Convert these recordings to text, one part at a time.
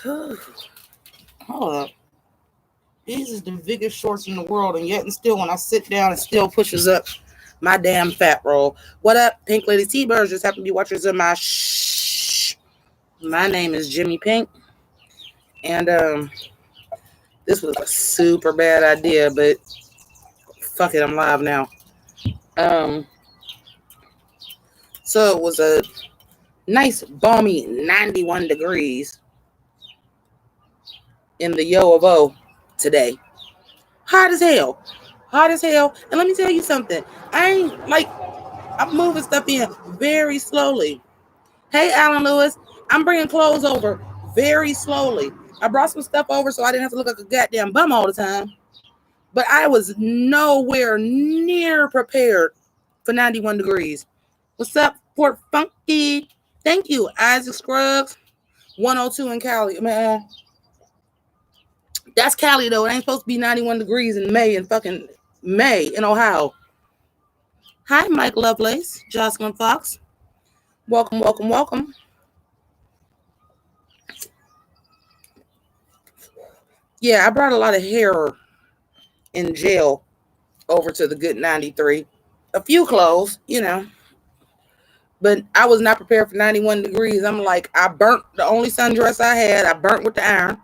Hold up. These is the biggest shorts in the world, and yet and still, when I sit down, it still pushes up my damn fat roll. What up, Pink Lady T-Birds? Just happen to be watchers of my shh. My name is Jimmi Pynk, and this was a super bad idea, but fuck it, I'm live now. Um, so it was a nice, balmy 91 degrees in the Yo of O today. Hot as hell. Hot as hell. And let me tell you something. I'm moving stuff in very slowly. Hey, Alan Lewis, I'm bringing clothes over very slowly. I brought some stuff over so I didn't have to look like a goddamn bum all the time. But I was nowhere near prepared for 91 degrees. What's up, Port Funky? Thank you, Isaac Scruggs. 102 in Cali. Man, that's Cali, though. It ain't supposed to be 91 degrees in May in Ohio. Hi, Mike Lovelace, Jocelyn Fox. Welcome, welcome, welcome. Yeah, I brought a lot of hair in jail over to the good 93. A few clothes, but I was not prepared for 91 degrees. I'm like, I burnt the only sundress I had. I burnt with the iron.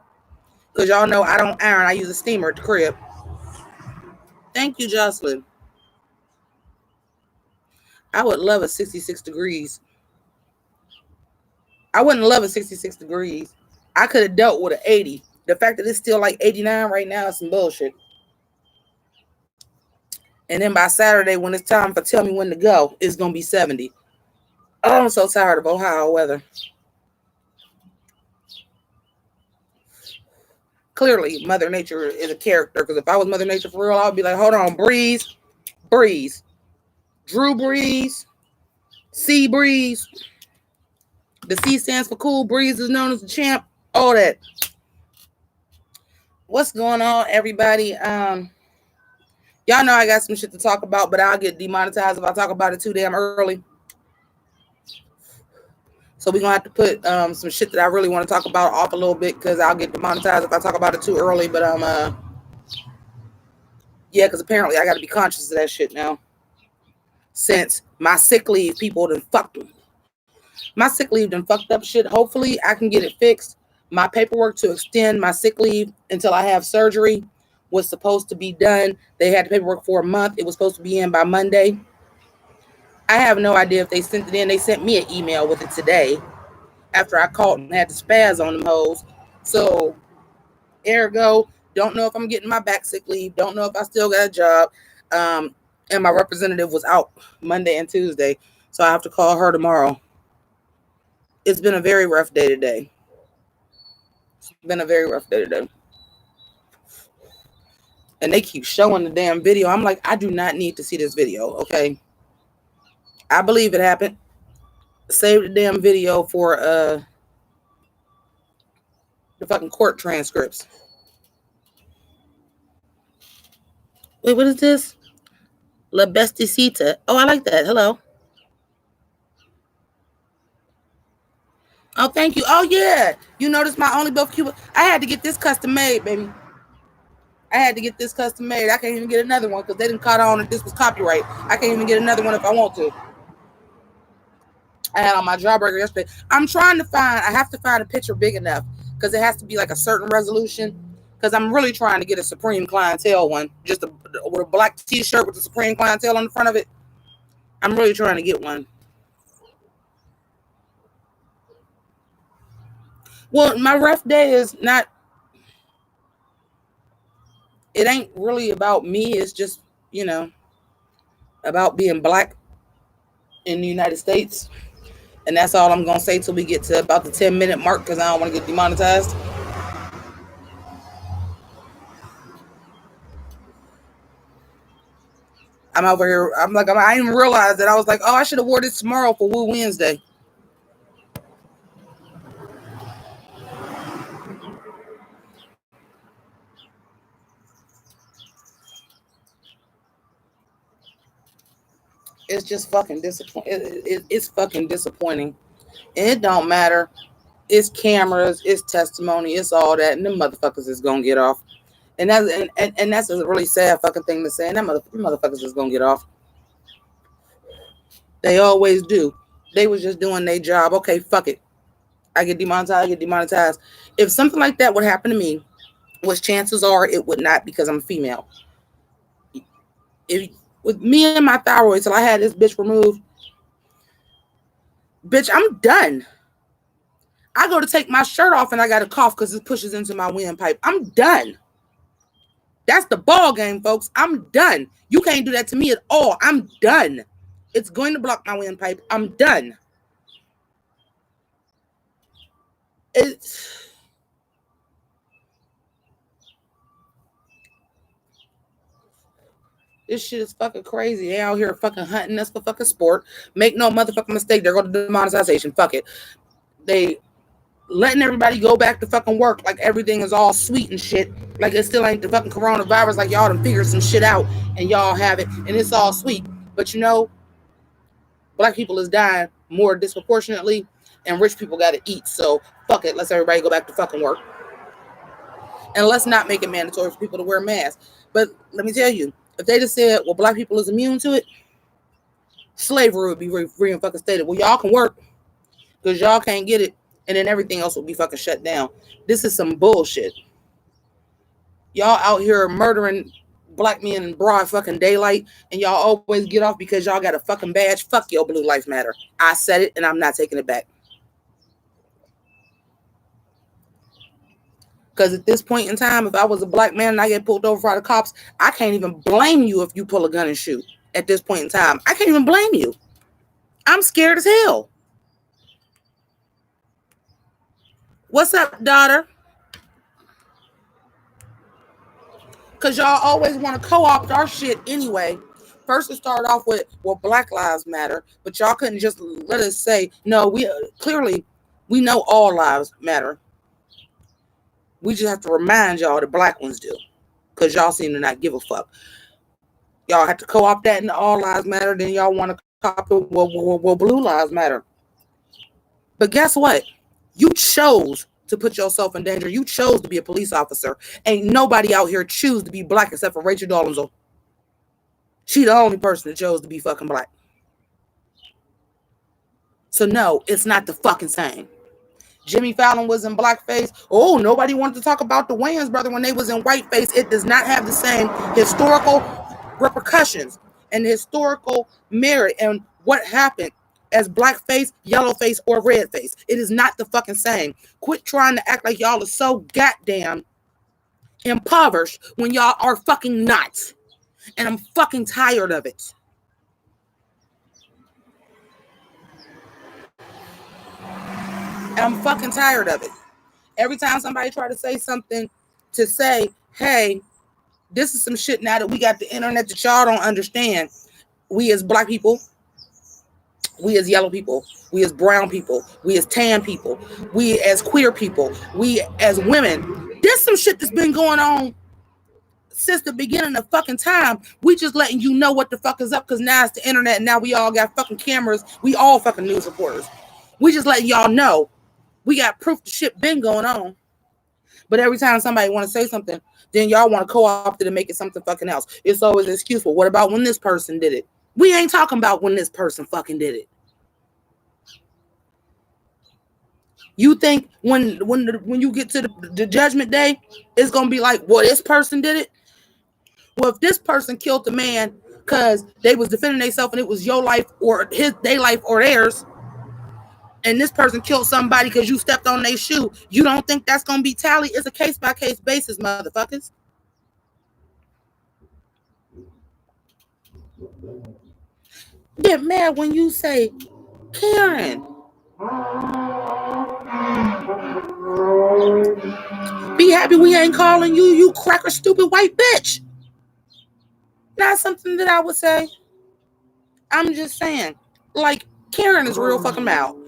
Because y'all know I don't iron. I use a steamer at the crib. Thank you, Jocelyn. I would love a 66 degrees. I wouldn't love a 66 degrees. I could have dealt with an 80. The fact that it's still like 89 right now is some bullshit. And then by Saturday, when it's time for tell me when to go, it's going to be 70. Oh, I'm so tired of Ohio weather. Clearly, Mother Nature is a character. Because if I was Mother Nature for real, I would be like, hold on, breeze. Drew Breeze. Sea Breeze. The C stands for cool. Breeze is known as the champ. All that. What's going on, everybody? Y'all know I got some shit to talk about, but I'll get demonetized if I talk about it too damn early. So we're going to have to put some shit that I really want to talk about off a little bit because I'll get demonetized if I talk about it too early. But yeah, because apparently I got to be conscious of that shit now. Since my sick leave people done fucked them. My sick leave done fucked up shit. Hopefully I can get it fixed. My paperwork to extend my sick leave until I have surgery was supposed to be done. They had the paperwork for a month. It was supposed to be in by Monday. I have no idea if they sent it in. They sent me an email with it today after I called and had to spaz on them hoes. So, ergo, don't know if I'm getting my back sick leave. Don't know if I still got a job. And my representative was out Monday and Tuesday. So I have to call her tomorrow. It's been a very rough day today. And they keep showing the damn video. I'm like, I do not need to see this video, okay? I believe it happened. Save the damn video for the fucking court transcripts. Wait, what is this? La Besticita. Oh, I like that. Hello. Oh, thank you. Oh, yeah. You notice my only buff Cuba. I had to get this custom made, baby. I can't even get another one because they didn't caught on that this was copyright. I can't even get another one if I want to. I had on my jawbreaker yesterday. I have to find a picture big enough because it has to be like a certain resolution. Because I'm really trying to get a Supreme Clientele one. Just with a black t-shirt with the Supreme Clientele on the front of it. I'm really trying to get one. Well, my rough day is not, it ain't really about me. It's just, about being black in the United States. And that's all I'm going to say till we get to about the 10-minute mark because I don't want to get demonetized. I'm over here. I didn't even realize that. I was like, oh, I should have wore this tomorrow for Woo Wednesday. It's just fucking disappointing. It's fucking disappointing. And it don't matter It's cameras, it's testimony, it's all that, and them motherfuckers is gonna get off. And that's a really sad fucking thing to say. And motherfuckers is gonna get off. They always do. They was just doing their job. Okay, fuck it. I get demonetized. If something like that would happen to me, which chances are it would not because I'm a female. If with me and my thyroid till I had this bitch removed, bitch, I'm done. I go to take my shirt off and I got a cough because it pushes into my windpipe. I'm done. That's the ball game, folks. I'm done. You can't do that to me at all. I'm done. It's going to block my windpipe. I'm done. This shit is fucking crazy. They out here fucking hunting us for fucking sport. Make no motherfucking mistake. They're going to demonetization. Fuck it. They letting everybody go back to fucking work like everything is all sweet and shit. Like it still ain't the fucking coronavirus. Like y'all done figured some shit out and y'all have it and it's all sweet. But you know, black people is dying more disproportionately and rich people got to eat. So fuck it. Let's everybody go back to fucking work. And let's not make it mandatory for people to wear masks. But let me tell you, if they just said, well, black people is immune to it, slavery would be free and fucking stated. Well, y'all can work because y'all can't get it. And then everything else will be fucking shut down. This is some bullshit. Y'all out here murdering black men in broad fucking daylight, and y'all always get off because y'all got a fucking badge. Fuck your Blue Lives Matter. I said it, and I'm not taking it back. Because at this point in time, if I was a black man and I get pulled over by the cops, I can't even blame you if you pull a gun and shoot. At this point in time, I can't even blame you. I'm scared as hell. What's up, daughter? Because y'all always want to co-opt our shit anyway. First it started off with, well, Black Lives Matter, but y'all couldn't just let us say, no, we know all lives matter. We just have to remind y'all the black ones do, because y'all seem to not give a fuck. Y'all have to co-opt that into all lives matter, then y'all want to copy, well, Blue Lives Matter. But guess what? You chose to put yourself in danger. You chose to be a police officer. Ain't nobody out here choose to be black except for Rachel Dolezal. She the only person that chose to be fucking black. So no, it's not the fucking same. Jimmy Fallon was in blackface. Oh, nobody wanted to talk about the Wayans brother when they was in whiteface. It does not have the same historical repercussions and historical merit and what happened as blackface, yellowface, or redface. It is not the fucking same. Quit trying to act like y'all are so goddamn impoverished when y'all are fucking not. And I'm fucking tired of it. And I'm fucking tired of it. Every time somebody try to say something to say, hey, this is some shit now that we got the internet that y'all don't understand. We as black people, we as yellow people, we as brown people, we as tan people, we as queer people, we as women. There's some shit that's been going on since the beginning of fucking time. We just letting you know what the fuck is up because now it's the internet and now we all got fucking cameras. We all fucking news reporters. We just letting y'all know. We got proof the shit been going on. But every time somebody want to say something, then y'all want to co-opt it and make it something fucking else. It's always an excuse for what about when this person did it? We ain't talking about when this person fucking did it. You think when you get to the judgment day, it's gonna be like, well, this person did it? Well, if this person killed the man because they was defending themselves and it was your life or their life or theirs, and this person killed somebody because you stepped on their shoe, you don't think that's going to be tally? It's a case-by-case basis, motherfuckers. Get mad when you say, Karen, be happy we ain't calling you, you cracker stupid white bitch. Not something that I would say. I'm just saying, like, Karen is real fucking loud.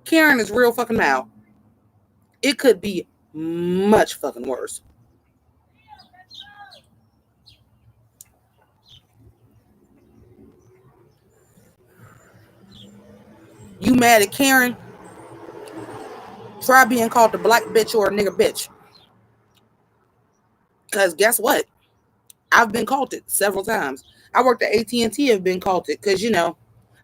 Karen is real fucking loud. It could be much fucking worse. You mad at Karen Try being called a black bitch or a nigger bitch. Because guess what? I've been called it several times. I worked at AT&T, have been called it because,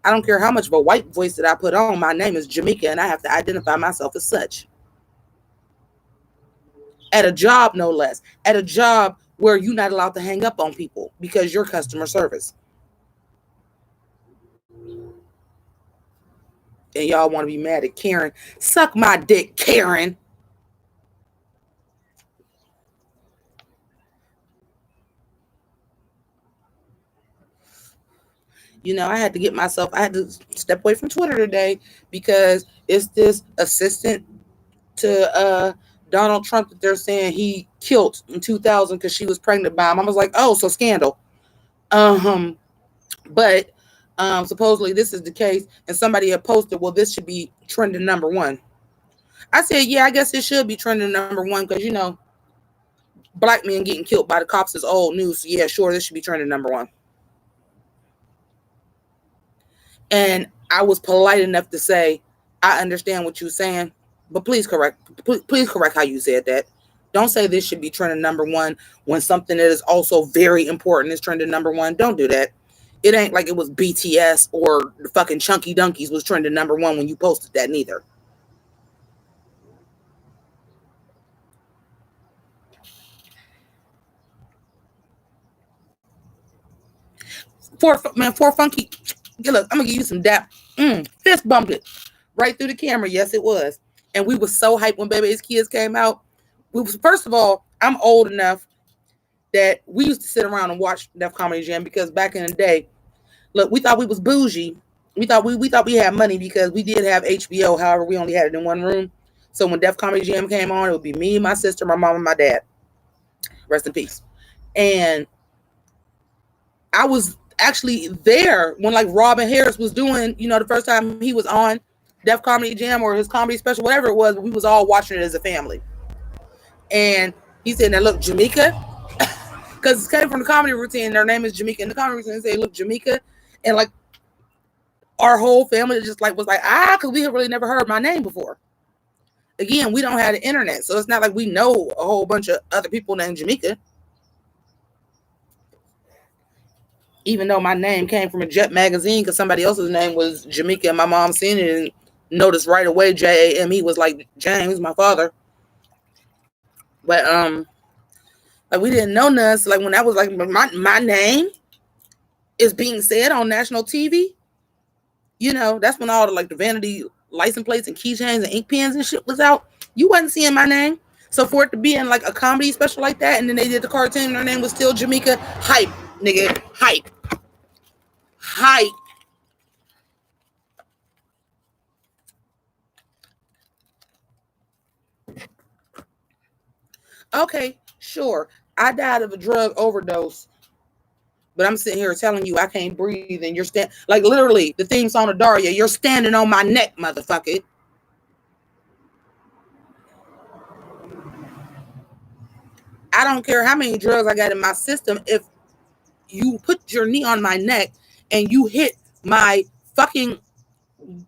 I don't care how much of a white voice that I put on. My name is Jamaica, and I have to identify myself as such. At a job, no less. At a job where you're not allowed to hang up on people because you're customer service. And y'all want to be mad at Karen. Suck my dick, Karen. I had to step away from Twitter today because it's this assistant to Donald Trump that they're saying he killed in 2000 because she was pregnant by him. I was like, oh, so scandal. But supposedly this is the case, and somebody had posted, well, this should be trending number one. I said, yeah, I guess it should be trending number one because, black men getting killed by the cops is old news. So yeah, sure, this should be trending number one. And I was polite enough to say, I understand what you're saying, but please correct how you said that. Don't say this should be trending number one when something that is also very important is trending number one. Don't do that. It ain't like it was BTS or the fucking Chunky Donkeys was trending number one when you posted that neither. For funky, look, I'm gonna give you some dap. Fist bumped it right through the camera. Yes, it was. And we were so hyped when Baby's Kids came out. First of all, I'm old enough that we used to sit around and watch Def Comedy Jam because back in the day, look, we thought we was bougie. We thought we had money because we did have HBO. However, we only had it in one room. So when Def Comedy Jam came on, it would be me, my sister, my mom, and my dad. Rest in peace. And I was actually there when like Robin Harris was doing, the first time he was on Def Comedy Jam or his comedy special, whatever it was, we was all watching it as a family. And he said, now look, Jamaica, because it came from the comedy routine, their name is Jamaica. In the comedy routine, they say, look, Jamaica. And like our whole family just like was like, because we had really never heard my name before. Again, we don't have the internet, so it's not like we know a whole bunch of other people named Jamaica. Even though my name came from a Jet magazine because somebody else's name was Jamaica and my mom seen it and noticed right away Jame was like James, my father. But like we didn't know nothing. So like when that was like my name is being said on national TV, that's when all the like the vanity license plates and keychains and ink pens and shit was out. You wasn't seeing my name. So for it to be in like a comedy special like that, and then they did the cartoon and her name was still Jamaica, hype, nigga, hype. Okay, sure. I died of a drug overdose, but I'm sitting here telling you I can't breathe, and you're like literally the theme song of Daria. You're standing on my neck, motherfucker. I don't care how many drugs I got in my system. If you put your knee on my neck and you hit my fucking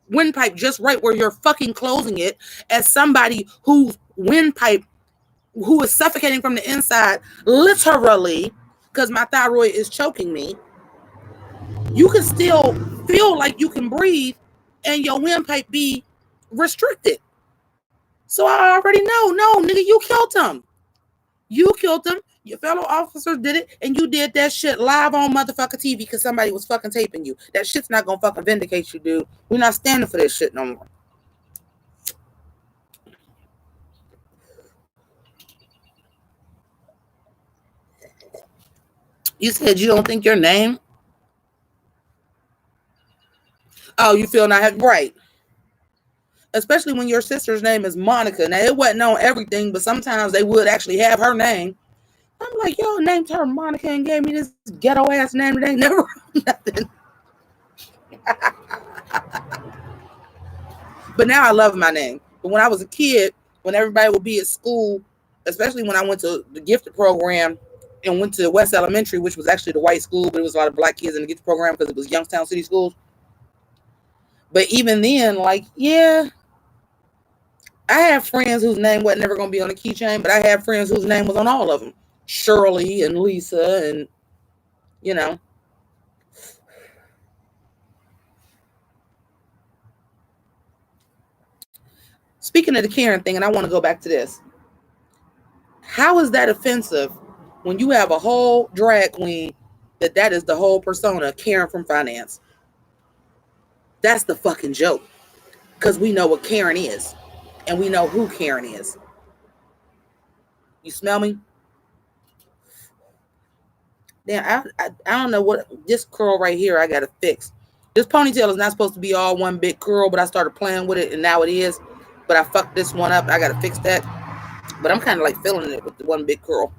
windpipe just right where you're fucking closing it, as somebody whose windpipe, who is suffocating from the inside, literally, because my thyroid is choking me, you can still feel like you can breathe and your windpipe be restricted. So I already know, no, nigga, you killed him. You killed him. Your fellow officers did it, and you did that shit live on motherfucking TV because somebody was fucking taping you. That shit's not gonna fucking vindicate you, dude. We're not standing for this shit no more. You said you don't think your name? Oh, you feel not right. Especially when your sister's name is Monica. Now, it wasn't on everything, but sometimes they would actually have her name. I'm like, y'all named her Monica and gave me this ghetto ass name that ain't never nothing. But now I love my name. But when I was a kid, when everybody would be at school, especially when I went to the gifted program and went to West Elementary, which was actually the white school, but it was a lot of black kids in the gifted program because it was Youngstown City Schools. But even then, like, yeah, I have friends whose name wasn't never going to be on a keychain, but I have friends whose name was on all of them. Shirley and Lisa and, you know. Speaking of the Karen thing, and I want to go back to this. How is that offensive when you have a whole drag queen that is the whole persona, Karen from finance? That's the fucking joke. Because we know what Karen is. And we know who Karen is. You smell me? Damn, I don't know what this curl right here I gotta fix. This ponytail is not supposed to be all one big curl, but I started playing with it and now it is. But I fucked this one up. I gotta fix that. But I'm kind of like feeling it with the one big curl.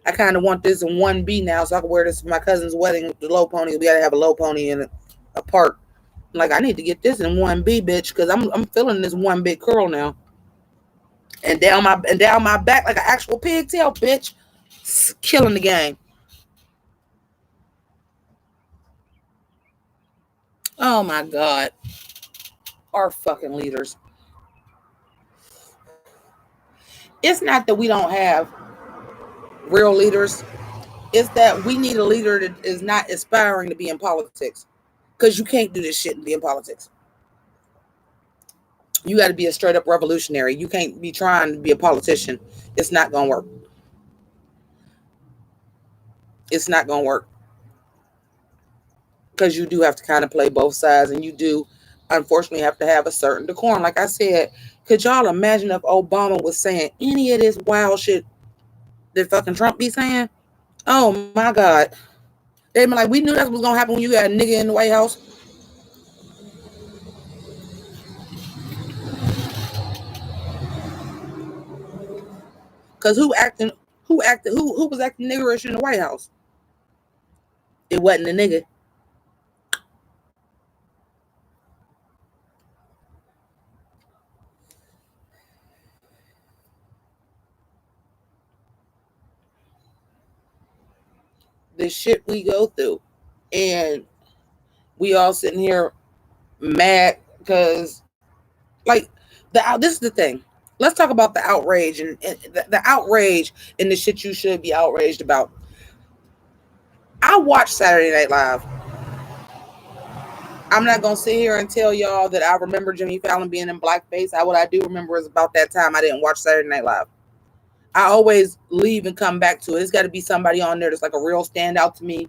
I kind of want this in 1B now so I can wear this for my cousin's wedding with the low pony. We gotta have a low pony in a part. I'm like, I need to get this in 1B, bitch, because I'm feeling this one big curl now. And down my back like an actual pigtail, bitch. It's killing the game. Oh my God. Our fucking leaders. It's not that we don't have real leaders. It's that we need a leader that is not aspiring to be in politics. Because you can't do this shit and be in politics. You got to be a straight up revolutionary. You can't be trying to be a politician. It's not going to work. It's not going to work. Because you do have to kind of play both sides. And you do, unfortunately, have to have a certain decorum. Like I said, could y'all imagine if Obama was saying any of this wild shit that fucking Trump be saying? Oh, my God. They'd be like, we knew that was going to happen when you got a nigga in the White House. Because who was acting niggerish in the White House? It wasn't a nigga. The shit we go through. And we all sitting here mad because, like, this is the thing. Let's talk about the outrage and the outrage and the shit you should be outraged about. I watched Saturday Night Live. I'm not going to sit here and tell y'all that I remember Jimmy Fallon being in blackface. What I do remember is about that time I didn't watch Saturday Night Live. I always leave and come back to it. It's got to be somebody on there that's like a real standout to me.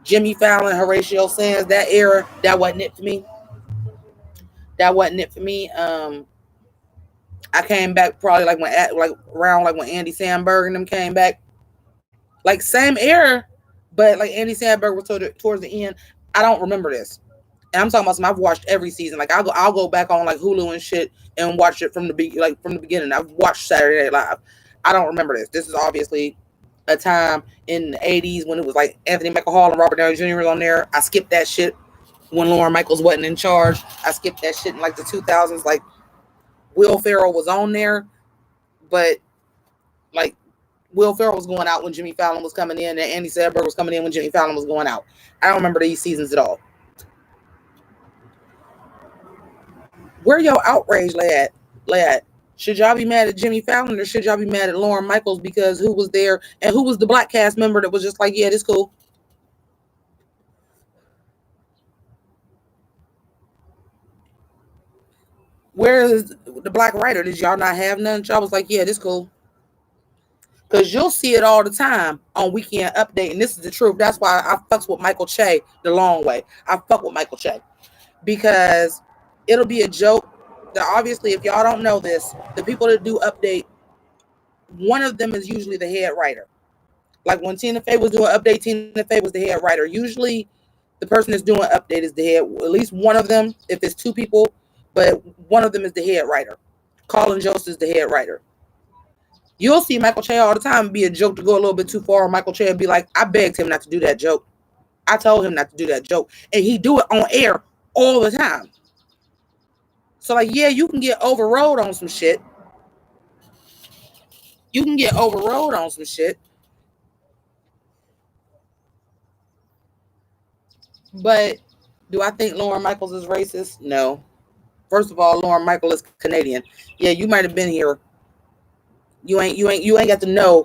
Jimmy Fallon, Horatio Sands, that era, that wasn't it for me. That wasn't it for me. I came back probably like when Andy Samberg and them came back. Like same era, but like Andy Samberg was towards the end. I don't remember this. And I'm talking about I've watched every season. Like I'll go back on like Hulu and shit and watch it from the beginning. I've watched Saturday Night Live. I don't remember this. This is obviously a time in the 80s when it was like Anthony Michael Hall and Robert Downey Jr. was on there. I skipped that shit when Lorne Michaels wasn't in charge. I skipped that shit in like the 2000s. Like Will Ferrell was on there, but like Will Ferrell was going out when Jimmy Fallon was coming in, and Andy Samberg was coming in when Jimmy Fallon was going out. I don't remember these seasons at all. Where your outrage lay at? Should y'all be mad at Jimmy Fallon or should y'all be mad at Lorne Michaels because who was there and who was the black cast member that was just like, yeah, this cool? Where is the black writer? Did y'all not have none? Y'all was like, yeah, this cool. Because you'll see it all the time on Weekend Update. And this is the truth. That's why I fucks with Michael Che the long way. I fuck with Michael Che. Because it'll be a joke. That obviously, if y'all don't know this, the people that do Update, one of them is usually the head writer. Like when Tina Fey was doing Update, Tina Fey was the head writer. Usually, the person that's doing Update is the head. At least one of them, if it's two people, but one of them is the head writer. Colin Jost is the head writer. You'll see Michael Che all the time be a joke to go a little bit too far. Michael Che be like, I begged him not to do that joke. I told him not to do that joke. And he do it on air all the time. So like, yeah, you can get overrode on some shit. You can get overrode on some shit. But do I think Lauren Michaels is racist? No. First of all, Lauren Michael is Canadian. Yeah, you might have been here. You ain't got to know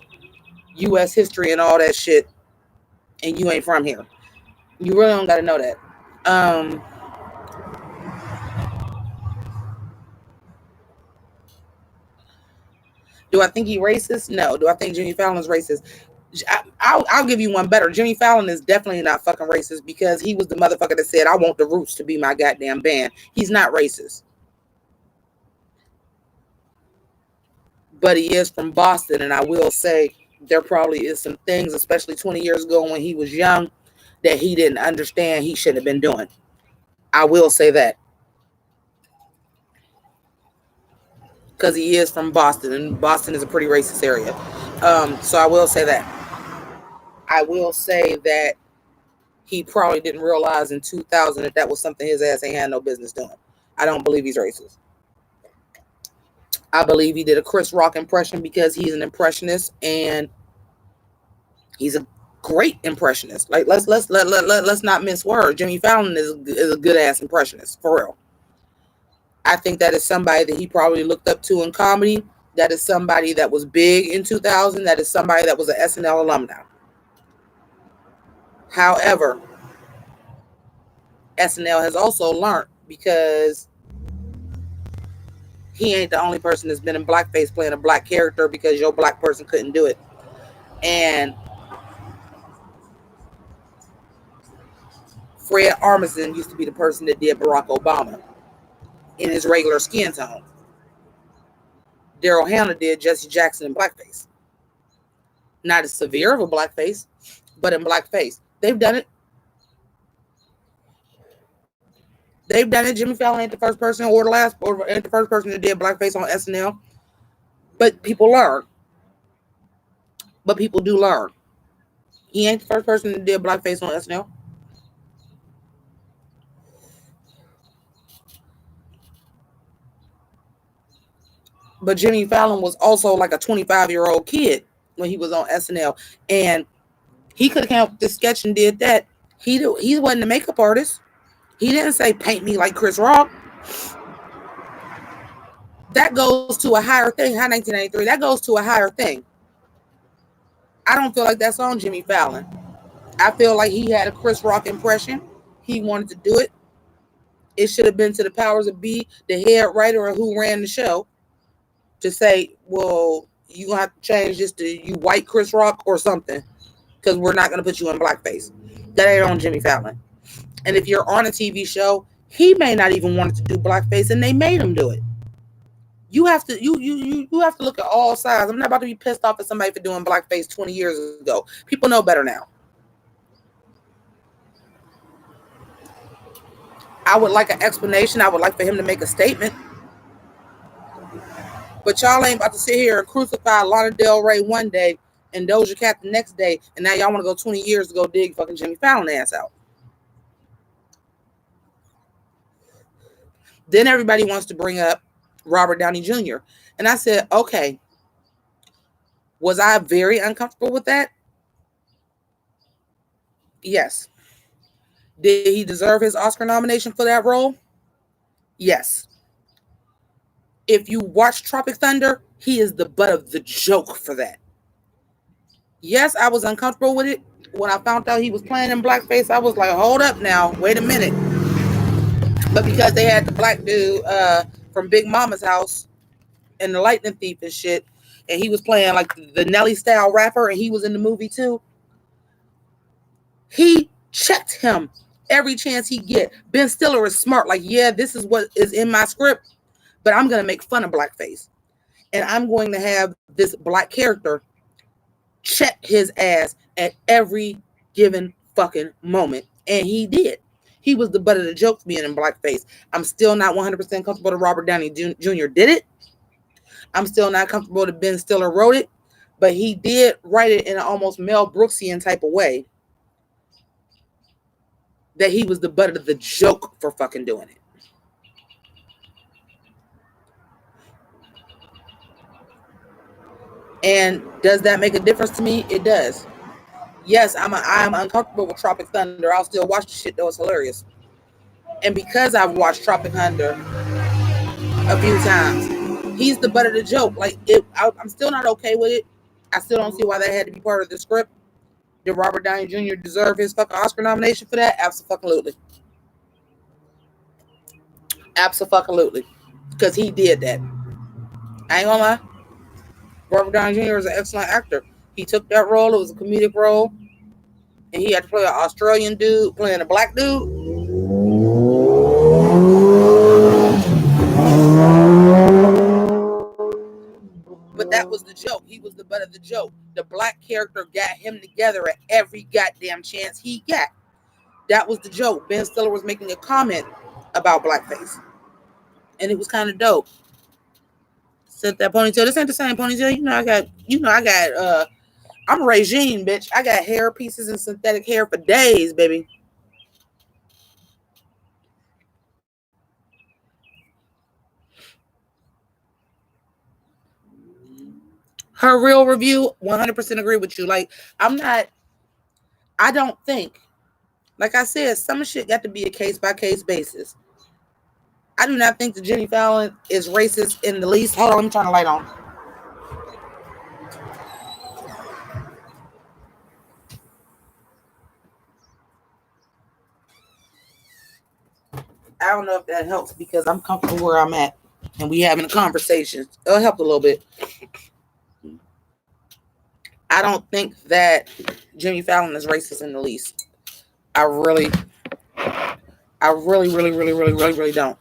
U.S. history and all that shit, and you ain't from here. You really don't got to know that. Um, do I think he racist? No. Do I think Jimmy Fallon is racist? I'll give you one better. Jimmy Fallon is definitely not fucking racist because he was the motherfucker that said, I want the Roots to be my goddamn band. He's not racist. But he is from Boston, and I will say there probably is some things, especially 20 years ago when he was young, that he didn't understand he should have been doing. I will say that. Because he is from Boston, and Boston is a pretty racist area. So I will say that. I will say that he probably didn't realize in 2000 that that was something his ass ain't had no business doing. I don't believe he's racist. I believe he did a Chris Rock impression because he's an impressionist and he's a great impressionist. Like let's not mince words. Jimmy Fallon is a good ass impressionist for real. I think that is somebody that he probably looked up to in comedy. That is somebody that was big in 2000. That is somebody that was an SNL alumni. However, SNL has also learned because he ain't the only person that's been in blackface playing a black character because your black person couldn't do it. And Fred Armisen used to be the person that did Barack Obama in his regular skin tone. Daryl Hannah did Jesse Jackson in blackface. Not as severe of a blackface, but in blackface. They've done it. They've done it. Jimmy Fallon ain't the first person or ain't the first person that did blackface on SNL. But people learn. But people do learn. He ain't the first person that did blackface on SNL. But Jimmy Fallon was also like a 25-year-old kid when he was on SNL. And he could have came up with this sketch and did that. He wasn't a makeup artist. He didn't say paint me like Chris Rock. That goes to a higher thing. High 1993. That goes to a higher thing. I don't feel like that's on Jimmy Fallon. I feel like he had a Chris Rock impression. He wanted to do it. It should have been to the powers of be, the head writer or who ran the show, to say, well, you're going to have to change this to you white Chris Rock or something because we're not going to put you in blackface. That ain't on Jimmy Fallon. And if you're on a TV show, he may not even want to do blackface and they made him do it. You have to you have to look at all sides. I'm not about to be pissed off at somebody for doing blackface 20 years ago. People know better now. I would like an explanation. I would like for him to make a statement. But y'all ain't about to sit here and crucify Lana Del Rey one day and Doja Cat the next day, and now y'all want to go 20 years to go dig fucking Jimmy Fallon ass out. Then everybody wants to bring up Robert Downey Jr. And I said, okay, was I very uncomfortable with that? Yes. Did he deserve his Oscar nomination for that role? Yes. If you watch Tropic Thunder, he is the butt of the joke for that. Yes, I was uncomfortable with it. When I found out he was playing in blackface, I was like, hold up now, wait a minute. But because they had the black dude from Big Mama's house and the Lightning Thief and shit, and he was playing like the Nelly style rapper, and he was in the movie too, he checked him every chance he get. Ben Stiller is smart. Like, yeah, this is what is in my script, but I'm going to make fun of blackface. And I'm going to have this black character check his ass at every given fucking moment. And he did. He was the butt of the joke being in blackface. I'm still not 100% comfortable that Robert Downey Jr. did it. I'm still not comfortable that Ben Stiller wrote it. But he did write it in an almost Mel Brooksian type of way that he was the butt of the joke for fucking doing it. And does that make a difference to me? It does. Yes, I'm uncomfortable with Tropic Thunder. I'll still watch the shit though. It's hilarious. And because I've watched Tropic Thunder a few times, he's the butt of the joke. Like I'm still not okay with it. I still don't see why that had to be part of the script. Did Robert Downey Jr. deserve his fucking Oscar nomination for that? Absolutely. Absolutely. Because he did that. I ain't gonna lie. Robert Downey Jr. is an excellent actor. He took that role. It was a comedic role. And he had to play an Australian dude playing a black dude. But that was the joke. He was the butt of the joke. The black character got him together at every goddamn chance he got. That was the joke. Ben Stiller was making a comment about blackface. And it was kind of dope. Set that ponytail. This ain't the same ponytail. I'm a regime, bitch. I got hair pieces and synthetic hair for days, baby. Her real review, 100% agree with you. Like, I don't think, like I said, some shit got to be a case by case basis. I do not think that Jimmy Fallon is racist in the least. Hold on, let me turn the light on. I don't know if that helps because I'm comfortable where I'm at and we having a conversation. It'll help a little bit. I don't think that Jimmy Fallon is racist in the least. I really, really don't.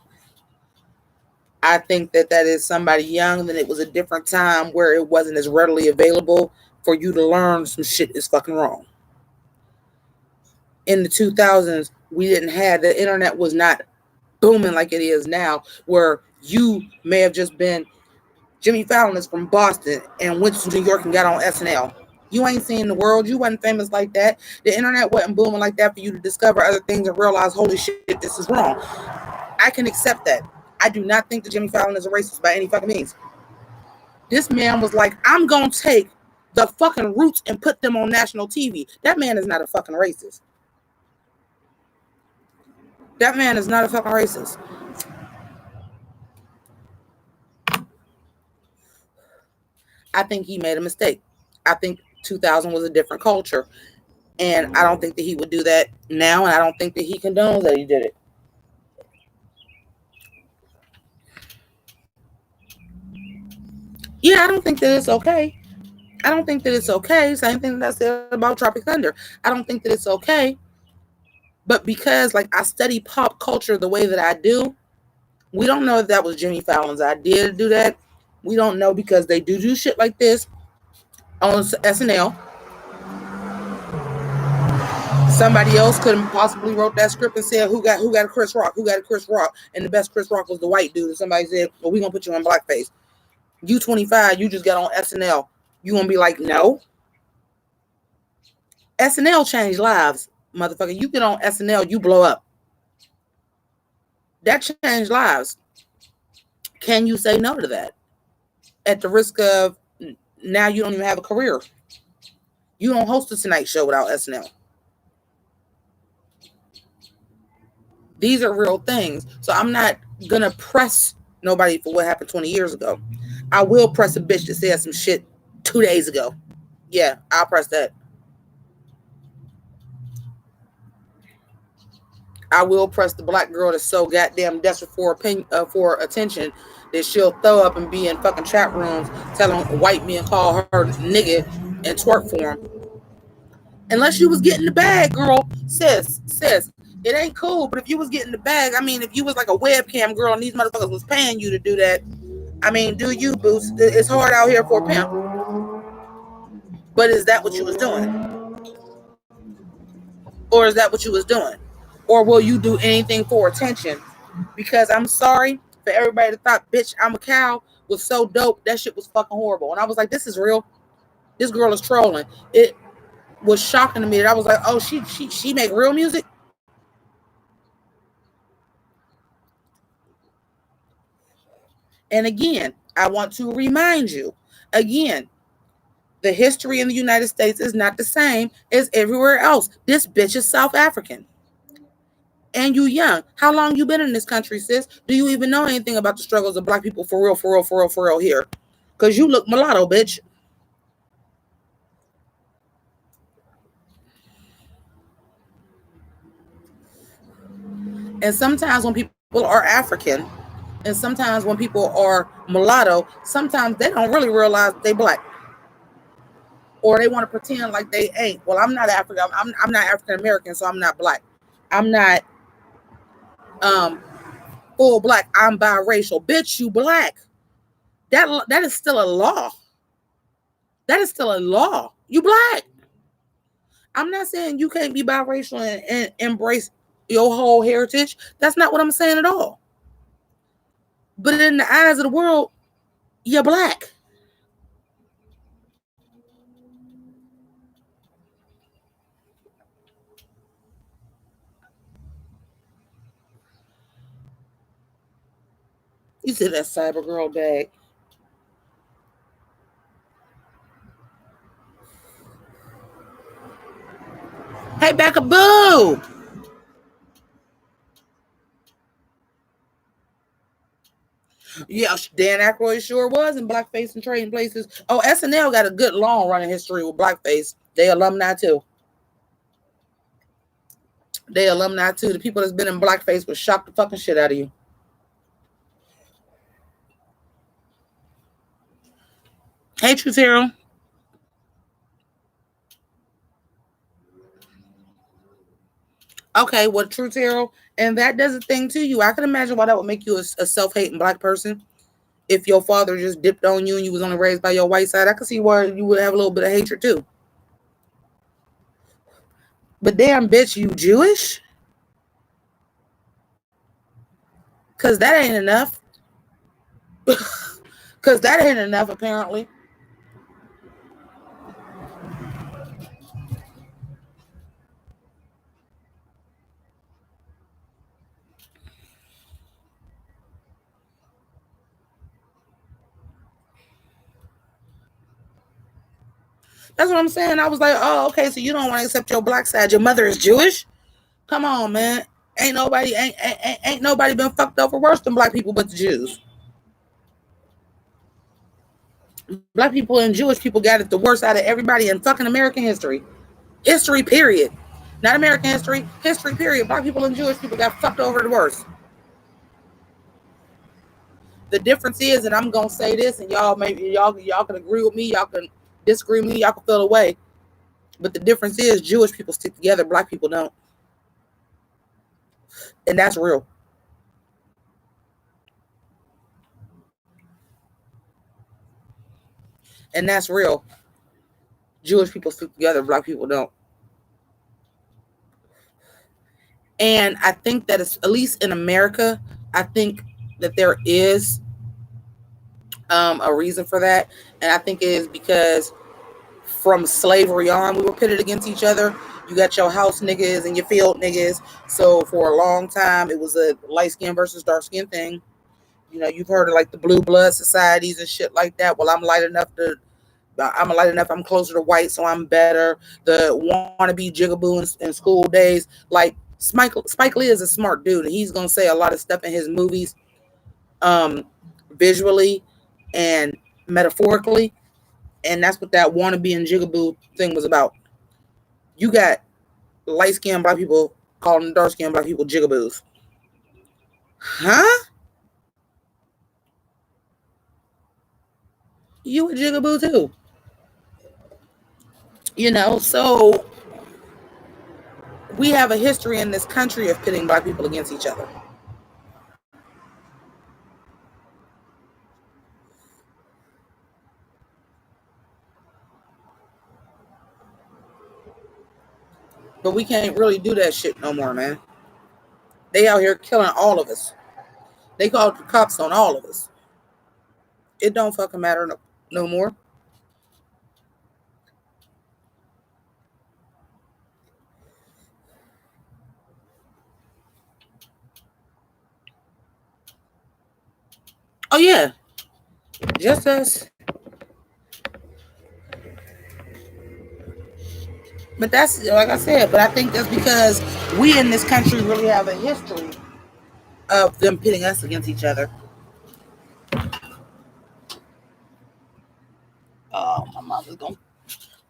I think that is somebody young, that it was a different time where it wasn't as readily available for you to learn some shit is fucking wrong. In the 2000s, we didn't have, the internet was not booming like it is now, where you may have just been, Jimmy Fallon is from Boston and went to New York and got on SNL. You ain't seen the world. You wasn't famous like that. The internet wasn't booming like that for you to discover other things and realize, holy shit, this is wrong. I can accept that. I do not think that Jimmy Fallon is a racist by any fucking means. This man was like, I'm going to take the fucking roots and put them on national TV. That man is not a fucking racist. That man is not a fucking racist. I think he made a mistake. I think 2000 was a different culture. And I don't think that he would do that now. And I don't think that he condones that he did it. Yeah, I don't think that it's okay. I don't think that it's okay. Same thing that I said about Tropic Thunder. I don't think that it's okay. But because, like, I study pop culture the way that I do, we don't know if that was Jimmy Fallon's idea to do that. We don't know because they do shit like this on SNL. Somebody else could have possibly wrote that script and said, who got a Chris Rock? Who got a Chris Rock? And the best Chris Rock was the white dude. And somebody said, well, we're going to put you on blackface. You 25, you just got on SNL. You going to be like, no. SNL changed lives, motherfucker. You get on SNL, you blow up. That changed lives. Can you say no to that? At the risk of now you don't even have a career. You don't host a Tonight Show without SNL. These are real things. So I'm not going to press nobody for what happened 20 years ago. I will press a bitch that said some shit 2 days ago. Yeah, I'll press that. I will press the black girl that's so goddamn desperate for attention that she'll throw up and be in fucking chat rooms telling white men call her nigga and twerk for him. Unless you was getting the bag, girl, sis, it ain't cool. But if you was getting the bag, I mean, if you was like a webcam girl and these motherfuckers was paying you to do that, I mean, do you, boost? It's hard out here for a pimp. But is that what you was doing? Or is that what you was doing? Or will you do anything for attention? Because I'm sorry for everybody that thought, bitch, I'm a cow was so dope. That shit was fucking horrible. And I was like, this is real. This girl is trolling. It was shocking to me that I was like, oh, she make real music? And again, I want to remind you, again, The history in the United States is not the same as everywhere else. This bitch is South African. And you young. How long you been in this country, sis? Do you even know anything about the struggles of black people for real, for real, for real, for real here? Because you look mulatto, bitch. And sometimes when people are African, and sometimes when people are mulatto, sometimes they don't really realize they black. Or they want to pretend like they ain't. Well, I'm not African. I'm not African American, so I'm not black. I'm not um full black. I'm biracial. Bitch, you black. That is still a law. That is still a law. You black. I'm not saying you can't be biracial and embrace your whole heritage. That's not what I'm saying at all. But in the eyes of the world, you're black. You see that cyber girl bag. Hey, Becca Boo! Yeah, Dan Aykroyd sure was in blackface and trading places. Oh, SNL got a good long running history with blackface. They alumni too. They alumni too. The people that's been in blackface will shock the fucking shit out of you. Hey, Truth Hero. Okay, well, Truth Hero, and that does a thing to you. I can imagine why that would make you a self-hating black person. If your father just dipped on you and you was only raised by your white side, I could see why you would have a little bit of hatred too. But damn, bitch, you Jewish? Cause that ain't enough. Cause that ain't enough, apparently. That's what I'm saying. I was like, oh, okay, so you don't want to accept your black side. Your mother is Jewish? Come on, man. Ain't nobody been fucked over worse than black people but the Jews. Black people and Jewish people got it the worst out of everybody in fucking American history. History, period. Not American history. History, period. Black people and Jewish people got fucked over the worst. The difference is, and I'm gonna say this, and y'all maybe y'all can agree with me, y'all can disagree with me, y'all can feel away. But the difference is Jewish people stick together, black people don't. And that's real. And that's real. Jewish people stick together, black people don't. And I think that it's, at least in America, I think that there is a reason for that. And I think it is because from slavery on, we were pitted against each other. You got your house niggas and your field niggas. So for a long time, it was a light skin versus dark skin thing. You know, you've heard of like the blue blood societies and shit like that. Well, I'm light enough. I'm closer to white, so I'm better. The wannabe jigaboo in school days. Like Spike Lee is a smart dude, and he's gonna say a lot of stuff in his movies, um, visually and metaphorically, and that's what that wannabe and jigaboo thing was about. You got light skinned black people calling dark skinned black people jigaboos, huh? You a jigaboo too, you know? So we have a history in this country of pitting black people against each other. But we can't really do that shit no more, man. They out here killing all of us. They called the cops on all of us. It don't fucking matter no more. Oh yeah, just us. But that's like I said. But I think that's because we in this country really have a history of them pitting us against each other. Oh, my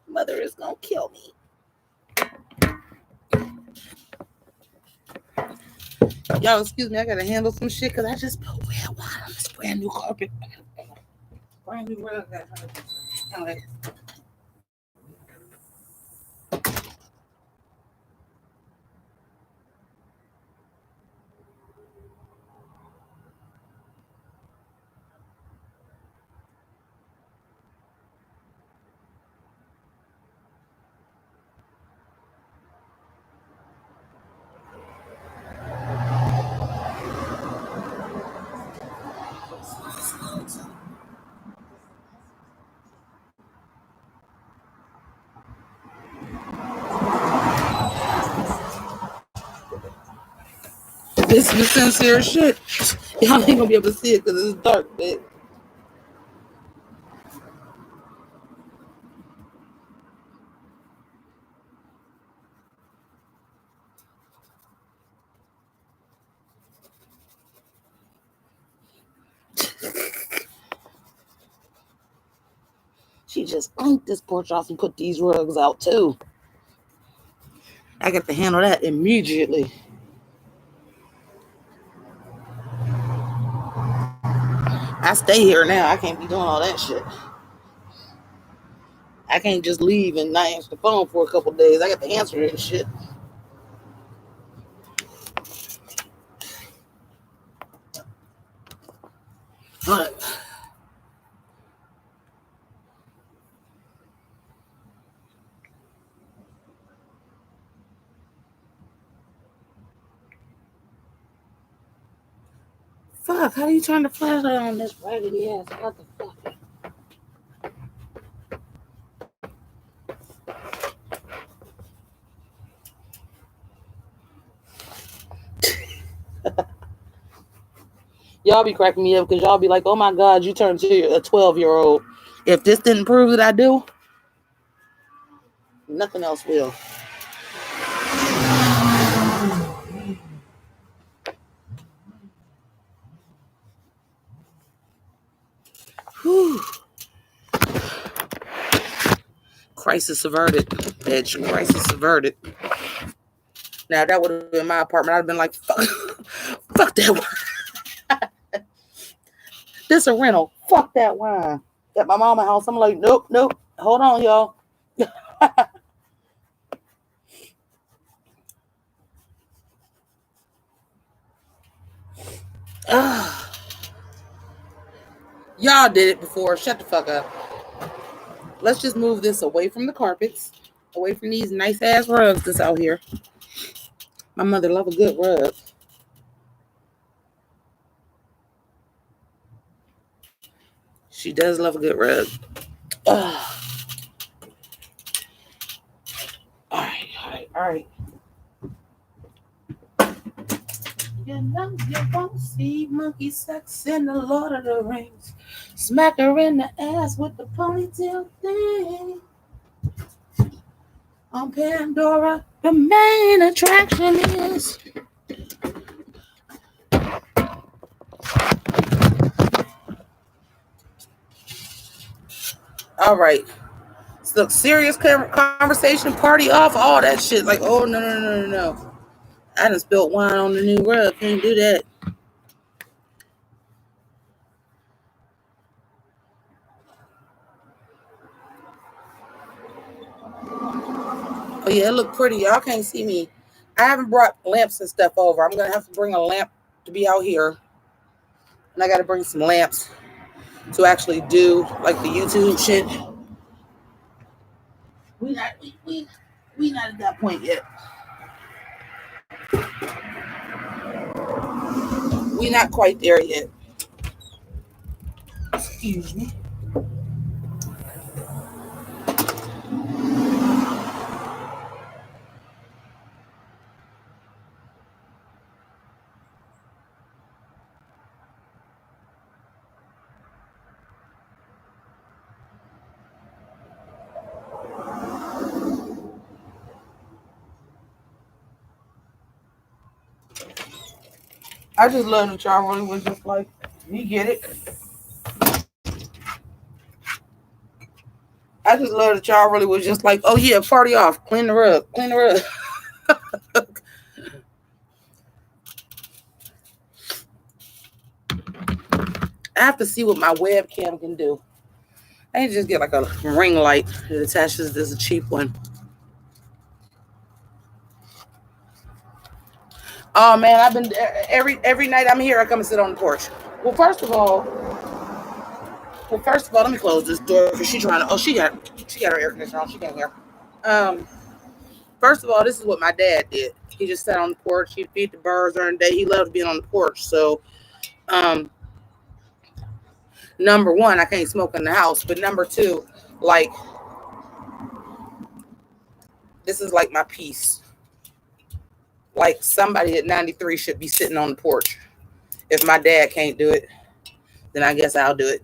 mother is gonna kill me. Y'all, excuse me, I gotta handle some shit because I just put red wine on this brand new carpet. Brand new rug. Anyway. This is sincere shit. Y'all ain't gonna be able to see it because it's dark, but she just inked this porch off and put these rugs out too. I got to handle that immediately. I stay here now. I can't be doing all that shit. I can't just leave and not answer the phone for a couple days. I got to answer it and shit. But fuck, how do you turn the flashlight on this raggedy ass? What the fuck? Y'all be cracking me up because y'all be like, oh my God, you turned to a 12-year-old. If this didn't prove that I do, nothing else will. Whew. Crisis averted, bitch. Crisis averted. Now, that would have been my apartment. I'd have been like, fuck, fuck that wine. This a rental. Fuck that wine. At my mama's house, I'm like, nope. Hold on, y'all. Y'all did it before. Shut the fuck up. Let's just move this away from the carpets, away from these nice ass rugs that's out here. My mother love a good rug. She does love a good rug. All right. You know you won't see monkey sex in the Lord of the Rings. Smack her in the ass with the ponytail thing. On Pandora, the main attraction is. All right. So, serious conversation, party off, all that shit. Like, oh, no. I done spilled wine on the new rug. Can't do that. Oh, yeah, it look pretty. Y'all can't see me. I haven't brought lamps and stuff over. I'm going to have to bring a lamp to be out here. And I got to bring some lamps to actually do, like, the YouTube shit. We not at that point yet. We not quite there yet. Excuse me. I just love that y'all really was just like, you get it. I just love that y'all really was just like, oh yeah, party off, clean the rug, clean the rug. I have to see what my webcam can do. I need to just get like a ring light that attaches. This a cheap one. Oh man, I've been every night I'm here. I come and sit on the porch. Well, first of all, let me close this door because she's trying to. Oh, she got her air conditioner on. She can't hear. Um, First of all, this is what my dad did. He just sat on the porch. He'd feed the birds during the day. He loved being on the porch. So, um, number one, I can't smoke in the house. But number two, like, this is like my piece. Like, somebody at 93 should be sitting on the porch. If my dad can't do it, then I guess I'll do it.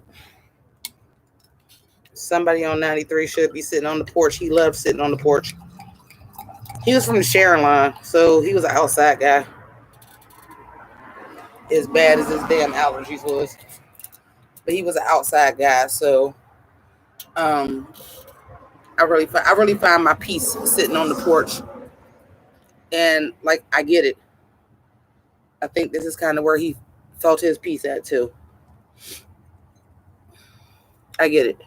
Somebody on 93 should be sitting on the porch. He loved sitting on the porch. He was from the Sharon line, so he was an outside guy. As bad as his damn allergies was. But he was an outside guy, so I really find my peace sitting on the porch. And like I get it. I think this is kind of where he felt his peace at too. I get it.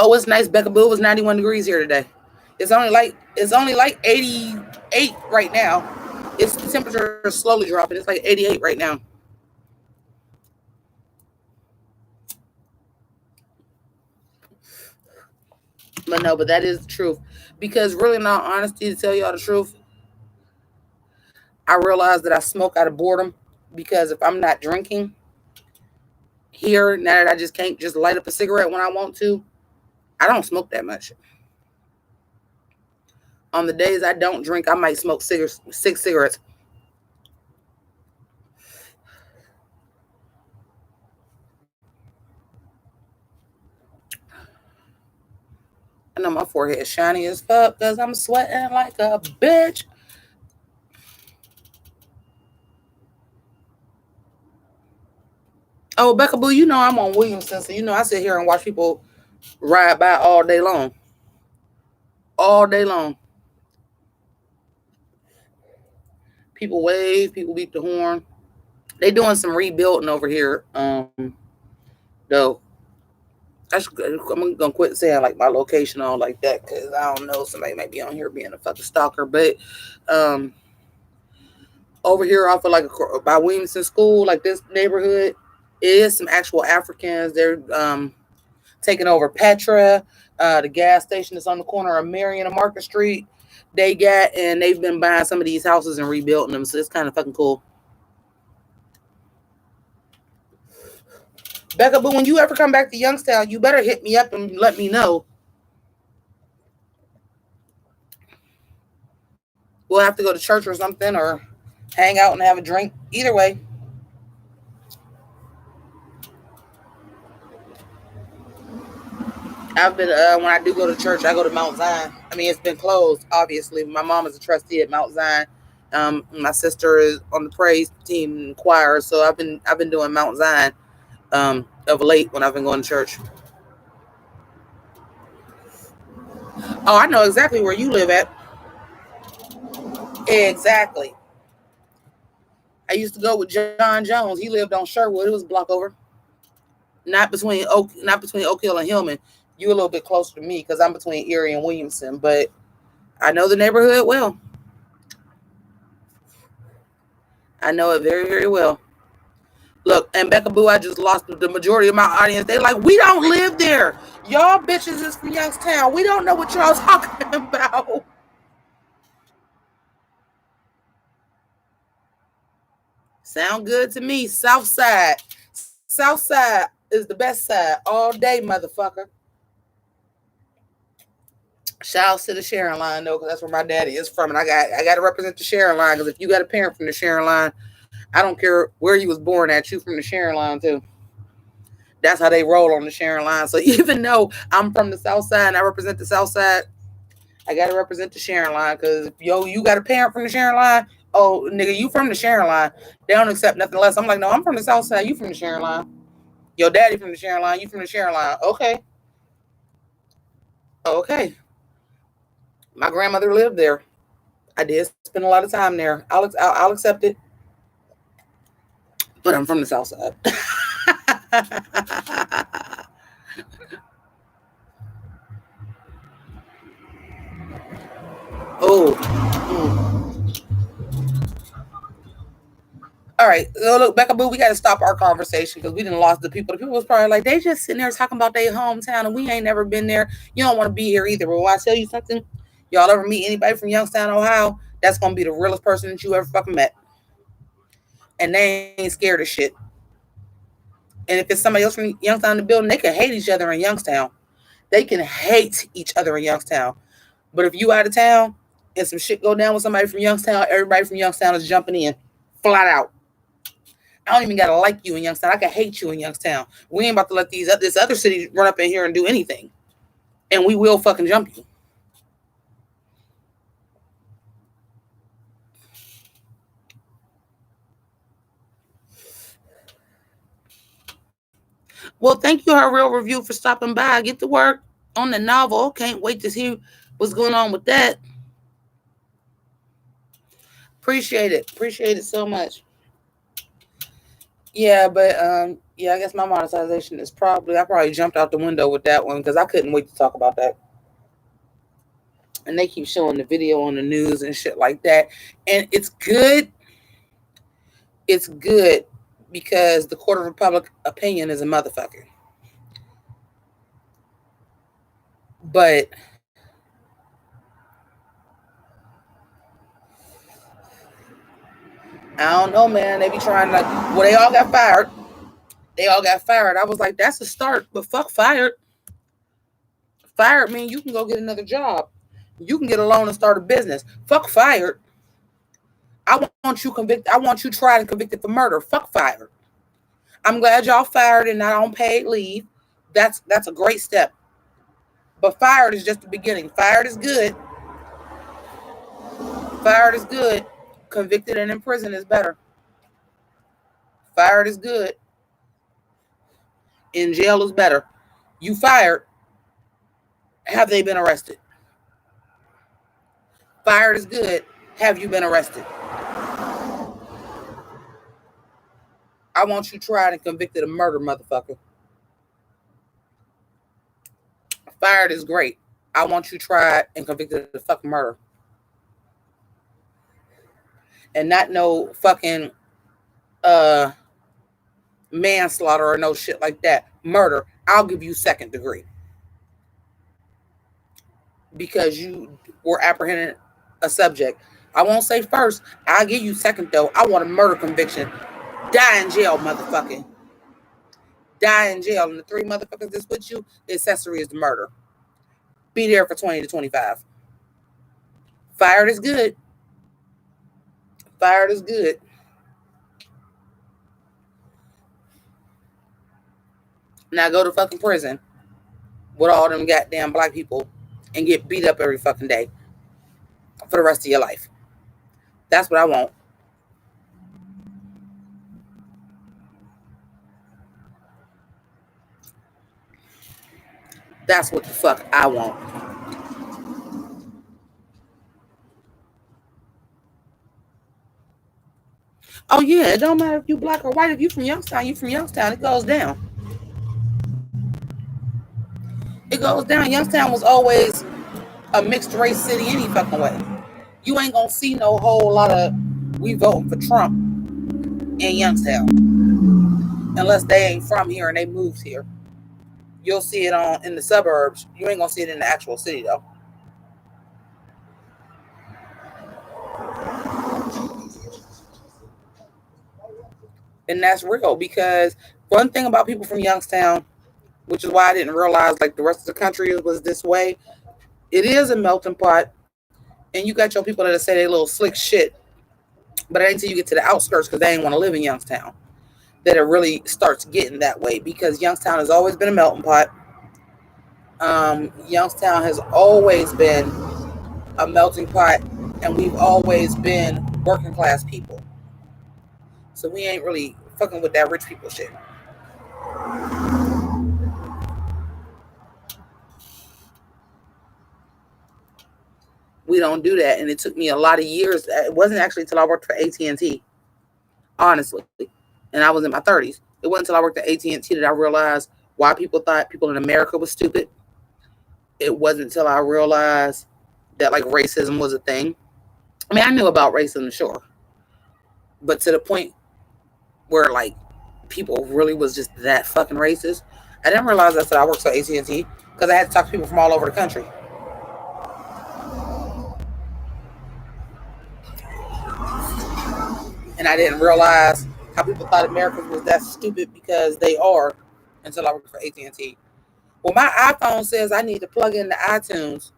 Oh, it's nice. Becca Boo was 91 degrees here today. It's only like 88 right now. Its temperature is slowly dropping. It's like 88 right now. But no, but that is the truth. Because really, in all honesty, to tell y'all the truth, I realize that I smoke out of boredom. Because if I'm not drinking here, now that I just can't just light up a cigarette when I want to, I don't smoke that much. On the days I don't drink, I might smoke 6 cigarettes. I know my forehead is shiny as fuck because I'm sweating like a bitch. Oh, Becca Boo, you know I'm on Williamson, so you know I sit here and watch people ride by all day long. All day long. People wave, people beat the horn. They doing some rebuilding over here. Though I'm gonna quit saying like my location all like that because I don't know, somebody might be on here being a fucking stalker. But over here off of like by Williamson School, like this neighborhood, it is some actual Africans. They're taking over Petra, the gas station that's on the corner of Marion and Market Street. They've been buying some of these houses and rebuilding them, so it's kind of fucking cool. Becca, but when you ever come back to Youngstown, you better hit me up and let me know. We'll have to go to church or something, or hang out and have a drink. Either way. I've been when I do go to church, I go to Mount Zion. I mean, it's been closed, obviously. My mom is a trustee at Mount Zion. My sister is on the praise team and choir, so I've been doing Mount Zion of late when I've been going to church. Oh, I know exactly where you live at. Exactly. I used to go with John Jones. He lived on Sherwood. It was a block over. Not between Oak Hill and Hillman. You a little bit closer to me because I'm between Erie and Williamson, but I know the neighborhood well. I know it very, very well. Look, and Becca Boo, I just lost the majority of my audience. They like, we don't live there. Y'all bitches is from Youngstown. We don't know what y'all talking about. Sound good to me. South side. South side is the best side all day, motherfucker. Shout out to the Sharon line though, because that's where my daddy is from, and I got to represent the Sharon line. Because if you got a parent from the Sharon line, I don't care where you was born at, you from the Sharon line too. That's how they roll on the Sharon line. So even though I'm from the South Side and I represent the South Side, I got to represent the Sharon line because you got a parent from the Sharon line, Oh, nigga, you from the Sharon line. They don't accept nothing less. I'm like, no, I'm from the South Side. You from the Sharon line. Your daddy from the Sharon line. You from the Sharon line. Okay. Okay. My grandmother lived there. I did spend a lot of time there. I'll accept it. But I'm from the South Side. Oh. All right. So look, Becca Boo, we got to stop our conversation because we didn't lost the people. The people was probably like, they just sitting there talking about their hometown and we ain't never been there. You don't want to be here either. But when I tell you something, y'all ever meet anybody from Youngstown, Ohio, that's going to be the realest person that you ever fucking met. And they ain't scared of shit. And if it's somebody else from Youngstown in the building, they can hate each other in Youngstown. They can hate each other in Youngstown. But if you out of town and some shit go down with somebody from Youngstown, everybody from Youngstown is jumping in flat out. I don't even gotta like you in Youngstown. I can hate you in Youngstown. We ain't about to let this other city run up in here and do anything, and we will fucking jump you. Well, thank you, Her Real Review, for stopping by. Get to work on the novel. Can't wait to see what's going on with that. Appreciate it. Appreciate it so much. Yeah, but yeah, I guess my monetization is I probably jumped out the window with that one because I couldn't wait to talk about that. And they keep showing the video on the news and shit like that. And it's good. It's good because the court of public opinion is a motherfucker. But I don't know, man. They be trying to. Well, they all got fired. They all got fired. I was like, that's a start, but fuck fired. Fired mean you can go get another job. You can get a loan and start a business. Fuck fired. I want you convicted. I want you tried and convicted for murder. Fuck fired. I'm glad y'all fired and not on paid leave. That's a great step. But fired is just the beginning. Fired is good. Fired is good. Convicted and in prison is better. Fired is good. In jail is better. You fired. Have they been arrested? Fired is good. Have you been arrested? I want you tried and convicted of murder, motherfucker. Fired is great. I want you tried and convicted of fucking murder. And not no fucking manslaughter or no shit like that. Murder. I'll give you second degree. Because you were apprehending a subject. I won't say first. I'll give you second though. I want a murder conviction. Die in jail, motherfucking. Die in jail. And the three motherfuckers that's with you, the accessory is the murder. Be there for 20 to 25. Fired is good. Fired is good. Now go to fucking prison with all them goddamn black people and get beat up every fucking day for the rest of your life. That's what I want. That's what the fuck I want. Oh yeah, it don't matter if you black or white. If you from Youngstown, you from Youngstown. It goes down. It goes down. Youngstown was always a mixed race city any fucking way. You ain't gonna see no whole lot of we voting for Trump in Youngstown unless they ain't from here and they moved here. You'll see it on in the suburbs. You ain't gonna see it in the actual city though. And that's real because one thing about people from Youngstown, which is why I didn't realize like the rest of the country was this way, it is a melting pot. And you got your people that say they little slick shit, but it ain't until you get to the outskirts because they ain't want to live in Youngstown that it really starts getting that way because Youngstown has always been a melting pot. Youngstown has always been a melting pot, and we've always been working class people. So we ain't really fucking with that rich people shit. We don't do that. And it took me a lot of years. It wasn't actually until I worked for AT&T, honestly. And I was in my 30s. It wasn't until I worked at AT&T that I realized why people thought people in America was stupid. It wasn't until I realized that like racism was a thing. I mean, I knew about racism, sure. But to the point where like people really was just that fucking racist. I didn't realize that's that I worked for AT&T because I had to talk to people from all over the country. And I didn't realize how people thought Americans was that stupid because they are until I worked for AT&T. Well, my iPhone says I need to plug in the iTunes.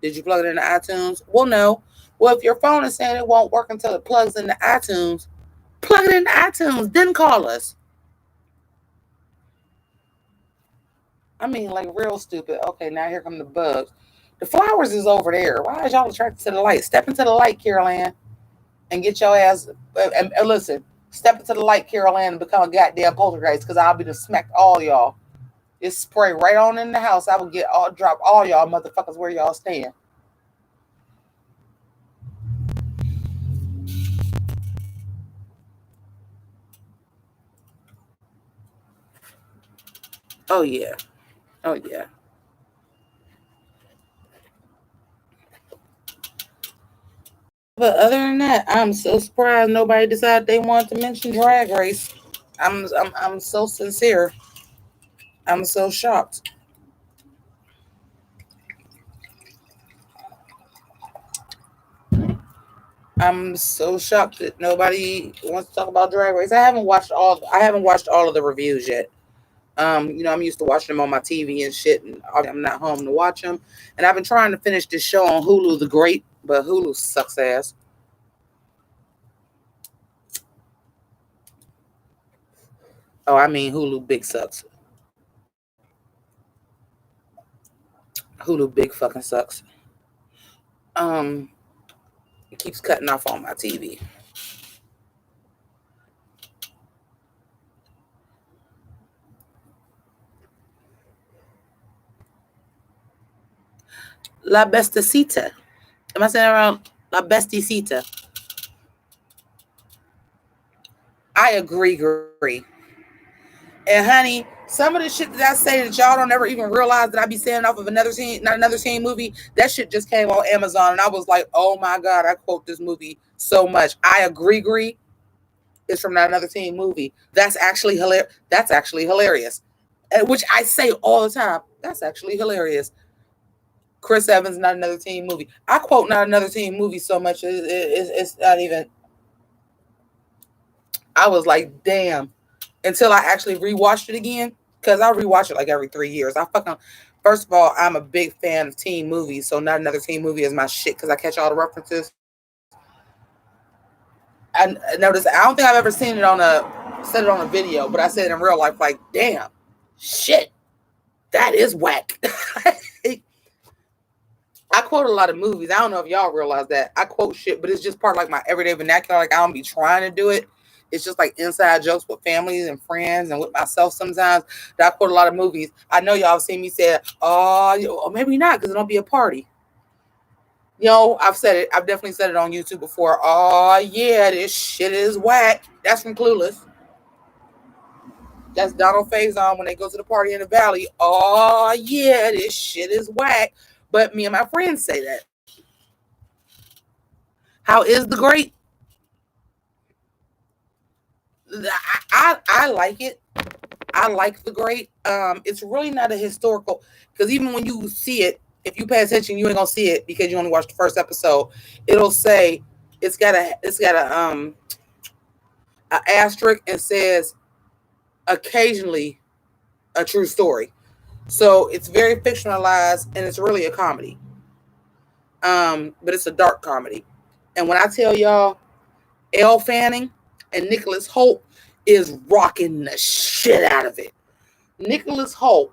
Did you plug it into iTunes? Well, no. Well, if your phone is saying it won't work until it plugs into iTunes, plug it into iTunes, then call us. I mean, like real stupid. Okay, now here come the bugs. The flowers is over there. Why is y'all attracted to the light? Step into the light, Carol Ann, and get your ass. And listen, step into the light, Carol Ann, and become a goddamn poltergeist because I'll be to smack all y'all. It's spray right on in the house. I will drop all y'all motherfuckers where y'all stand. Oh yeah. Oh yeah. But other than that, I'm so surprised nobody decided they wanted to mention Drag Race. I'm so sincere. I'm so shocked. I'm so shocked that nobody wants to talk about Drag Race. I haven't watched all of the reviews yet. I'm used to watching them on my TV and shit, and I'm not home to watch them. And I've been trying to finish this show on Hulu, The Great, but Hulu sucks ass. Oh, I mean Hulu big sucks. Hulu big fucking sucks. Um, it keeps cutting off on my TV. La Besticita. Am I saying that wrong? La Besticita. I agree. And honey, some of the shit that I say that y'all don't ever even realize that I be saying off of another scene, not another scene movie, that shit just came on Amazon, and I was like, oh my god, I quote this movie so much. I agree. It's from that another teen movie. That's actually hilarious. That's actually hilarious. Which I say all the time. That's actually hilarious. Chris Evans, not another teen movie. I quote not another teen movie so much. It's not even. I was like, damn. Until I actually rewatched it again. Because I rewatch it like every 3 years. First of all, I'm a big fan of teen movies. So not another teen movie is my shit because I catch all the references. I noticed, I don't think I've ever said it on a video, but I said it in real life, like, damn, shit, that is whack. I quote a lot of movies. I don't know if y'all realize that. I quote shit, but it's just part of like my everyday vernacular. Like I don't be trying to do it. It's just like inside jokes with families and friends and with myself sometimes that I quote a lot of movies. I know y'all have seen me say, or maybe not because it don't be a party. I've said it. I've definitely said it on YouTube before. Oh, yeah, this shit is whack. That's from Clueless. That's Donald Faison when they go to the party in the valley. Oh, yeah, this shit is whack. But me and my friends say that. How is The Great? I like it. I like The Great. It's really not a historical, because even when you see it, if you pay attention, you ain't gonna see it because you only watched the first episode. It'll say it's got a asterisk and says occasionally a true story. So it's very fictionalized and it's really a comedy. But it's a dark comedy. And when I tell y'all, Elle Fanning and Nicholas Hoult is rocking the shit out of it. Nicholas Hoult,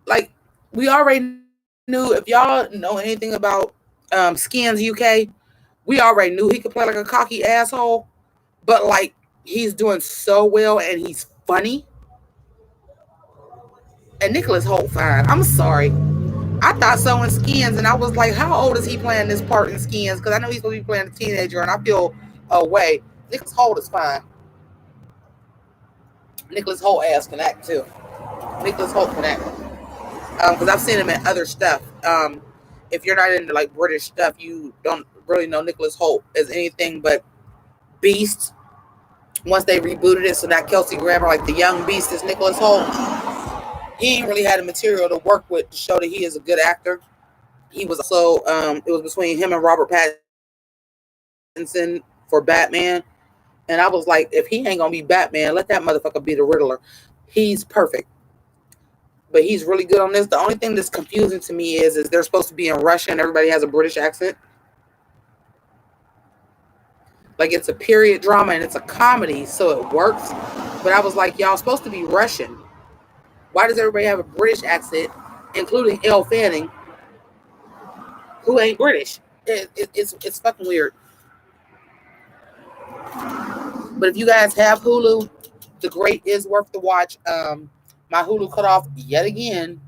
like we already knew, if y'all know anything about Skins UK. We already knew he could play like a cocky asshole, but like he's doing so well and he's funny. And Nicholas Holt fine. I'm sorry. I thought so in Skins, and I was like, how old is he playing this part in Skins? Because I know he's supposed to be playing a teenager, and I feel away. Nicholas Holt is fine. Nicholas Holt ass can act too. Nicholas Holt can act. Because I've seen him in other stuff. If you're not into like British stuff, you don't really know Nicholas Holt as anything but Beast. Once they rebooted it, so now Kelsey Grammer, like the young Beast, is Nicholas Holt. He ain't really had the material to work with to show that he is a good actor. He was also, it was between him and Robert Pattinson for Batman. And I was like, if he ain't gonna be Batman, let that motherfucker be the Riddler. He's perfect. But he's really good on this. The only thing that's confusing to me is they're supposed to be in Russia and everybody has a British accent. Like it's a period drama and it's a comedy, so it works. But I was like, y'all supposed to be Russian. Why does everybody have a British accent, including Elle Fanning, who ain't British? It's fucking weird. But if you guys have Hulu, The Great is worth the watch. My Hulu cut off yet again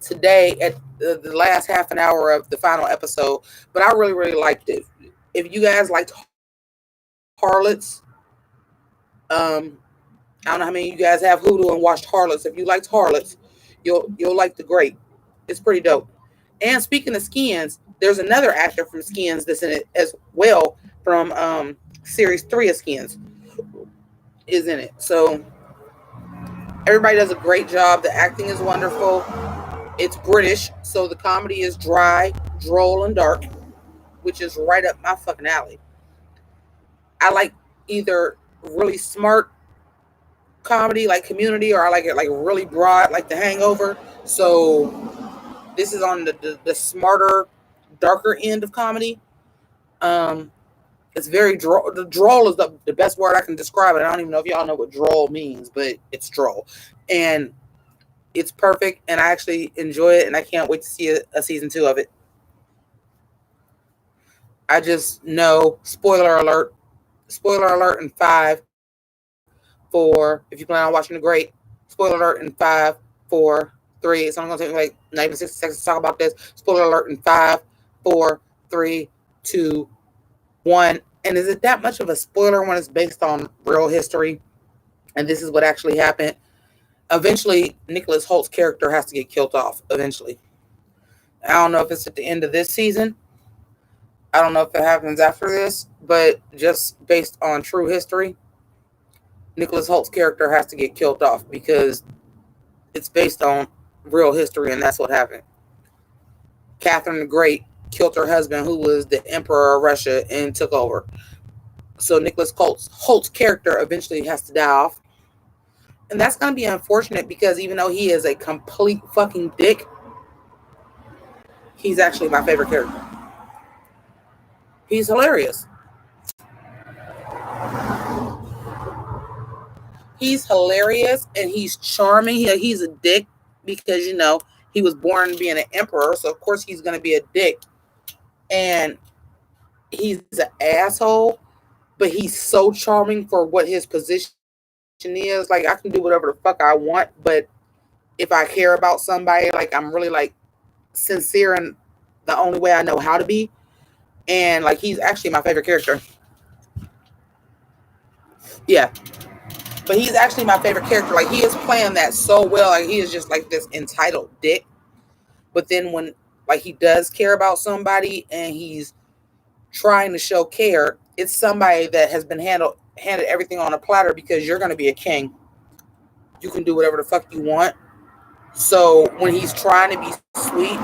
today at the last half an hour of the final episode. But I really, really liked it. If you guys liked Harlots, I don't know how many of you guys have Hulu and watched Harlots. If you liked Harlots, you'll like The Great. It's pretty dope. And speaking of Skins, there's another actor from Skins that's in it as well from series 3 of Skins is in it. So everybody does a great job. The acting is wonderful. It's British, so the comedy is dry, droll, and dark, which is right up my fucking alley. I like either really smart comedy like Community, or I like it like really broad like The Hangover. So this is on the smarter, darker end of comedy. It's very droll. The droll is the best word I can describe it. I don't even know if y'all know what droll means, but it's droll. And it's perfect, and I actually enjoy it, and I can't wait to see a season 2 of it. I just know, spoiler alert in 5, 4, if you plan on watching The Great, spoiler alert in 5, 4, 3, it's only going to take me like not even 60 seconds to talk about this. Spoiler alert in 5, 4, 3, 2, 1. And is it that much of a spoiler when it's based on real history? And this is what actually happened. Eventually, Nicholas Holt's character has to get killed off. Eventually. I don't know if it's at the end of this season. I don't know if it happens after this. But just based on true history, Nicholas Holt's character has to get killed off because it's based on real history, and that's what happened. Catherine the Great killed her husband, who was the emperor of Russia, and took over. So Nicholas Holt's character eventually has to die off. And that's going to be unfortunate because even though he is a complete fucking dick, he's actually my favorite character. He's hilarious. He's hilarious and he's charming. He's a dick because, you know, he was born being an emperor. So, of course, he's going to be a dick. And he's an asshole, but he's so charming for what his position is. Like, I can do whatever the fuck I want, but if I care about somebody, like, I'm really, like, sincere in the only way I know how to be. And, like, he's actually my favorite character. Yeah. But he's actually my favorite character. Like, he is playing that so well. Like, he is just, like, this entitled dick. But then when, like, he does care about somebody and he's trying to show care, it's somebody that has been handed everything on a platter because you're going to be a king. You can do whatever the fuck you want. So when he's trying to be sweet,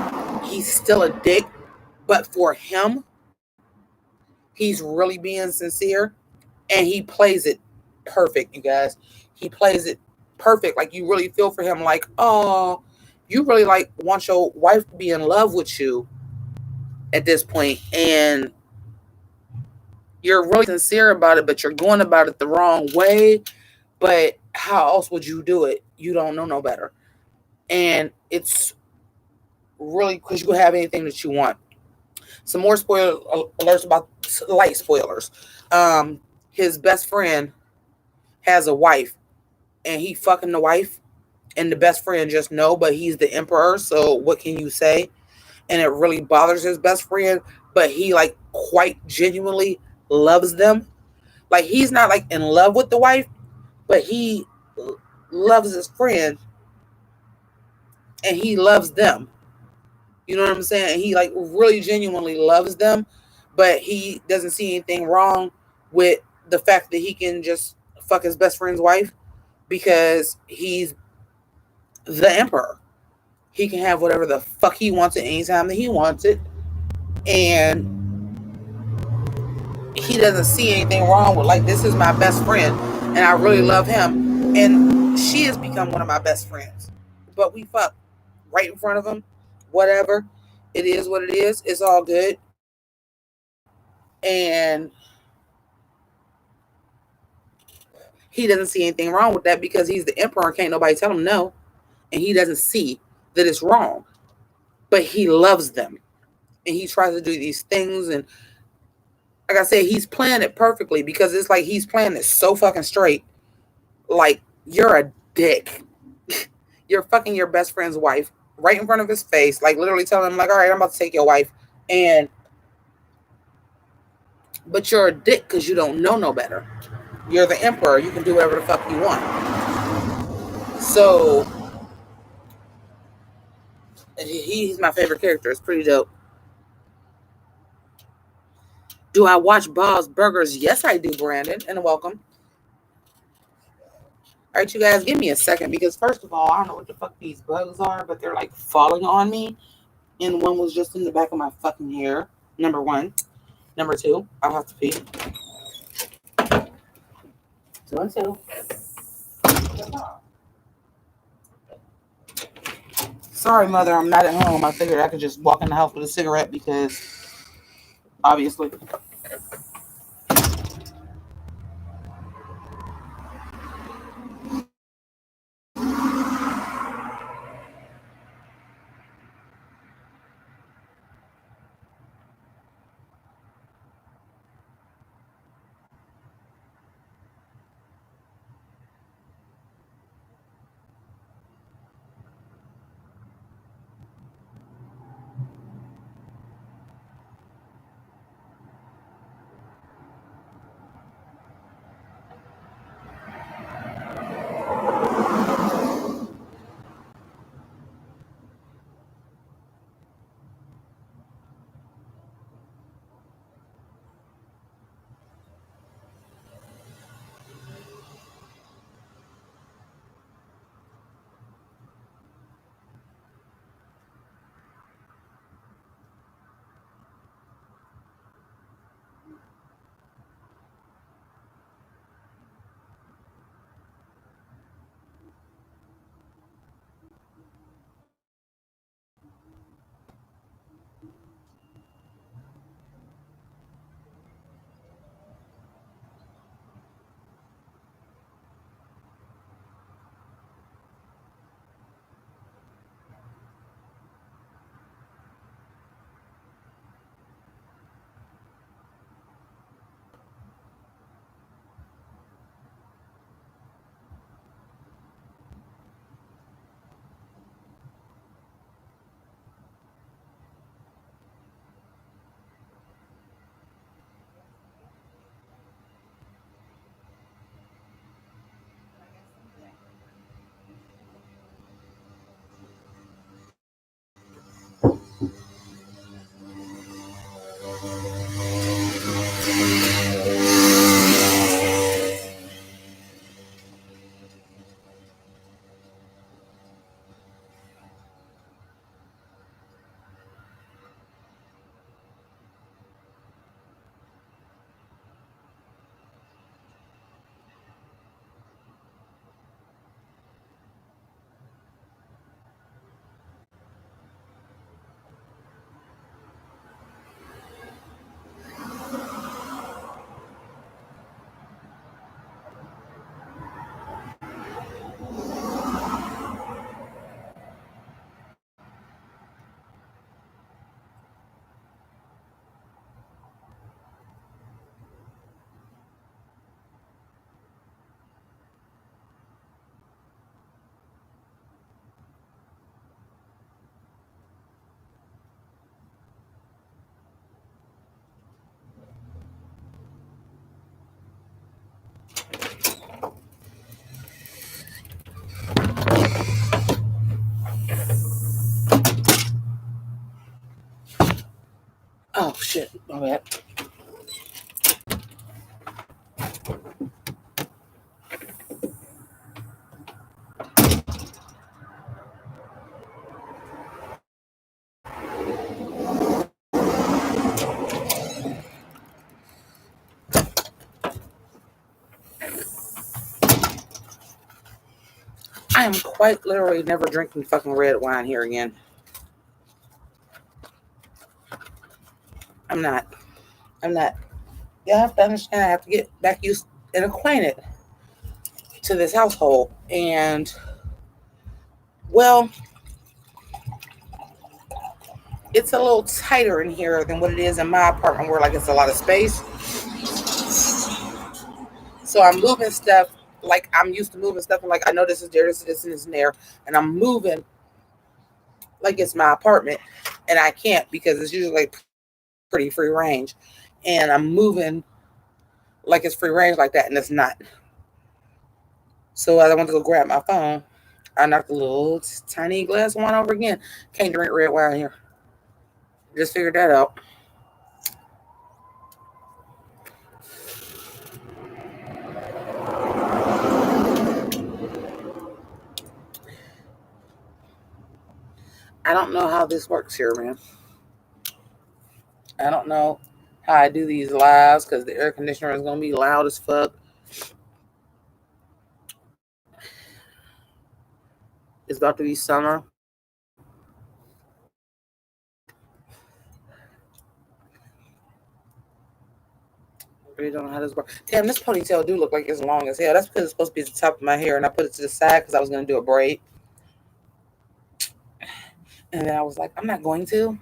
he's still a dick. But for him, he's really being sincere. And he plays it perfect, you guys. He plays it perfect. Like, you really feel for him. Like, oh, you really, like, want your wife to be in love with you at this point. And you're really sincere about it, but you're going about it the wrong way. But how else would you do it? You don't know no better. And it's really, because you can have anything that you want. Some more spoiler alerts about light spoilers. His best friend has a wife, and he fucking the wife, and the best friend just know, but he's the emperor. So what can you say? And it really bothers his best friend, but he like quite genuinely loves them. Like he's not like in love with the wife, but he loves his friend and he loves them. You know what I'm saying? And he like really genuinely loves them, but he doesn't see anything wrong with the fact that he can just fuck his best friend's wife because he's the emperor. He can have whatever the fuck he wants at any time that he wants it. And he doesn't see anything wrong with like this is my best friend and I really love him. And she has become one of my best friends. But we fuck right in front of him. Whatever. It is what it is. It's all good. And he doesn't see anything wrong with that because he's the emperor and can't nobody tell him no. And he doesn't see that it's wrong. But he loves them. And he tries to do these things. And like I said, he's playing it perfectly because it's like he's playing it so fucking straight. Like, you're a dick. You're fucking your best friend's wife right in front of his face. Like, literally telling him, like, all right, I'm about to take your wife. And, but you're a dick because you don't know no better. You're the emperor. You can do whatever the fuck you want. So, he's my favorite character. It's pretty dope. Do I watch Bob's Burgers? Yes, I do, Brandon. And welcome. All right, you guys, give me a second because, first of all, I don't know what the fuck these bugs are, but they're like falling on me. And one was just in the back of my fucking hair. Number one. Number two, I'll have to pee. Two and two. Sorry, mother, I'm not at home. I figured I could just walk in the house with a cigarette because, obviously. shit. My bad. I am quite literally never drinking fucking red wine here again. I'm not. Y'all have to understand, I have to get back used and acquainted to this household. And, well, it's a little tighter in here than what it is in my apartment where, like, it's a lot of space. So I'm moving stuff like I'm used to moving stuff. And, like, I know this is there, this is there. And I'm moving like it's my apartment. And I can't because it's usually, like, pretty free range. And I'm moving like it's free range like that, and it's not. So as I went to go grab my phone, I knocked a little tiny glass of wine over again. Can't drink red wine here. Just figured that out. I don't know how this works here, man. I don't know how I do these lives because the air conditioner is going to be loud as fuck. It's about to be summer. I really don't know how this works. Damn, this ponytail do look like it's long as hell. That's because it's supposed to be at the top of my hair, and I put it to the side because I was going to do a braid. And then I was like, I'm not going to.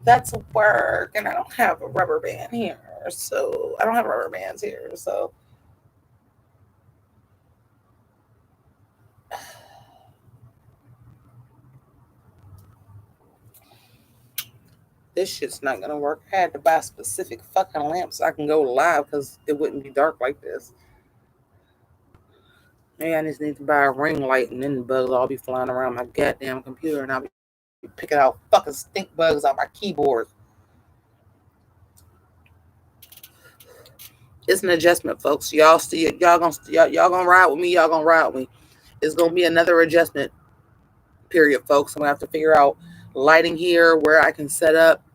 That's work, and I don't have a rubber band here. So I don't have rubber bands here. So this shit's not gonna work. I had to buy specific fucking lamps so I can go live because it wouldn't be dark like this. Maybe I just need to buy a ring light and then the bugs all be flying around my goddamn computer and I'll be picking out fucking stink bugs on my keyboard. It's an adjustment, folks. Y'all gonna ride with me. Y'all gonna ride with me. It's gonna be another adjustment period, folks. I'm gonna have to figure out lighting here, where I can set up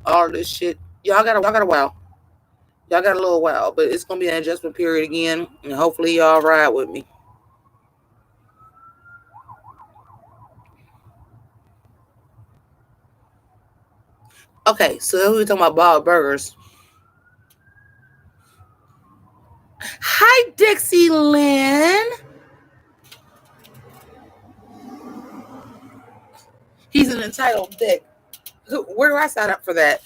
all this shit. Y'all got a while. Y'all got a little while, but it's gonna be an adjustment period again, and hopefully y'all ride with me. Okay, so we're talking about Bob Burgers. Hi, Dixie Lynn. He's an entitled dick. Where do I sign up for that?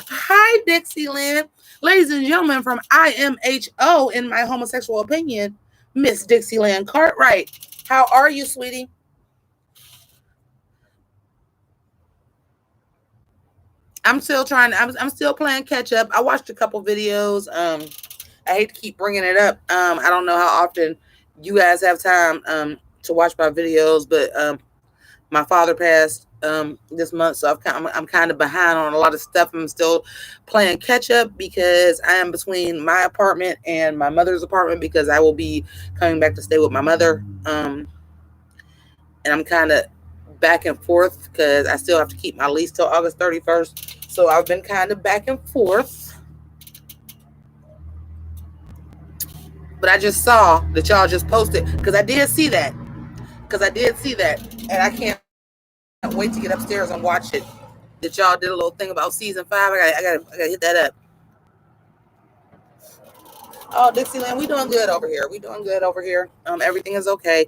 Hi, Dixie Lynn. Ladies and gentlemen, from IMHO, in my homosexual opinion, Miss Dixie Lynn Cartwright. How are you, sweetie? I'm still trying. I'm still playing catch up. I watched a couple videos. I hate to keep bringing it up. I don't know how often you guys have time to watch my videos, but my father passed this month, so I'm kind of behind on a lot of stuff. I'm still playing catch up because I am between my apartment and my mother's apartment because I will be coming back to stay with my mother. And I'm kind of back and forth because I still have to keep my lease till August 31st. So I've been kind of back and forth. But I just saw that y'all just posted because I did see that. And I can't wait to get upstairs and watch it. That y'all did a little thing about season 5. I gotta hit that up. Oh, Dixieland, we doing good over here. Everything is okay.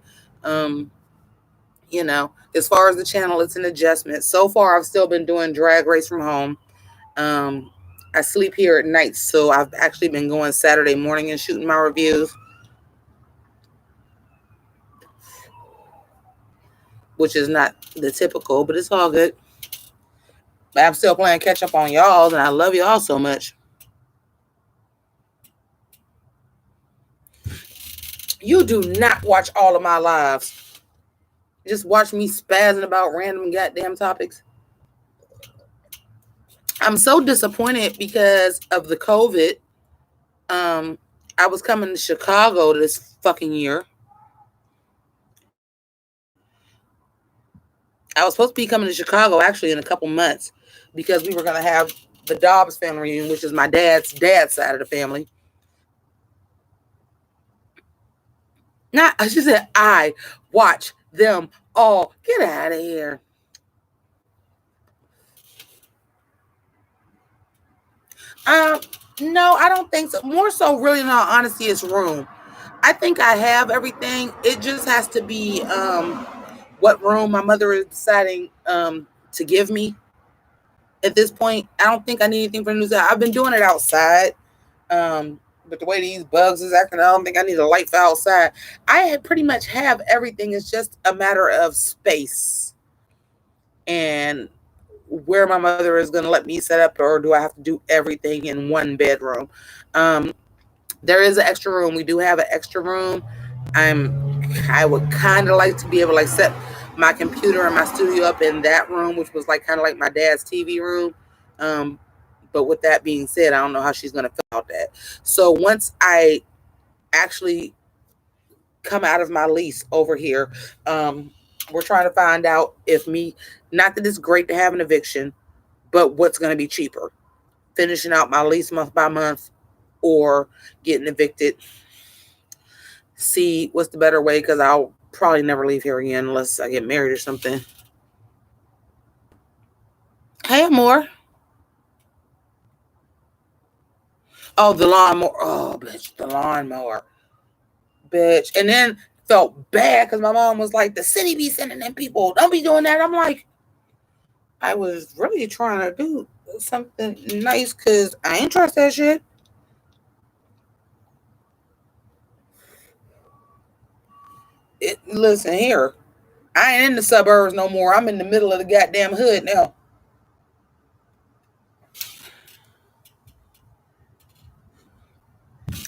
You know, as far as the channel, it's an adjustment. So far, I've still been doing Drag Race from home. I sleep here at night, so I've actually been going Saturday morning and shooting my reviews, which is not the typical, but it's all good. But I'm still playing catch up on y'all, and I love y'all so much. You do not watch all of my lives. Just watch me spazzing about random goddamn topics. I'm so disappointed because of the COVID. Um, I was coming to Chicago this fucking year. I was supposed to be coming to Chicago actually in a couple months because we were gonna have the Dobbs family reunion, which is my dad's side of the family. Not, she said, I watch them all. Get out of here. Um, no, I don't think so. More so, really, in all honesty, it's room. I think I have everything. It just has to be what room my mother is deciding to give me at this point. I don't think I need anything for the news. I've been doing it outside. But the way these bugs is acting, I don't think I need a light for outside. I pretty much have everything. It's just a matter of space and where my mother is going to let me set up, or do I have to do everything in one bedroom? Um, there is an extra room. We do have an extra room. I would kind of like to be able to like set my computer and my studio up in that room, which was like kind of like my dad's TV room. Um, but with that being said, I don't know how she's going to feel about that. So once I actually come out of my lease over here, we're trying to find out if me, not that it's great to have an eviction, but what's going to be cheaper, finishing out my lease month by month or getting evicted. See what's the better way, because I'll probably never leave here again unless I get married or something. Hey, Amore. Oh, the lawnmower. Oh, bitch, the lawnmower. Bitch. And then felt bad because my mom was like, the city be sending them people. Don't be doing that. I'm like, I was really trying to do something nice because I ain't trust that shit. Listen here. I ain't in the suburbs no more. I'm in the middle of the goddamn hood now.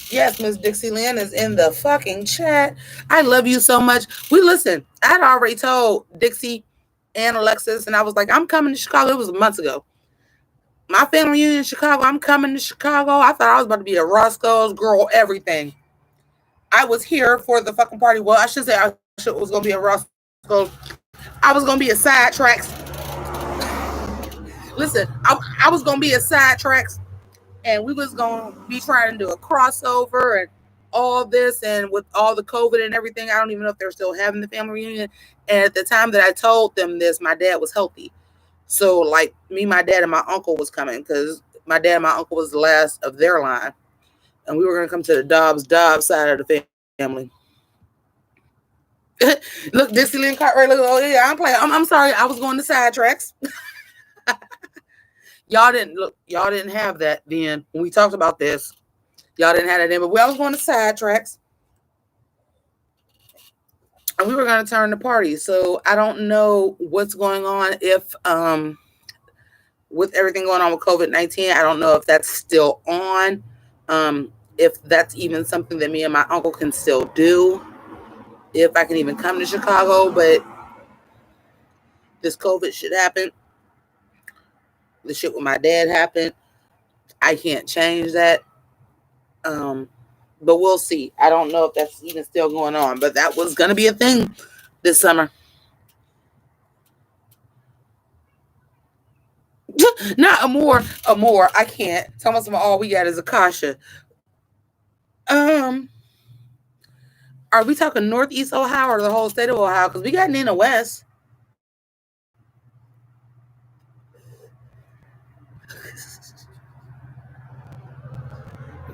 Yes, Miss Dixie Lynn is in the fucking chat. I love you so much. We listen. I'd already told Dixie and Alexis, and I was like, I'm coming to Chicago. It was months ago. My family reunion in Chicago. I'm coming to Chicago. I thought I was about to be a Roscoe's girl, everything. I was here for the fucking party. Well, I should say was going to be a Roscoe's. I was going to be a Sidetracks. Listen, I was going to be a Sidetracks, and we was going to be trying to do a crossover and all this, and with all the COVID and everything, I don't even know if they're still having the family reunion. And at the time that I told them this, my dad was healthy. So like me, my dad and my uncle was coming because my dad and my uncle was the last of their line. And we were going to come to the Dobbs side of the family. Look, Dixie Lynn Cartwright. Look, oh yeah, I'm playing. I'm sorry. I was going to Sidetracks. Y'all didn't have that then when we talked about this. Y'all didn't have that then, but I was going to Sidetracks, and we were going to turn the party. So I don't know what's going on if with everything going on with COVID-19. I don't know if that's still on. If that's even something that me and my uncle can still do. If I can even come to Chicago, but this COVID shit happened. The shit with my dad happened. I can't change that. But we'll see. I don't know if that's even still going on, but that was going to be a thing this summer. Not Amore. I can't. Tell us all we got is Akasha. Um, are we talking Northeast Ohio or the whole state of Ohio? Because we got Nina West.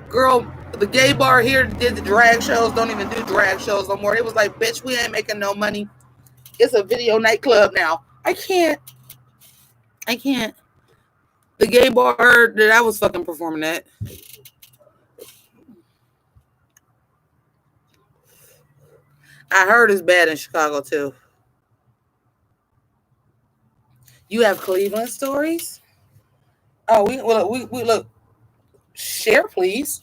Girl, the gay bar here did the drag shows. Don't even do drag shows no more. It was like, bitch, we ain't making no money. It's a video nightclub now. I can't. The gay bar that I was fucking performing at. I heard it's bad in Chicago too. You have Cleveland stories? Oh, we look. Share, please.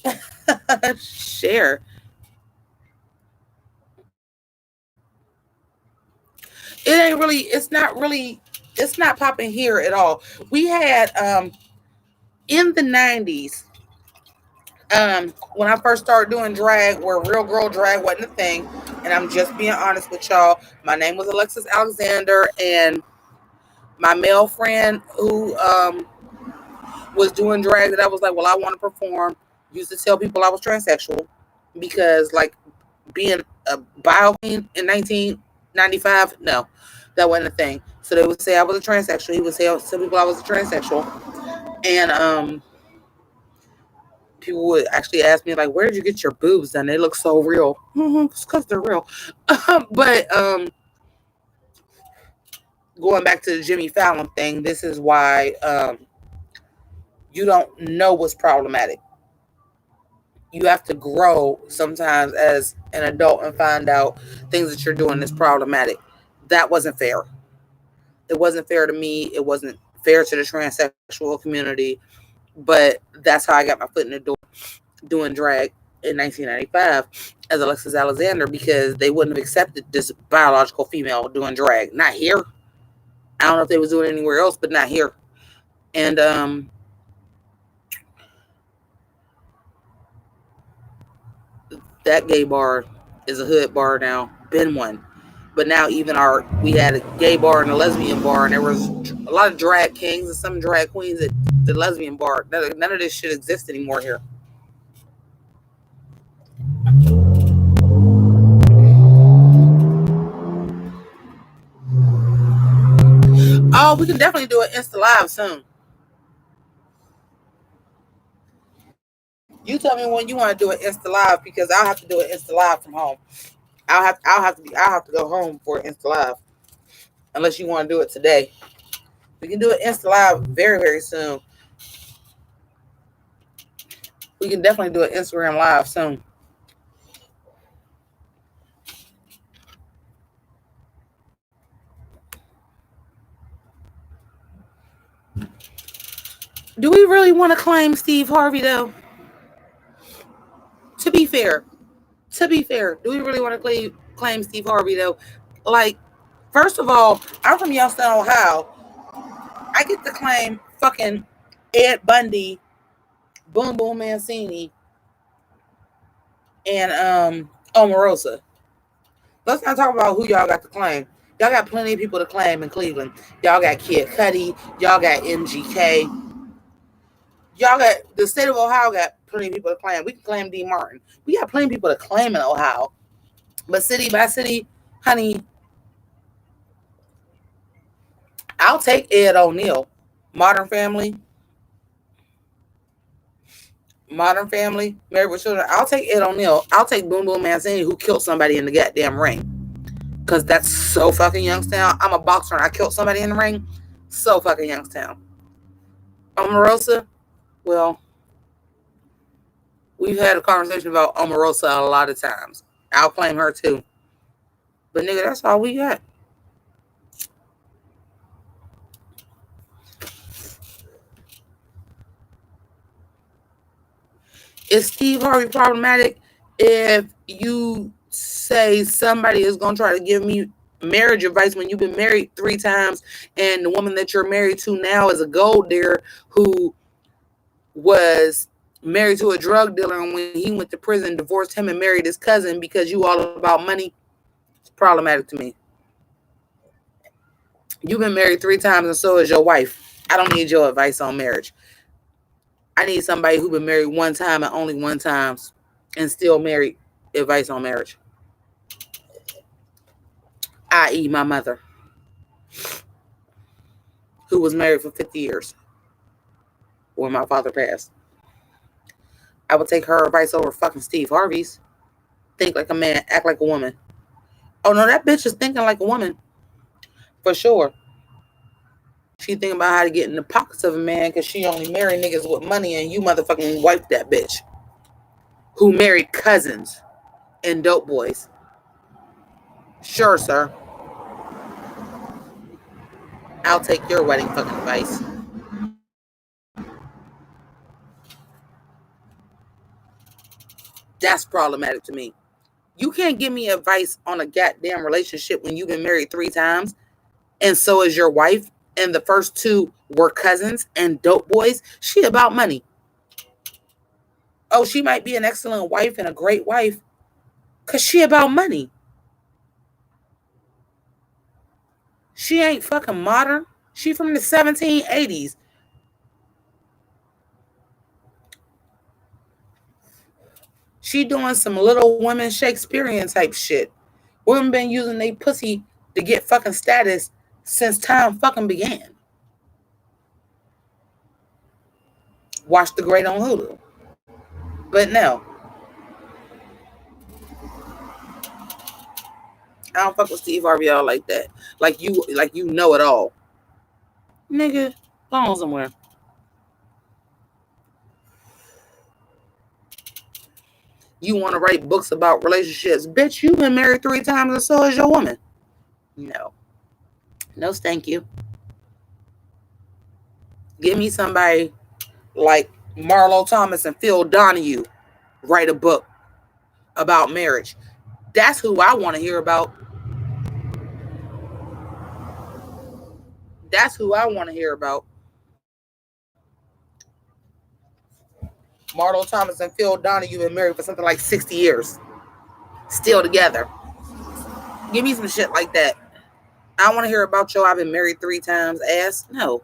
Share. It's not popping here at all. We had in the 90s, when I first started doing drag, where real girl drag wasn't a thing, and I'm just being honest with y'all. My name was Alexis Alexander, and my male friend who was doing drag that I was like, well, I want to perform, used to tell people I was transsexual because, like, being a bio queen in 1995, no, that wasn't a thing. So they would say I was a transsexual. He would say tell people I was a transsexual, and people would actually ask me like, "Where did you get your boobs done? They look so real." It's because they're real. But going back to the Jimmy Fallon thing, this is why you don't know what's problematic. You have to grow sometimes as an adult and find out things that you're doing is problematic. That wasn't fair. It wasn't fair to me. It wasn't fair to the transsexual community. But that's how I got my foot in the door doing drag in 1995 as Alexis Alexander, because they wouldn't have accepted this biological female doing drag. Not here. I don't know if they was doing it anywhere else, but not here. And that gay bar is a hood bar now. Been one. But now even we had a gay bar and a lesbian bar, and there was a lot of drag kings and some drag queens at the lesbian bar. None of this shit exists anymore here. Oh, we can definitely do an Insta Live soon. You tell me when you want to do an Insta Live, because I'll have to do an Insta Live from home. I'll have to go home for an Insta Live. Unless you want to do it today. We can do an Insta Live very, very soon. We can definitely do an Instagram Live soon. Do we really want to claim Steve Harvey though? To be fair, do we really want to claim Steve Harvey though? Like, first of all, I'm from Youngstown, Ohio. I get to claim fucking Ed Bundy, Boom Boom Mancini, and Omarosa. Let's not talk about who y'all got to claim. Y'all got plenty of people to claim in Cleveland. Y'all got Kid Cudi. Y'all got MGK. Y'all got the state of Ohio got plenty of people to claim. We can claim D. Martin. We got plenty of people to claim in Ohio. But city by city, honey, I'll take Ed O'Neill. Modern Family, Married with Children. I'll take Ed O'Neill. I'll take Boom Boom Mancini, who killed somebody in the goddamn ring. Because that's so fucking Youngstown. I'm a boxer and I killed somebody in the ring. So fucking Youngstown. Omarosa, well, we've had a conversation about Omarosa a lot of times. I'll claim her too. But nigga, that's all we got. Is Steve Harvey problematic if you say somebody is going to try to give me marriage advice when you've been married 3 times and the woman that you're married to now is a gold digger who was married to a drug dealer, and when he went to prison, divorced him and married his cousin because you all about money? It's problematic to me. You've been married 3 times and so is your wife. I don't need your advice on marriage. I need somebody who's been married 1 time and only 1 time and still married advice on marriage. I.e. my mother, who was married for 50 years when my father passed. I would take her advice over fucking Steve Harvey's. Think like a man, act like a woman. Oh no, that bitch is thinking like a woman. For sure. She thinking about how to get in the pockets of a man because she only married niggas with money, and you motherfucking wiped that bitch. Who married cousins and dope boys. Sure, sir. I'll take your wedding fucking advice. That's problematic to me. You can't give me advice on a goddamn relationship when you've been married 3 times and so is your wife, and the first 2 were cousins and dope boys. She about money. Oh, she might be an excellent wife and a great wife because she about money. She ain't fucking modern. She from the 1780s. She doing some Little Women Shakespearean type shit. Women been using their pussy to get fucking status since time fucking began. Watch The Great on Hulu. But no, I don't fuck with Steve Harvey all like that. Like you know it all. Nigga, go on somewhere. You want to write books about relationships. Bitch, you've been married 3 times and so is your woman. No. No, thank you. Give me somebody like Marlo Thomas and Phil Donahue write a book about marriage. That's who I want to hear about. That's who I want to hear about. Marlo Thomas and Phil Donahue been married for something like 60 years. Still together. Give me some shit like that. I want to hear about I've been married 3 times ass. No.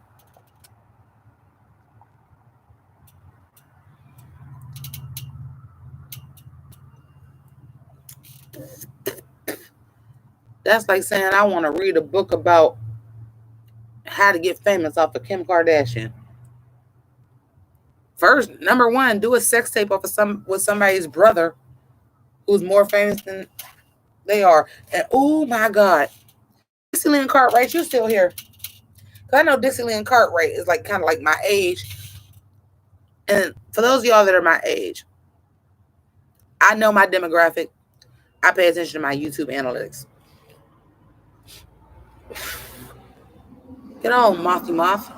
That's like saying I want to read a book about how to get famous off of Kim Kardashian. First, number 1, do a sex tape off of with somebody's brother who's more famous than they are. And oh my God, Dixie Lynn Cartwright, you still here? Because I know Dixie Lynn Cartwright is like kind of like my age. And for those of y'all that are my age, I know my demographic. I pay attention to my YouTube analytics. Get on, Mothy Moth.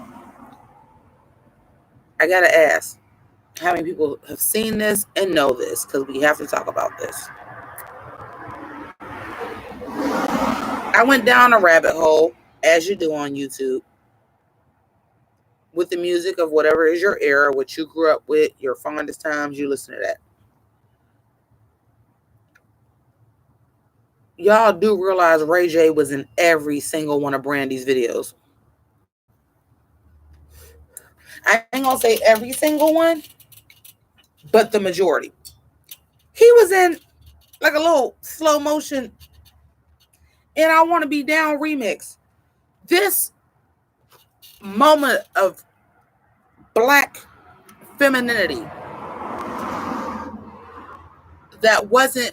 I gotta ask, how many people have seen this and know this? Because we have to talk about this. I went down a rabbit hole, as you do on YouTube, with the music of whatever is your era, what you grew up with, your fondest times, you listen to that. Y'all do realize Ray J was in every single one of Brandy's videos. I ain't gonna say every single one, but the majority. He was in like a little slow motion and I Want to Be Down remix. This moment of black femininity that wasn't,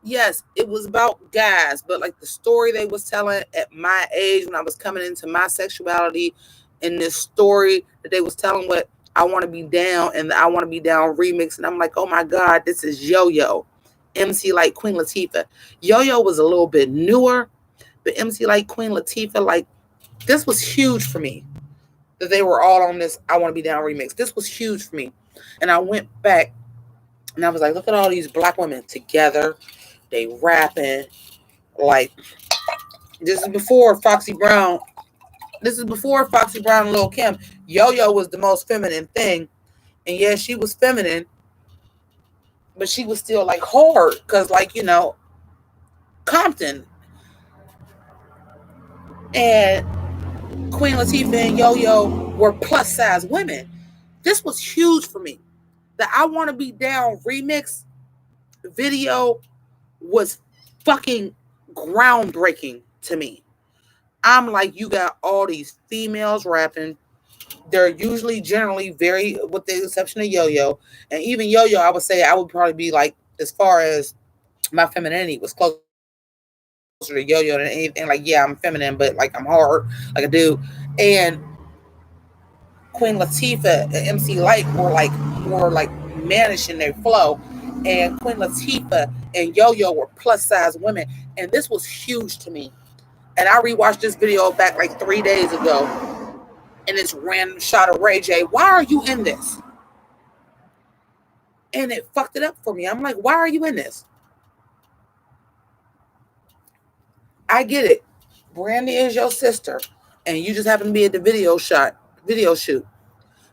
yes, it was about guys, but like the story they was telling at my age when I was coming into my sexuality, and this story that they was telling what I Want to Be Down and the I Want to Be Down remix. And I'm like, oh my God, this is Yo-Yo. MC like Queen Latifah. Yo-Yo was a little bit newer, but MC like Queen Latifah, like this was huge for me that they were all on this I Want to Be Down remix. This was huge for me. And I went back and I was like, look at all these black women together. They rapping. Like, this is before Foxy Brown. This is before Foxy Brown and Lil' Kim. Yo-Yo was the most feminine thing. And yeah, she was feminine, but she was still like hard. Because like, you know, Compton. And Queen Latifah and Yo-Yo were plus size women. This was huge for me. The I Want to Be Down remix video was fucking groundbreaking to me. I'm like, you got all these females rapping. They're usually generally very, with the exception of Yo-Yo. And even Yo-Yo, I would say I would probably be like, as far as my femininity was closer to Yo-Yo than anything. Like, yeah, I'm feminine, but like I'm hard, like a dude. And Queen Latifah and MC Lyte were like more like mannish in their flow. And Queen Latifah and Yo-Yo were plus size women. And this was huge to me. And I rewatched this video back like 3 days ago. And it's random shot of Ray J. Why are you in this? And it fucked it up for me. I'm like, why are you in this? I get it. Brandy is your sister, and you just happen to be at the video shoot.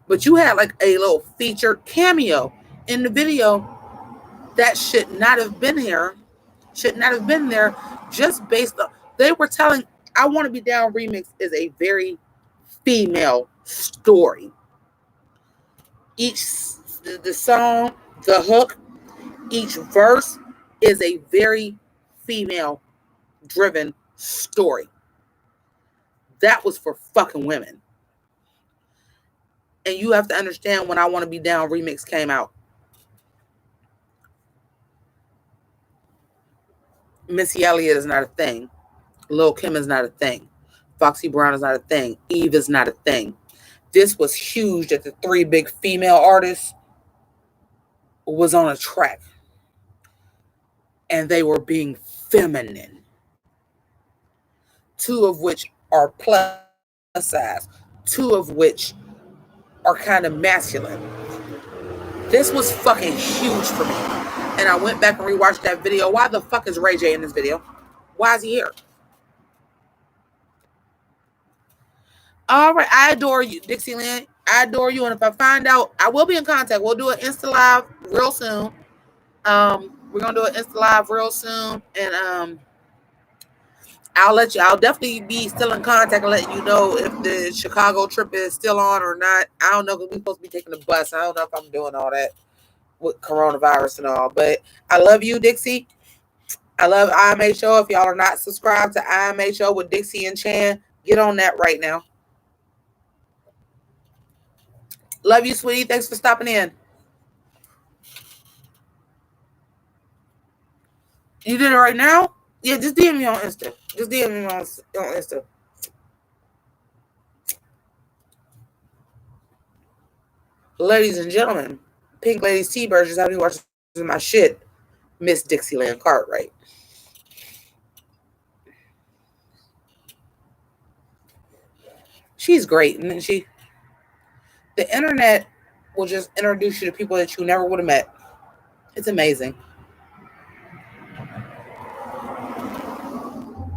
But you had like a little featured cameo in the video that should not have been here, should not have been there, just based on they were telling. I Want to Be Down remix is a very female story. Each the song, the hook, each verse is a very female driven story. That was for fucking women. And you have to understand, when I Want to Be Down remix came out, Missy Elliott is not a thing. Lil' Kim is not a thing. Foxy Brown is not a thing. Eve is not a thing. This was huge that the three big female artists was on a track. And they were being feminine. Two of which are plus size. Two of which are kind of masculine. This was fucking huge for me. And I went back and rewatched that video. Why the fuck is Ray J in this video? Why is he here? All right, I adore you, Dixieland. I adore you. And if I find out, I will be in contact. We'll do an Insta Live real soon. We're going to do an Insta Live real soon. And I'll definitely be still in contact and letting you know if the Chicago trip is still on or not. I don't know, because we're supposed to be taking the bus. I don't know if I'm doing all that with coronavirus and all. But I love you, Dixie. I love IMA Show. If y'all are not subscribed to IMA Show with Dixie and Chan, get on that right now. Love you, sweetie. Thanks for stopping in. You did it right now? Yeah, just DM me on Insta. Just DM me on Insta. Ladies and gentlemen, Pink Ladies T-Birds is having watching my shit, Miss Dixieland Cartwright. She's great, isn't she? The internet will just introduce you to people that you never would have met. It's amazing.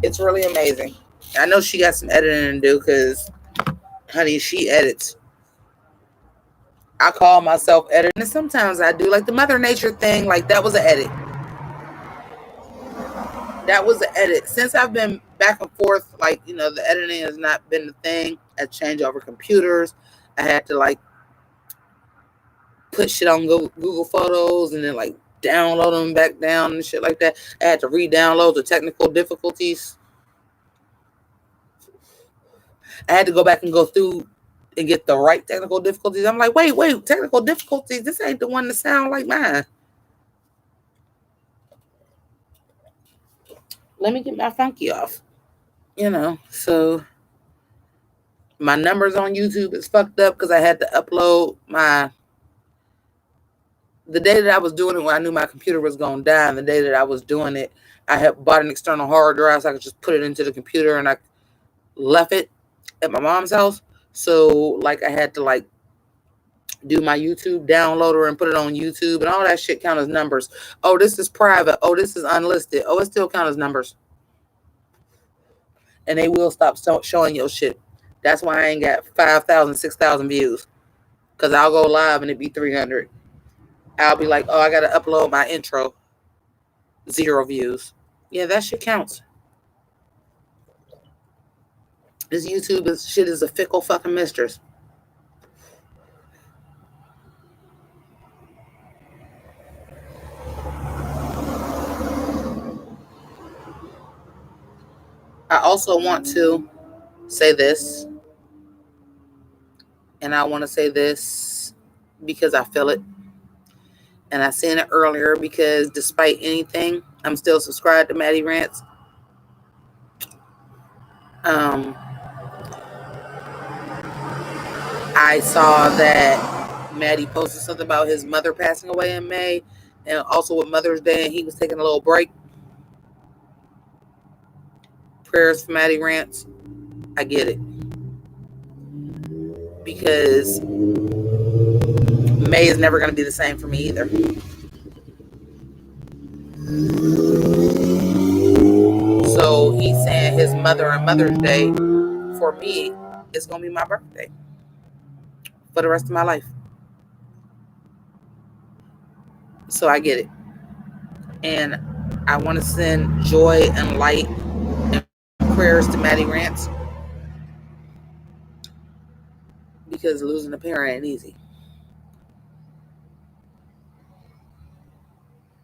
It's really amazing. I know she got some editing to do because, honey, she edits. I call myself editing, and sometimes I do. Like the Mother Nature thing, like that was an edit. That was an edit. Since I've been back and forth, like, you know, the editing has not been the thing. I changed over computers. I had to, like, put shit on Google Photos and then, like, download them back down and shit like that. I had to re-download the technical difficulties. I had to go back and go through and get the right technical difficulties. I'm like, wait, technical difficulties? This ain't the one that sound like mine. Let me get my funky off. You know, so my numbers on YouTube is fucked up because I had to upload the day that I was doing it, when I knew my computer was going to die, and the day that I was doing it, I had bought an external hard drive so I could just put it into the computer, and I left it at my mom's house. So, like, I had to, like, do my YouTube downloader and put it on YouTube, and all that shit count as numbers. Oh, this is private. Oh, this is unlisted. Oh, it still count as numbers. And they will stop showing your shit. That's why I ain't got 5,000, 6,000 views. Because I'll go live and it'd be 300. I'll be like, oh, I got to upload my intro. 0 views. Yeah, that shit counts. This YouTube shit is a fickle fucking mistress. I also want to say this. And I want to say this because I feel it. And I seen it earlier because despite anything, I'm still subscribed to Maddie Rants. I saw that Maddie posted something about his mother passing away in May, and also with Mother's Day, and he was taking a little break. Prayers for Maddie Rants. I get it. Because May is never going to be the same for me either. So he's saying his mother and Mother's Day for me is going to be my birthday for the rest of my life. So I get it. And I want to send joy and light and prayers to Maddie Rance, because losing a parent ain't easy.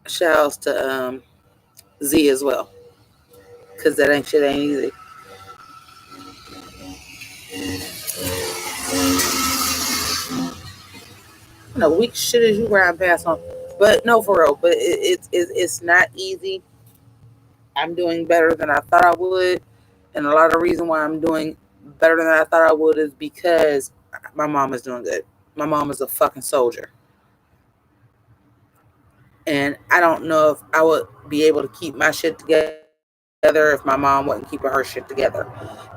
Shout outs to Z as well, because that shit ain't easy. No, weak shit as you ride past on, but no, for real. But it's not easy. I'm doing better than I thought I would, and a lot of the reason why I'm doing better than I thought I would is because my mom is doing good. My mom is a fucking soldier, and I don't know if I would be able to keep my shit together if my mom wasn't keeping her shit together.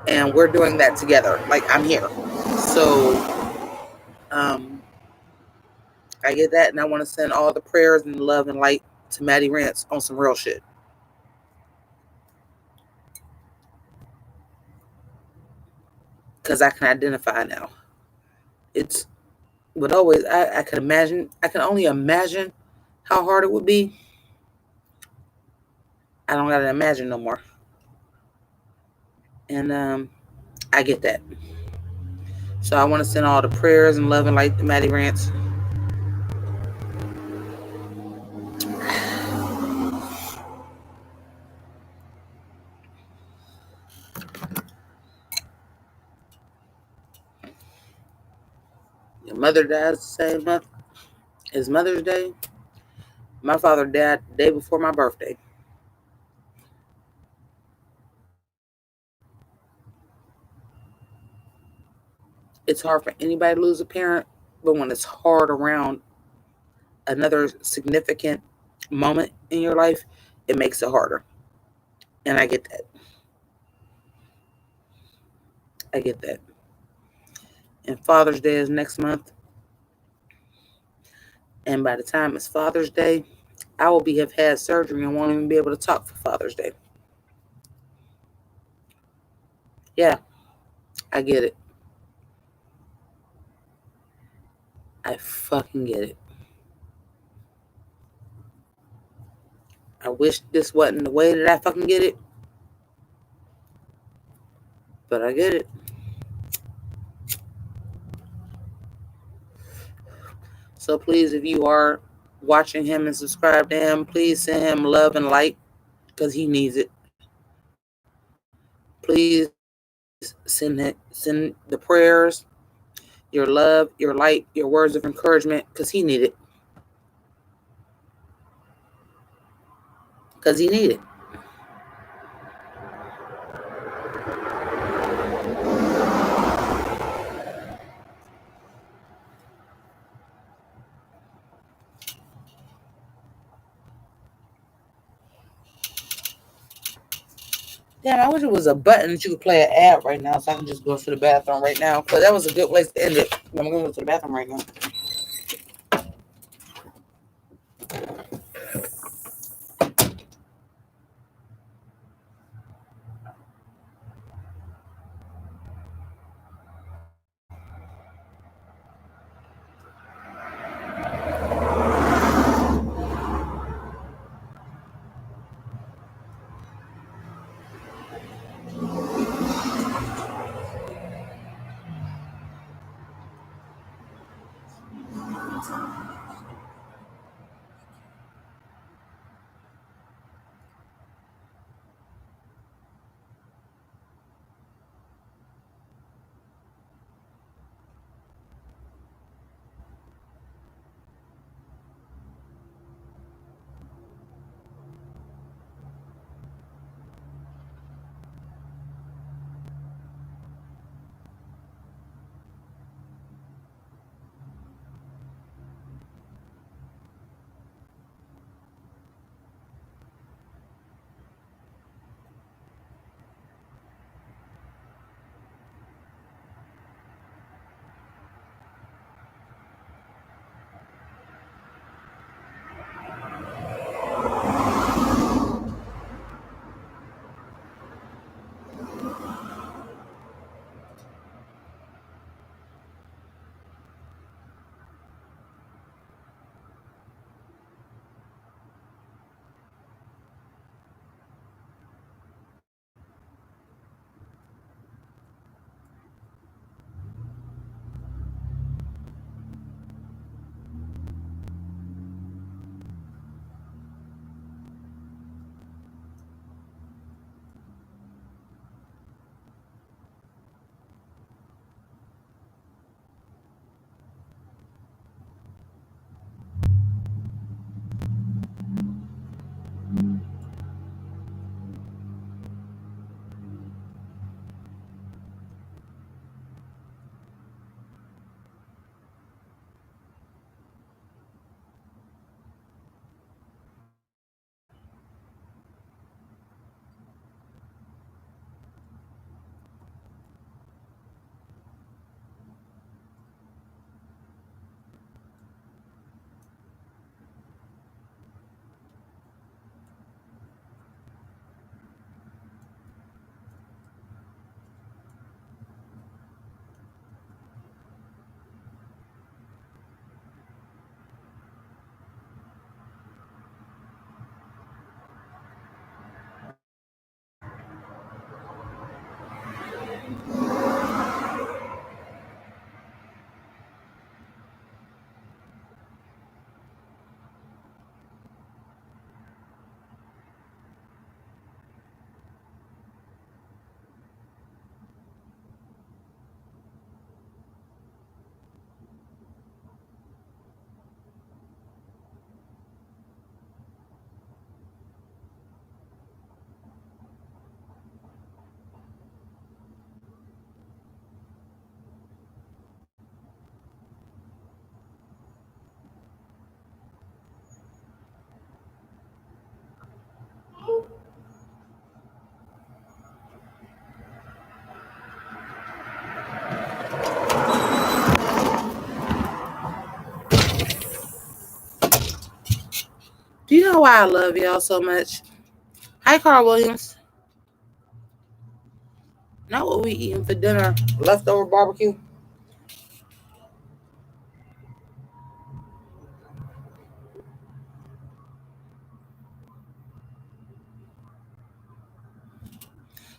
And we're doing that together. Like, I'm here. So I get that, and I want to send all the prayers and love and light to Maddie Rance on some real shit. Because I can identify now. It's would always I can imagine. I can only imagine how hard it would be. I don't gotta imagine no more. And I get that. So I want to send all the prayers and love and light to Maddie Rance. Your mother died the same month as Mother's Day. My father died the day before my birthday. It's hard for anybody to lose a parent, but when it's hard around another significant moment in your life, it makes it harder. And I get that. I get that. And Father's Day is next month. And by the time it's Father's Day, I will have had surgery and won't even be able to talk for Father's Day. Yeah, I get it. I fucking get it. I wish this wasn't the way that I fucking get it, but I get it. So please, if you are watching him and subscribe to him, please send him love and light, because he needs it. Please send the prayers, your love, your light, your words of encouragement, because he needed it. Because he needed it. Damn, I wish it was a button that you could play an ad right now so I can just go to the bathroom right now. Because that was a good place to end it. I'm going to go to the bathroom right now. Do you know why I love y'all so much? Hi, Carl Williams. Not what we eating for dinner. Leftover barbecue.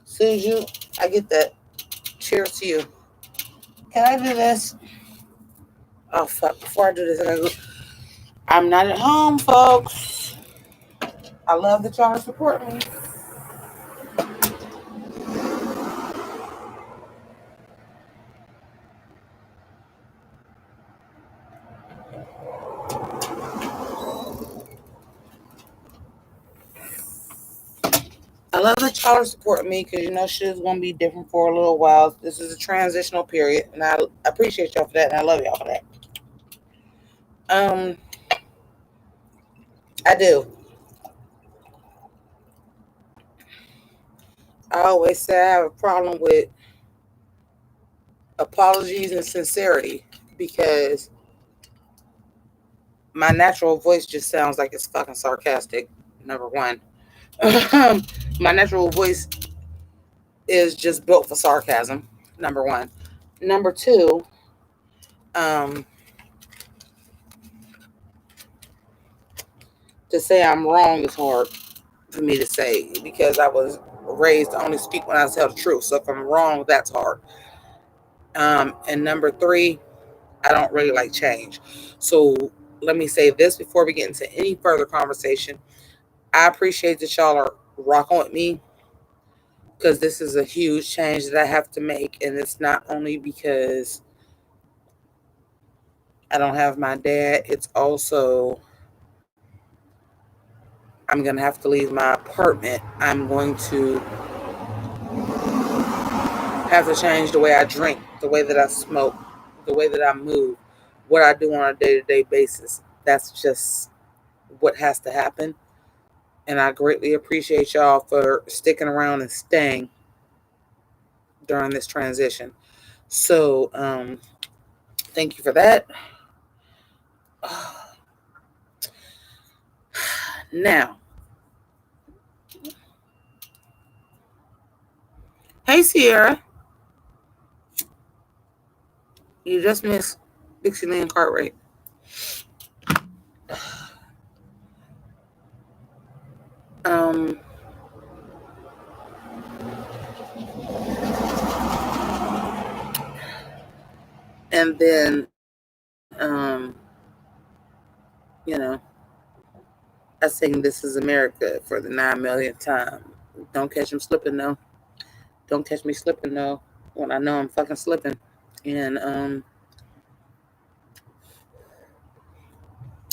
Soon as I get that. Cheers to you. Can I do this? Oh fuck! Before I do this, I gotta go. I'm not at home, folks. I love that y'all support me. I love that y'all support me because you know shit is gonna be different for a little while. This is a transitional period, and I appreciate y'all for that, and I love y'all for that. Um, I do. I always say I have a problem with apologies and sincerity because my natural voice just sounds like it's fucking sarcastic. Number one, my natural voice is just built for sarcasm. Number one. Number two, um, to say I'm wrong is hard for me to say because I was raised to only speak when I tell the truth. So if I'm wrong, that's hard. And number three, I don't really like change. So let me say this before we get into any further conversation. I appreciate that y'all are rocking with me because this is a huge change that I have to make. And it's not only because I don't have my dad, it's also I'm going to have to leave my apartment. I'm going to have to change the way I drink, the way that I smoke, the way that I move, what I do on a day-to-day basis. That's just what has to happen. And I greatly appreciate y'all for sticking around and staying during this transition. So, thank you for that. Now, hey Sierra, you just missed Dixieland Cartwright. Um, and then, you know, I sing "This Is America" for the 9 millionth time. Don't catch him slipping though. Don't catch me slipping though. When I know I'm fucking slipping. And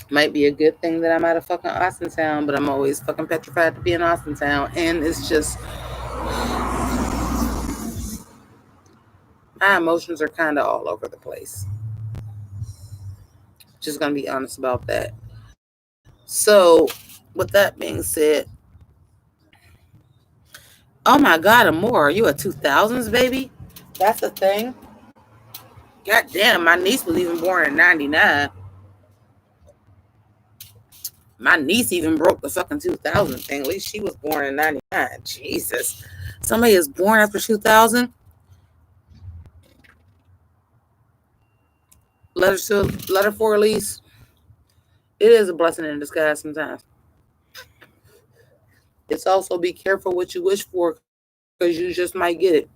might be a good thing that I'm out of fucking Austin Town, but I'm always fucking petrified to be in Austin Town. And it's just my emotions are kind of all over the place. Just gonna be honest about that. So, with that being said, oh my God, Amore, are you a 2000s baby? That's a thing. God damn, my niece was even born in 99. My niece even broke the fucking 2000 thing. At least she was born in 99. Jesus. Somebody is born after 2000. Letter for release. It is a blessing in disguise sometimes. It's also be careful what you wish for because you just might get it.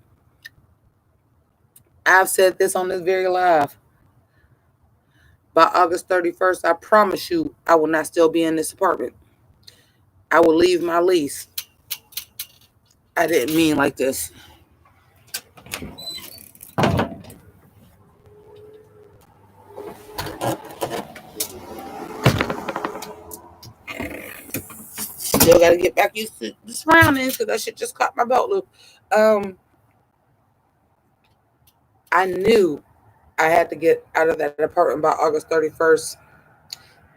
I've said this on this very live. By August 31st, I promise you I will not still be in this apartment. I will leave my lease. I didn't mean like this. Still got to get back used to the surroundings because that shit just caught my belt loop. I knew I had to get out of that apartment by August 31st.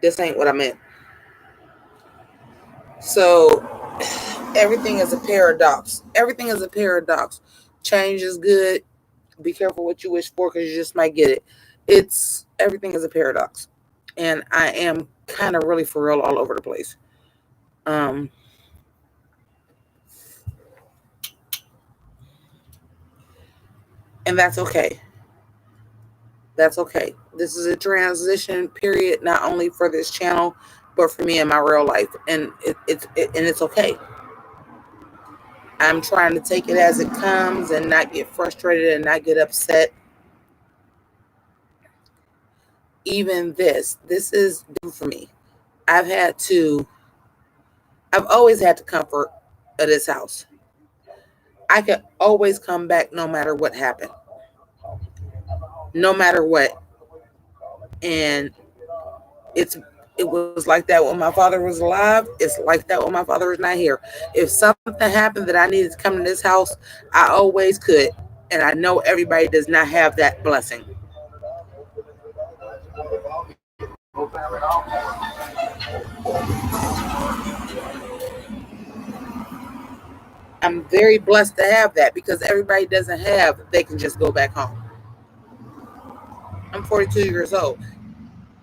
This ain't what I meant. So everything is a paradox. Everything is a paradox. Change is good. Be careful what you wish for because you just might get it. Everything is a paradox. And I am kind of really for real all over the place. And that's okay. That's okay. This is a transition period, not only for this channel, but for me in my real life, and it's okay. I'm trying to take it as it comes and not get frustrated and not get upset. Even this is new for me. I've had to, I've always had the comfort of this house. I could always come back no matter what happened, no matter what. And it's it was like that when my father was alive. It's like that when my father is not here. If something happened that I needed to come to this house, I always could. And I know everybody does not have that blessing. I'm very blessed to have that because everybody doesn't have, they can just go back home. I'm 42 years old.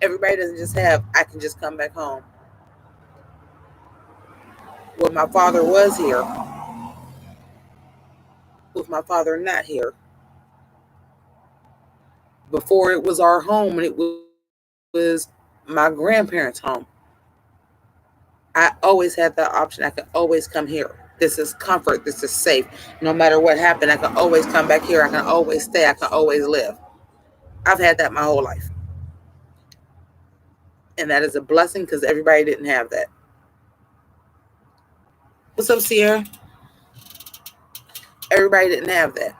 Everybody doesn't just have, I can just come back home. When my father was here, with my father not here, before it was our home and it was my grandparents' home, I always had that option. I could always come here. This is comfort. This is safe. No matter what happened, I can always come back here. I can always stay. I can always live. I've had that my whole life. And that is a blessing because everybody didn't have that. What's up, Sierra? Everybody didn't have that.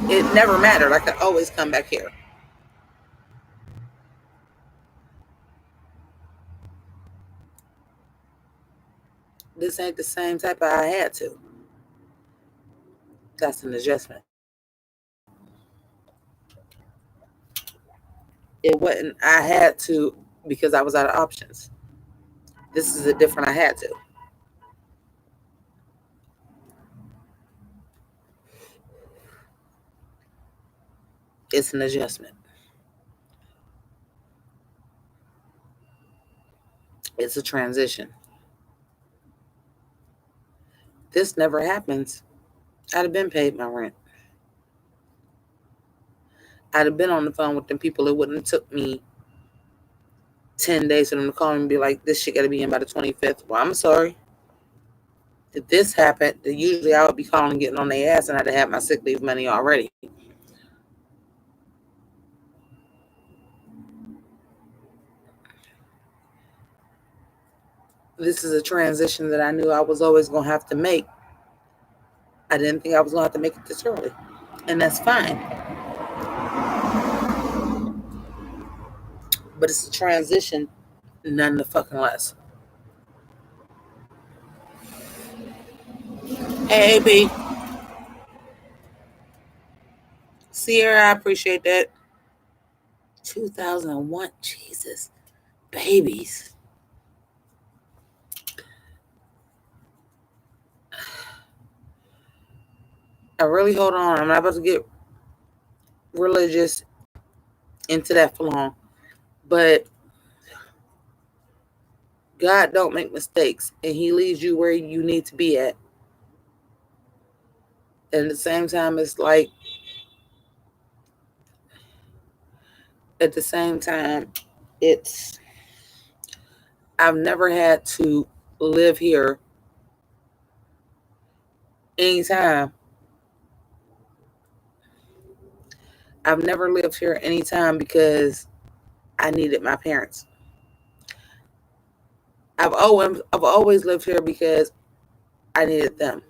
It never mattered. I could always come back here. This ain't the same type of I had to. That's an adjustment. It wasn't I had to because I was out of options. This is a different I had to. It's an adjustment. It's a transition. This never happens. I'd have been paid my rent. I'd have been on the phone with them people. It wouldn't have took me 10 days for them to call me and be like, this shit got to be in by the 25th. Well, I'm sorry. If this happened, then usually I would be calling and getting on their ass and I'd have had my sick leave money already. This is a transition that I knew I was always going to have to make. I didn't think I was going to have to make it this early. And that's fine. But it's a transition, none the fucking less. Hey, AB. Sierra, I appreciate that. 2001. Jesus. Babies. I really hold on. I'm not about to get religious into that for long. But God don't make mistakes. And he leads you where you need to be at. And at the same time, it's like, at the same time, it's, I've never had to live here anytime. I've never lived here anytime because I needed my parents. I've always lived here because I needed them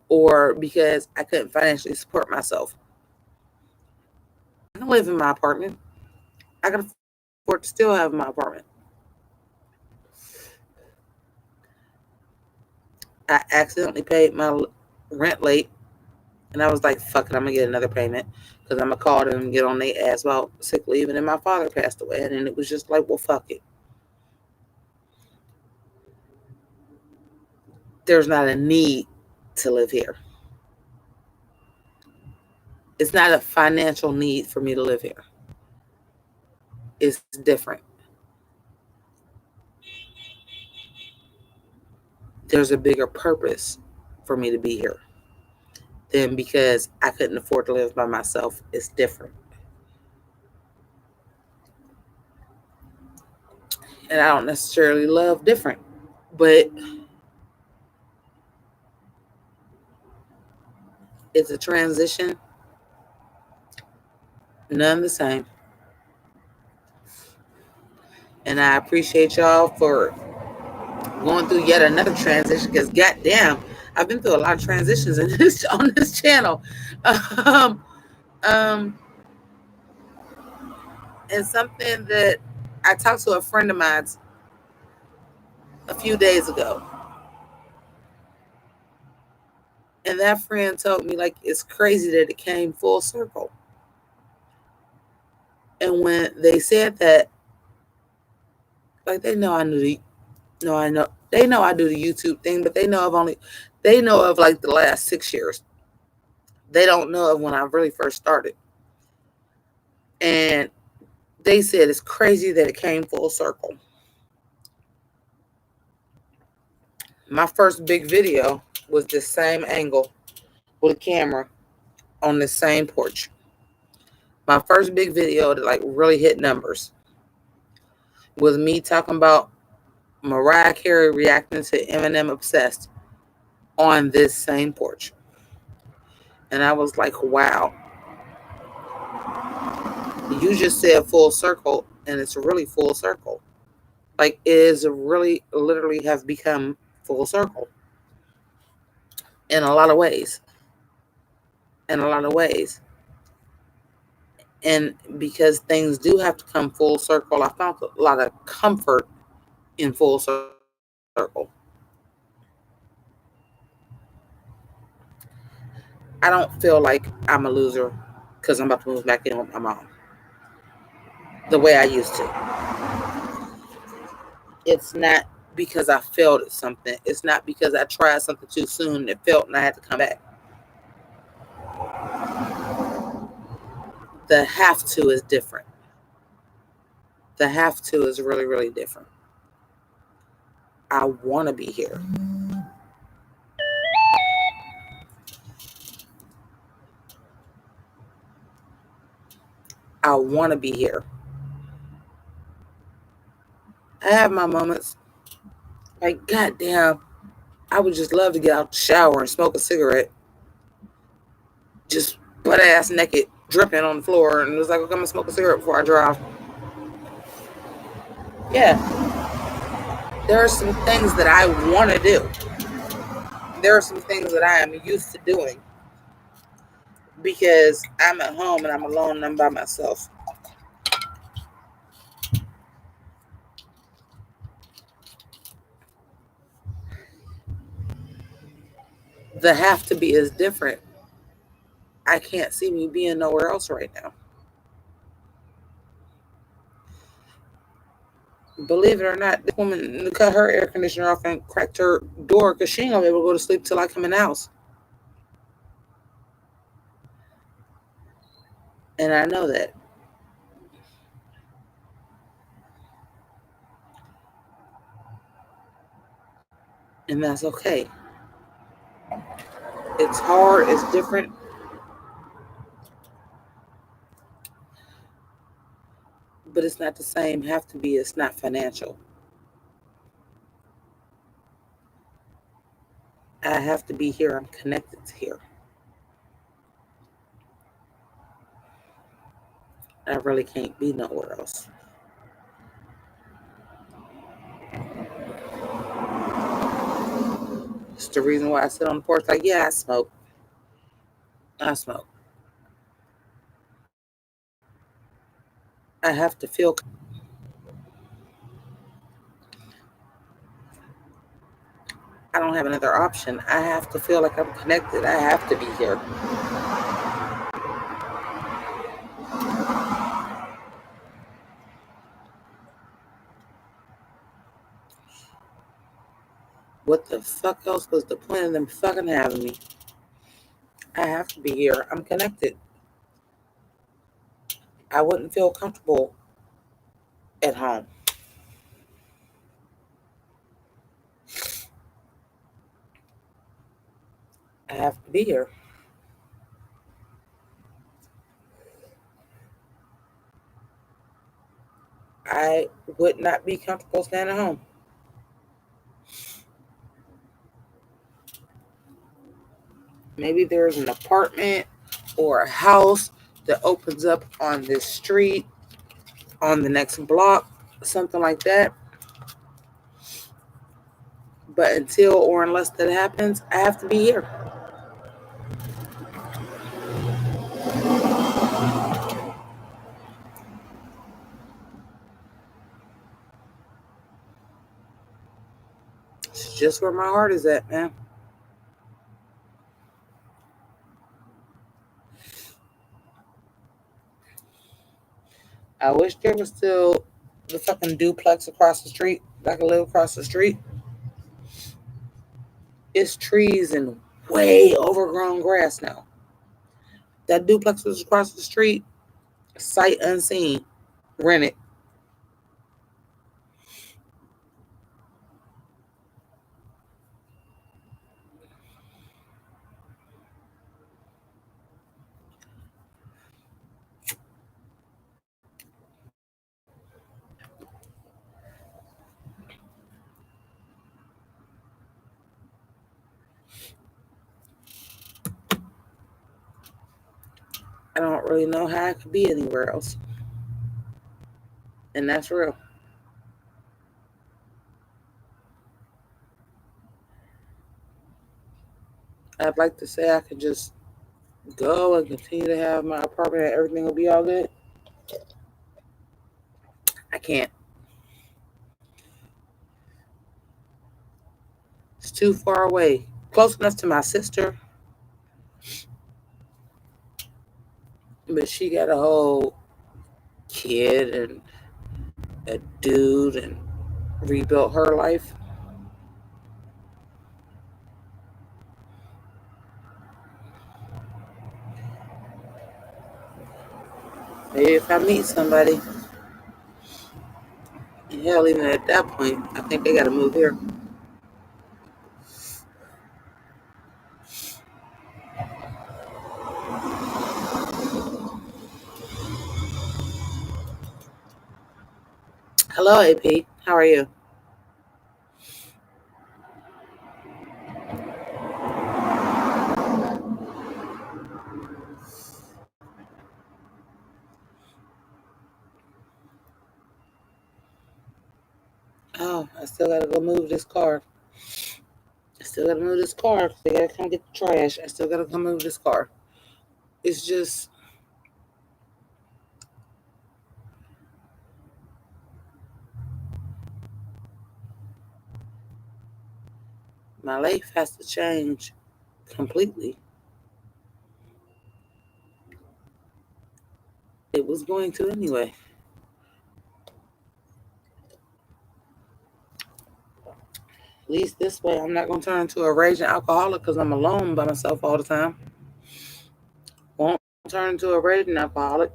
or because I couldn't financially support myself. I can live in my apartment. I can afford to still have my apartment. I accidentally paid my rent late and I was like, fuck it, I'm going to get another payment because I'm going to call them and get on their ass about sick leave. And then my father passed away and it was just like, well, fuck it. There's not a need to live here. It's not a financial need for me to live here. It's different. there's a bigger purpose for me to be here than because I couldn't afford to live by myself. It's different. And I don't necessarily love different, but it's a transition, none the same. And I appreciate y'all for going through yet another transition because goddamn, I've been through a lot of transitions in this on this channel. Um, um, and something that I talked to a friend of mine a few days ago, and that friend told me like it's crazy that it came full circle. And when they said that, like they know I knew the, no, I know they know I do the YouTube thing, but they know of like the last 6 years. They don't know of when I really first started. And they said it's crazy that it came full circle. My first big video was this same angle with a camera on this same porch. My first big video that like really hit numbers was me talking about Mariah Carey reacting to Eminem Obsessed on this same porch. And I was like, wow, you just said full circle, and it's really full circle. Like it is really literally have become full circle in a lot of ways. In a lot of ways. And because things do have to come full circle, I found a lot of comfort in full circle. I don't feel like I'm a loser because I'm about to move back in with my mom the way I used to. It's not because I failed at something. It's not because I tried something too soon and it failed and I had to come back. The have to is different. The have to is really, really different. I want to be here. I want to be here. I have my moments. Like, goddamn, I would just love to get out the shower and smoke a cigarette. Just butt ass naked, dripping on the floor. And it was like, okay, I'm going to smoke a cigarette before I drive. Yeah. There are some things that I want to do. There are some things that I am used to doing because I'm at home and I'm alone and I'm by myself. The have to be is different. I can't see me being nowhere else right now. Believe it or not, this woman cut her air conditioner off and cracked her door because she ain't gonna be able to go to sleep till I come in the house. And I know that. And that's okay. It's hard, it's different. But it's not the same. Have to be, it's not financial. I have to be here. I'm connected to here. I really can't be nowhere else. It's the reason why I sit on the porch. Like, yeah, I smoke. I smoke. I have to feel. I don't have another option. I have to feel like I'm connected. I have to be here. What the fuck else was the point of them fucking having me? I have to be here. I'm connected. I wouldn't feel comfortable at home. I have to be here. I would not be comfortable staying at home. Maybe there's an apartment or a house that opens up on this street, on the next block, something like that. But until or unless that happens, I have to be here. It's just where my heart is at, man. I wish there was still the fucking duplex across the street. I could live across the street. It's trees and way overgrown grass now. That duplex was across the street, sight unseen, rented. I don't really know how I could be anywhere else. And that's real. I'd like to say I could just go and continue to have my apartment and everything will be all good. I can't. It's too far away. Close enough to my sister, but she got a whole kid and a dude and rebuilt her life. Maybe if I meet somebody, hell, even at that point, I think they got to move here. Hello, AP. How are you? Oh, I still got to go move this car. I still got to move this car. They got to come get the trash. I still got to come move this car. It's just, my life has to change completely. It was going to anyway. At least this way, I'm not going to turn into a raging alcoholic because I'm alone by myself all the time. Won't turn into a raging alcoholic.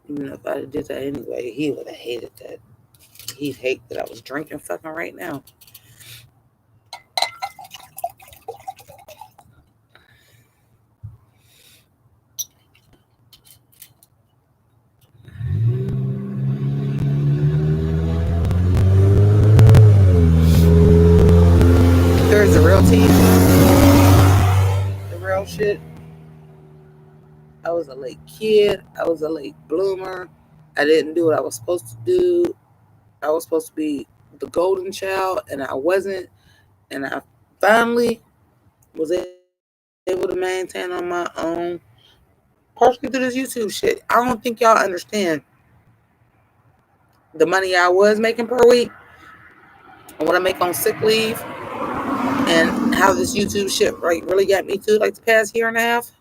Even if I did that anyway, he would have hated that. He'd hate that I was drinking fucking right now. There's the real tea, the real shit. I was a late kid. I was a late bloomer. I didn't do what I was supposed to do. I was supposed to be the golden child, and I wasn't. And I finally was able to maintain on my own, partially through this YouTube shit. I don't think y'all understand the money I was making per week and what I make on sick leave, and how this YouTube shit like really got me through like the past year and a half.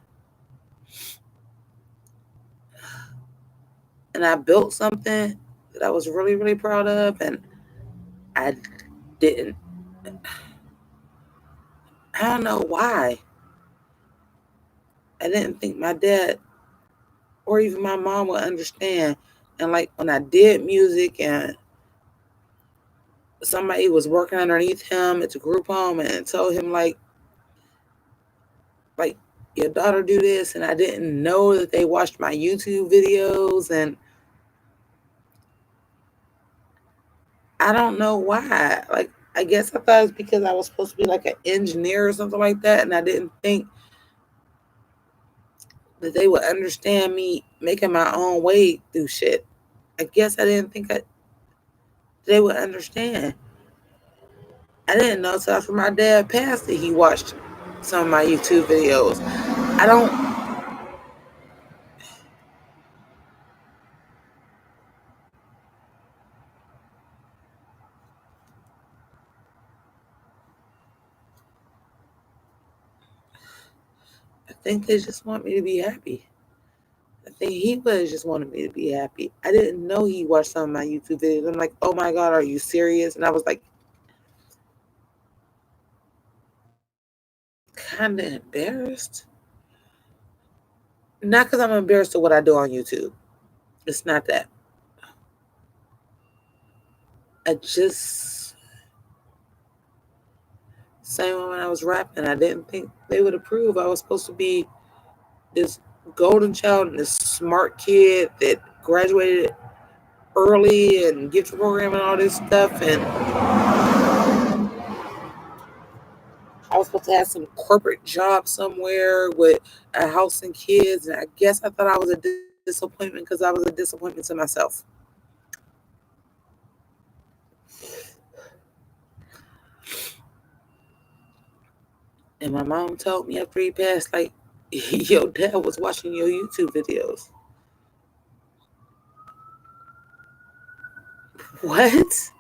And I built something that I was really, really proud of, and I didn't. I don't know why. I didn't think my dad or even my mom would understand. And like when I did music and somebody was working underneath him at the group home and told him like your daughter do this, and I didn't know that they watched my YouTube videos, and I don't know why. Like I guess I thought it was because I was supposed to be like an engineer or something like that, and I didn't think that they would understand me making my own way through shit. I guess I didn't think they would understand. I didn't know until after my dad passed that he watched some of my YouTube videos. I don't. I think they just want me to be happy. I think he was just wanting me to be happy. I didn't know he watched some of my YouTube videos. I'm like, oh my God, are you serious? And I was like, kind of embarrassed. Not because I'm embarrassed of what I do on YouTube. It's not that. I just, same when I was rapping, I didn't think they would approve. I was supposed to be this golden child and this smart kid that graduated early and gift program and all this stuff. And I was supposed to have some corporate job somewhere with a house and kids. And I guess I thought I was a disappointment because I was a disappointment to myself. And my mom told me after he passed, like, your dad was watching your YouTube videos. What?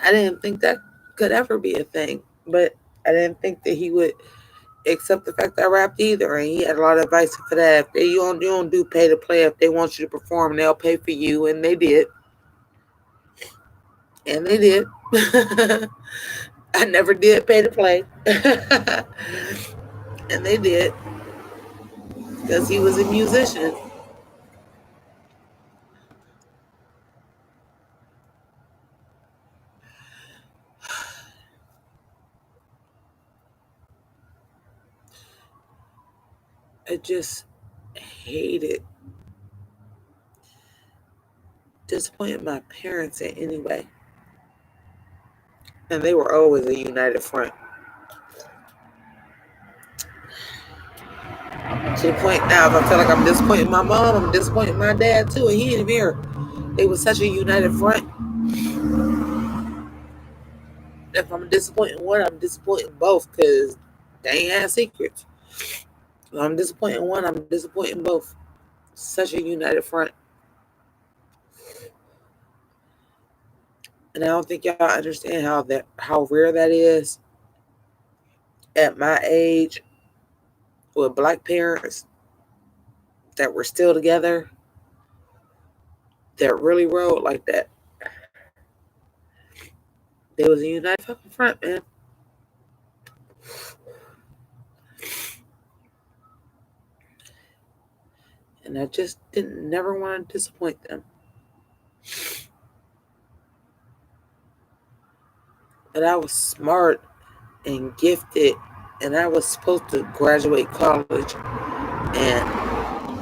I didn't think that could ever be a thing. But I didn't think that he would accept the fact that I rapped either. And he had a lot of advice for that. If you don't do pay to play, if they want you to perform, they'll pay for you. And they did. And they did. I never did pay to play. And they did. Because he was a musician. I just hated disappointing my parents in any way. And they were always a united front. To the point now, if I feel like I'm disappointing my mom, I'm disappointing my dad too, and he ain't here. They were such a united front. If I'm disappointing one, I'm disappointing both because they ain't had secrets. If I'm disappointing one, I'm disappointing both. Such a united front. And I don't think y'all understand how rare that is at my age with black parents that were still together that really rode like that. There was a united fucking front, man. And I just didn't never want to disappoint them. But I was smart and gifted, and I was supposed to graduate college and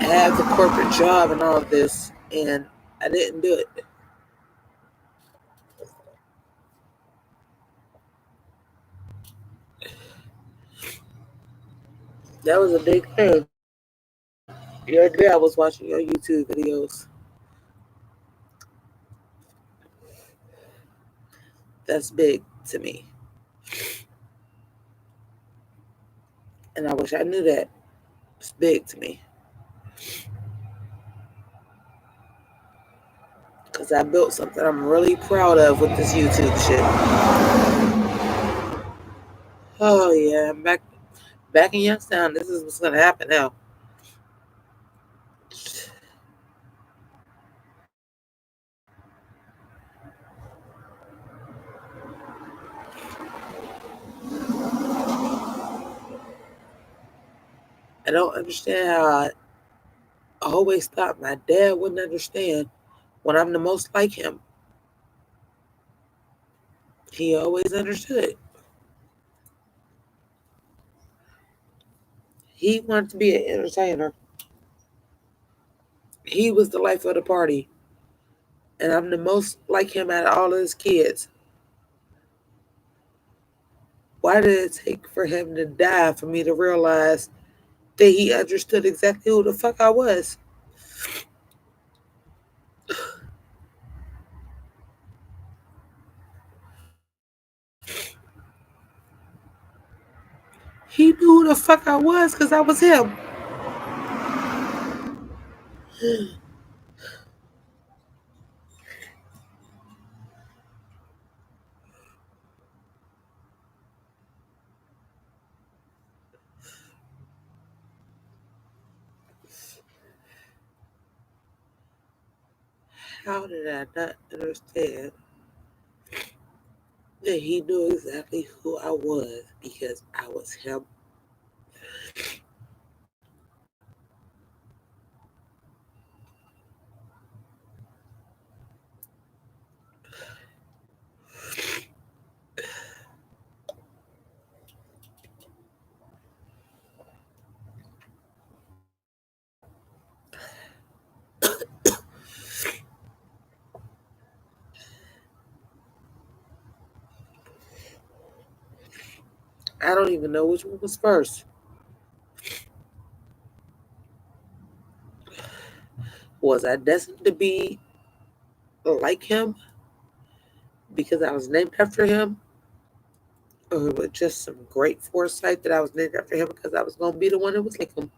have the corporate job and all this, and I didn't do it. That was a big thing. The other day I was watching your YouTube videos. That's big to me. And I wish I knew that. It's big to me. Because I built something I'm really proud of with this YouTube shit. Oh yeah, I'm back in Youngstown. This is what's gonna happen now. I don't understand how I always thought my dad wouldn't understand when I'm the most like him. He always understood. He wanted to be an entertainer. He was the life of the party. And I'm the most like him out of all of his kids. Why did it take for him to die for me to realize that he understood exactly who the fuck I was? He knew who the fuck I was because I was him. How did I not understand that he knew exactly who I was because I was him? I don't even know which one was first. Was I destined to be like him because I was named after him? Or was it just some great foresight that I was named after him because I was going to be the one that was like him?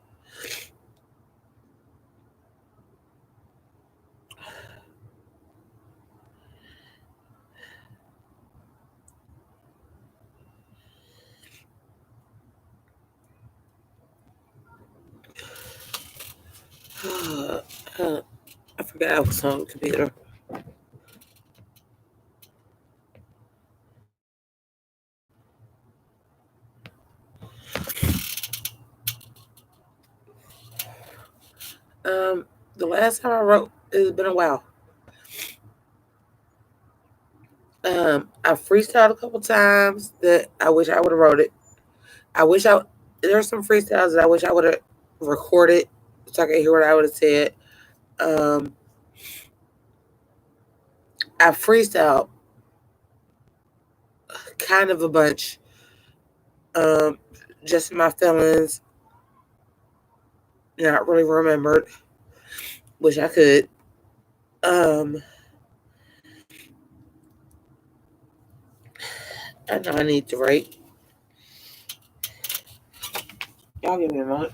I forgot I was on the computer. The last time I wrote, it's been a while. I freestyled a couple times that I wish I would have wrote it. I wish I there's some freestyles that I wish I would have recorded so I could hear what I would have said. Um, I freestyled kind of a bunch, um, just in my feelings, not really remembered. Wish I could. Um, I know I need to write. Y'all give me a moment.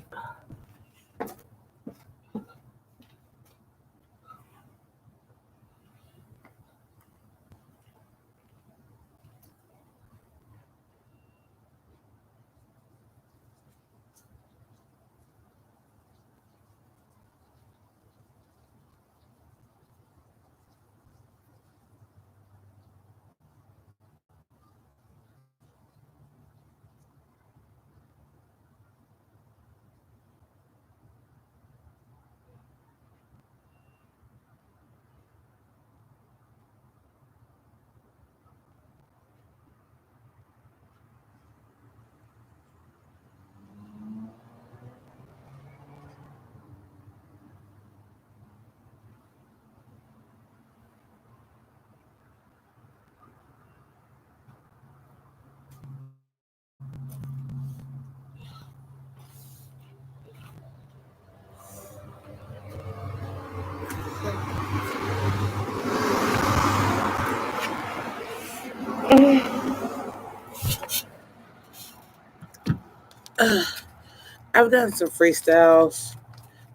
I've done some freestyles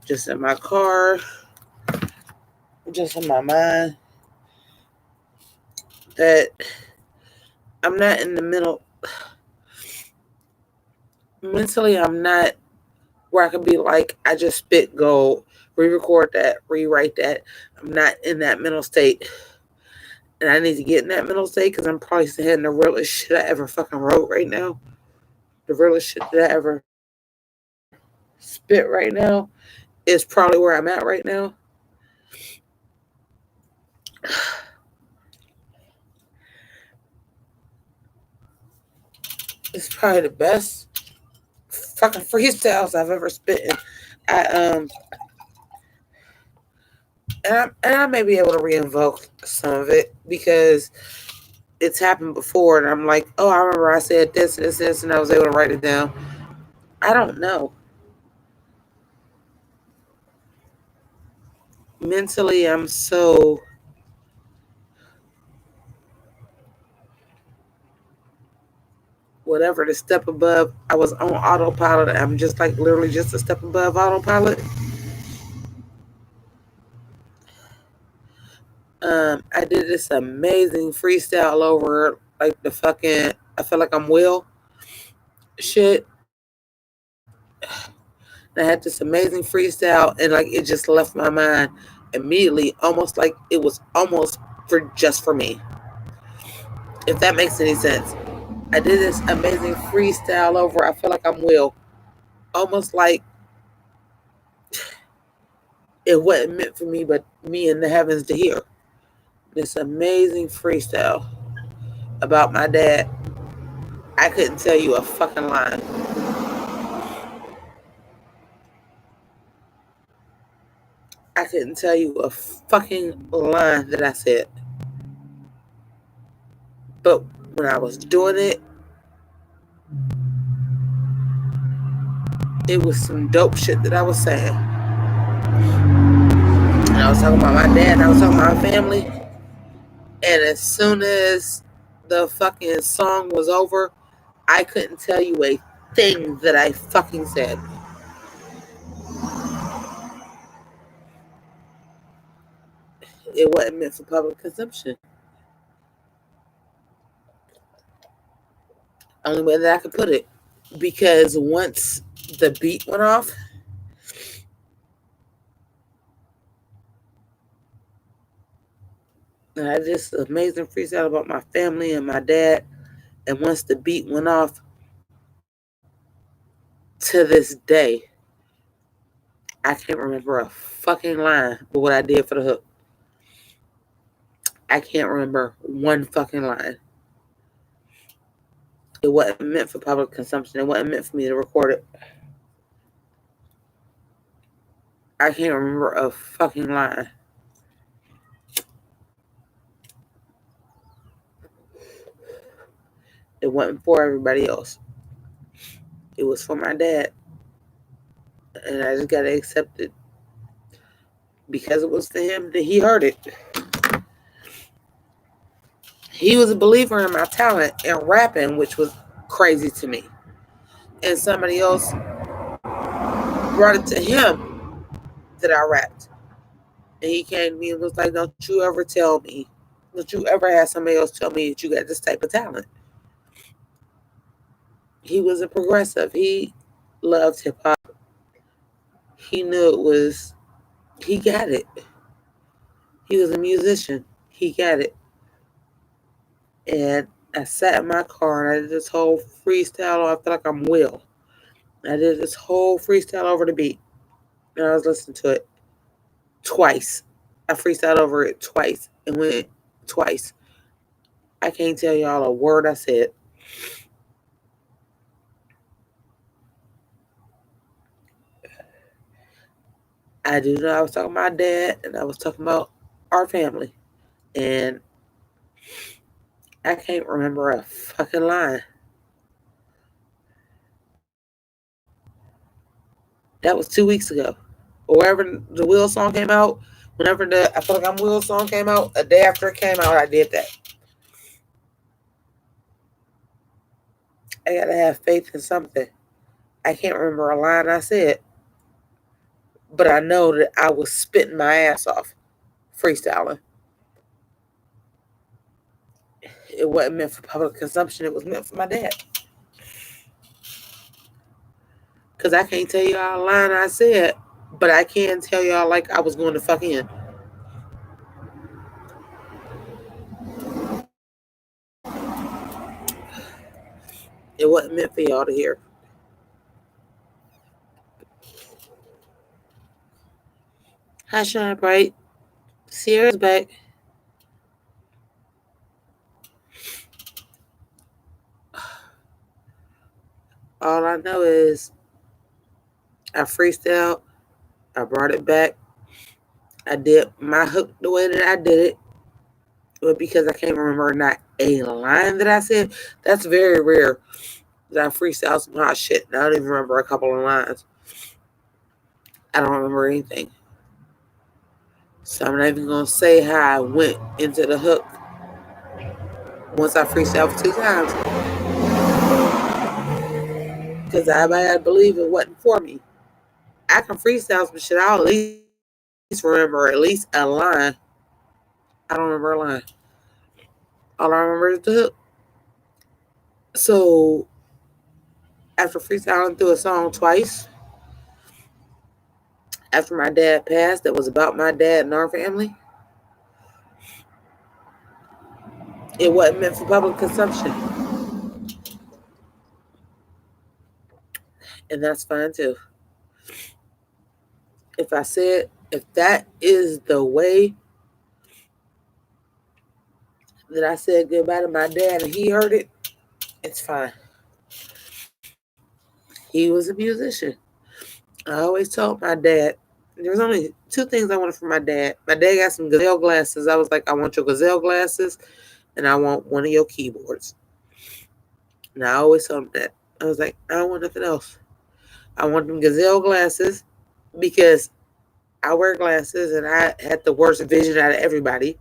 just in my car, just in my mind. That I'm not in the middle. Mentally, I'm not where I can be like, I just spit gold, re record that, rewrite that. I'm not in that mental state. And I need to get in that mental state because I'm probably saying the realest shit I ever fucking wrote right now. The realest shit that I ever spit right now is probably where I'm at right now. It's probably the best fucking freestyles I've ever spit. I and I may be able to reinvoke some of it because it's happened before, and I'm like, oh, I remember I said this, and I was able to write it down. I don't know. Mentally, I'm so whatever the step above. I was on autopilot. I'm just like literally just a step above autopilot. I did this amazing freestyle over like the fucking. I feel like I'm Will shit. And I had this amazing freestyle, and like it just left my mind immediately, almost like it was almost for just for me. If that makes any sense. I did this amazing freestyle over. I feel like I'm Will, almost like it wasn't meant for me, but me in the heavens to hear. This amazing freestyle about my dad. I couldn't tell you a fucking line. I couldn't tell you a fucking line that I said. But when I was doing it, it was some dope shit that I was saying. And I was talking about my dad, and I was talking about my family. And as soon as the fucking song was over, I couldn't tell you a thing that I fucking said. It wasn't meant for public consumption. Only way that I could put it. Because once the beat went off, and I just amazing freestyle about my family and my dad. And once the beat went off, to this day, I can't remember a fucking line but what I did for the hook. I can't remember one fucking line. It wasn't meant for public consumption. It wasn't meant for me to record it. I can't remember a fucking line. It wasn't for everybody else. It was for my dad. And I just gotta accept it. Because it was for him that he heard it. He was a believer in my talent and rapping, which was crazy to me. And somebody else brought it to him that I rapped. And he came to me and was like, don't you ever tell me, don't you ever have somebody else tell me that you got this type of talent. He was a progressive. He loved hip hop. He knew it was, he got it. He was a musician. He got it. And I sat in my car and I did this whole freestyle. I feel like I'm Will. I did this whole freestyle over the beat. And I was listening to it twice. I freestyled over it twice and went twice. I can't tell y'all a word I said. I do know I was talking about my dad and I was talking about our family. And I can't remember a fucking line. That was 2 weeks ago. Or wherever the Will song came out, whenever the I feel like I'm Will song came out, a day after it came out, I did that. I gotta have faith in something. I can't remember a line I said, but I know that I was spitting my ass off, freestyling. It wasn't meant for public consumption. It was meant for my dad. Because I can't tell y'all a line I said, but I can tell y'all like I was going to fuck in. It wasn't meant for y'all to hear. Hi, Shine Bright. Sierra's back. All I know is I freestyled. I brought it back. I did my hook the way that I did it, but because I can't remember not a line that I said, that's very rare that I freestyle some hot shit and I don't even remember a couple of lines. I don't remember anything. So I'm not even gonna say how I went into the hook once I freestyled for 2 times. Because I gotta believe it wasn't for me. I can freestyle some shit, I'll at least remember at least a line. I don't remember a line. All I remember is the hook. So after freestyling through a song twice, after my dad passed, that was about my dad and our family, it wasn't meant for public consumption. And that's fine too. If that is the way that I said goodbye to my dad and he heard it, it's fine. He was a musician. I always told my dad, there was only 2 things I wanted from my dad. My dad got some gazelle glasses. I was like, I want your gazelle glasses and I want one of your keyboards. And I always told him that. I was like, I don't want nothing else. I want them gazelle glasses because I wear glasses and I had the worst vision out of everybody.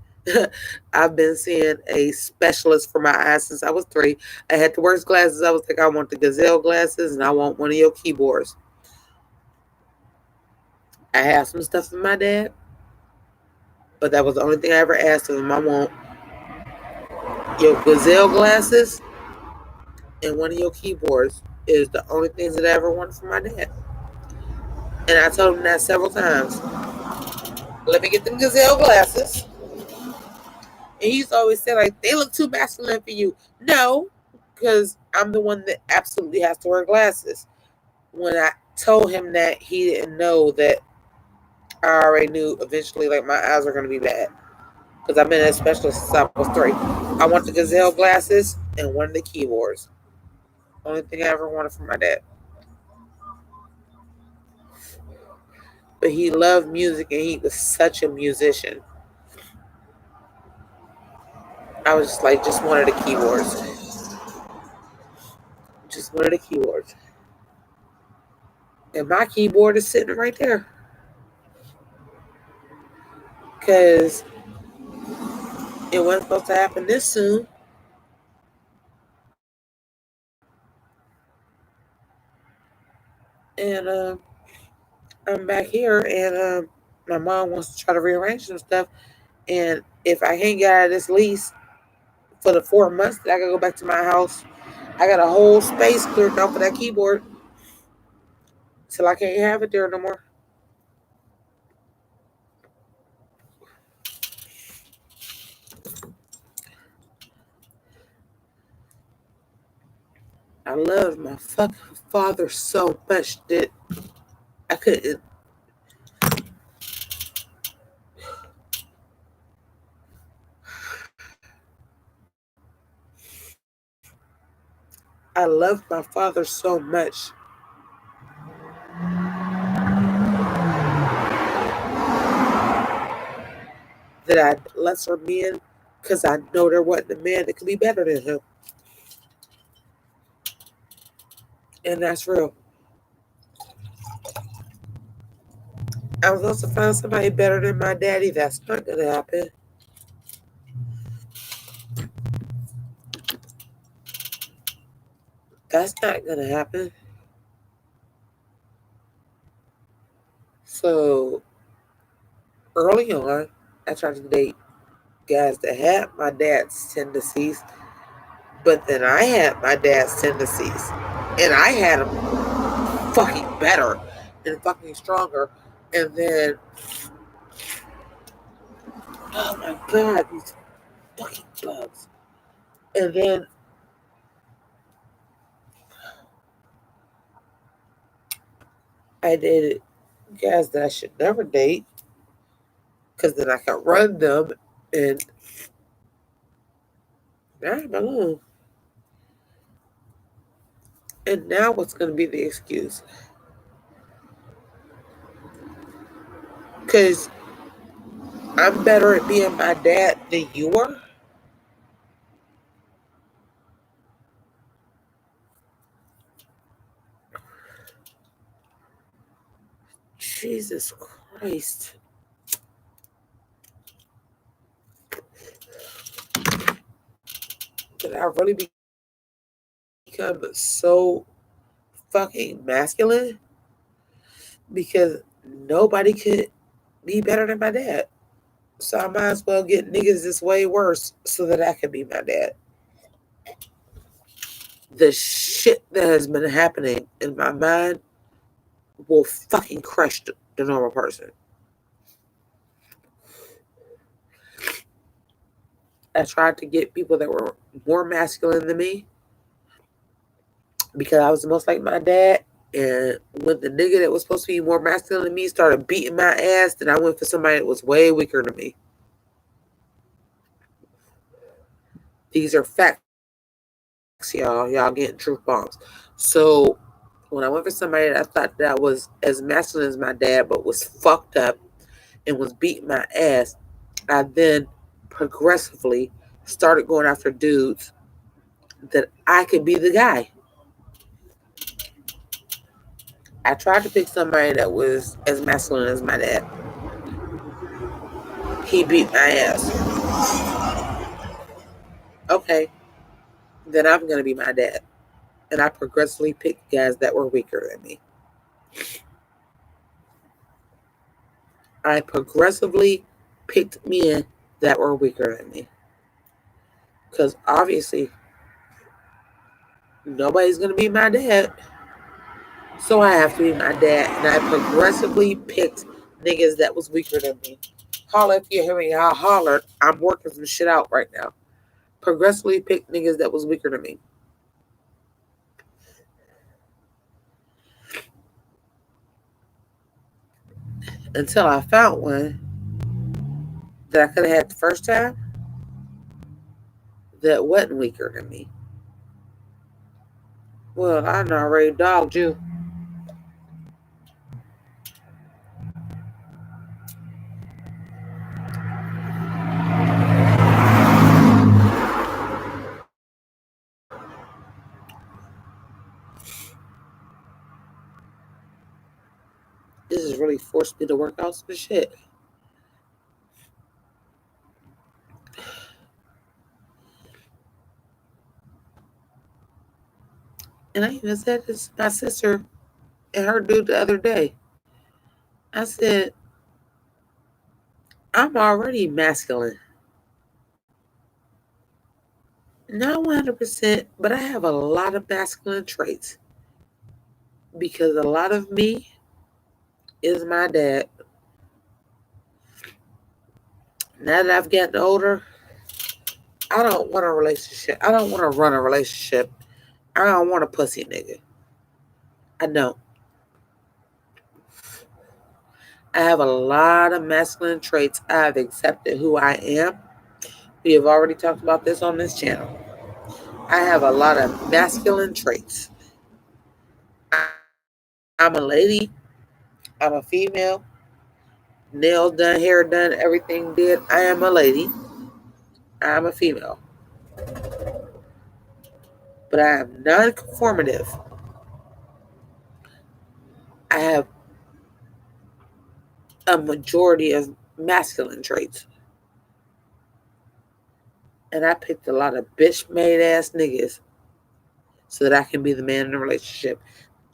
I've been seeing a specialist for my eyes since I was 3. I had the worst glasses. I was like, I want the gazelle glasses and I want one of your keyboards. I have some stuff from my dad, but that was the only thing I ever asked of him. I want your gazelle glasses and one of your keyboards is the only things that I ever wanted from my dad. And I told him that several times. Let me get them gazelle glasses. And he used to always say, like, they look too masculine for you. No, because I'm the one that absolutely has to wear glasses. When I told him that, he didn't know that I already knew eventually, like, my eyes are going to be bad. Because I've been a specialist since I was 3. I want the gazelle glasses and one of the keyboards. Only thing I ever wanted from my dad. But he loved music and he was such a musician. I was just like, just one of the keyboards. Just one of the keyboards. And my keyboard is sitting right there. Because it wasn't supposed to happen this soon. And I'm back here and my mom wants to try to rearrange some stuff. And if I can't get out of this lease for the 4 months that I gotta go back to my house, I got a whole space cleared out for that keyboard till I can't have it there no more. I loved my fucking father so much that I couldn't. I loved my father so much that I lesser men because I know there wasn't a man that could be better than him. And that's real. I was also find somebody better than my daddy. That's not gonna happen. That's not gonna happen. So early on, I tried to date guys that had my dad's tendencies, but then I had my dad's tendencies, and I had them fucking better and fucking stronger. And then, oh my god, these fucking bugs. And then I dated guys that I should never date because then I can run them and I'm alone. And now what's going to be the excuse? Because I'm better at being my dad than you are? Jesus Christ. Did I really become so fucking masculine? Because nobody could be better than my dad. So I might as well get niggas this way worse so that I can be my dad. The shit that has been happening in my mind will fucking crush the normal person. I tried to get people that were more masculine than me because I was the most like my dad. And when the nigga that was supposed to be more masculine than me started beating my ass, then I went for somebody that was way weaker than me. These are facts, y'all. Y'all getting truth bombs. So when I went for somebody that I thought that was as masculine as my dad, but was fucked up and was beating my ass, I then progressively started going after dudes that I could be the guy. I tried to pick somebody that was as masculine as my dad. He beat my ass. Okay, then I'm going to be my dad. And I progressively picked guys that were weaker than me. I progressively picked men that were weaker than me. Because obviously, nobody's going to be my dad. So I have to be my dad. And I progressively picked niggas that was weaker than me. Holler if you hear me. I'll holler. I'm working some shit out right now. Progressively picked niggas that was weaker than me. Until I found one that I could have had the first time that wasn't weaker than me. Well, I done already dogged you. This has really forced me to work out some shit. And I even said this to my sister and her dude the other day. I said, I'm already masculine. Not 100%, but I have a lot of masculine traits. Because a lot of me is my dad. Now that I've gotten older, I don't want a relationship. I don't want to run a relationship. I don't want a pussy nigga. I don't. I have a lot of masculine traits. I have accepted who I am. We have already talked about this on this channel. I have a lot of masculine traits. I'm a lady. I'm a female. Nails done, hair done, everything did. I am a lady. I'm a female. But I am non-conformative. I have a majority of masculine traits. And I picked a lot of bitch-made ass niggas so that I can be the man in the relationship.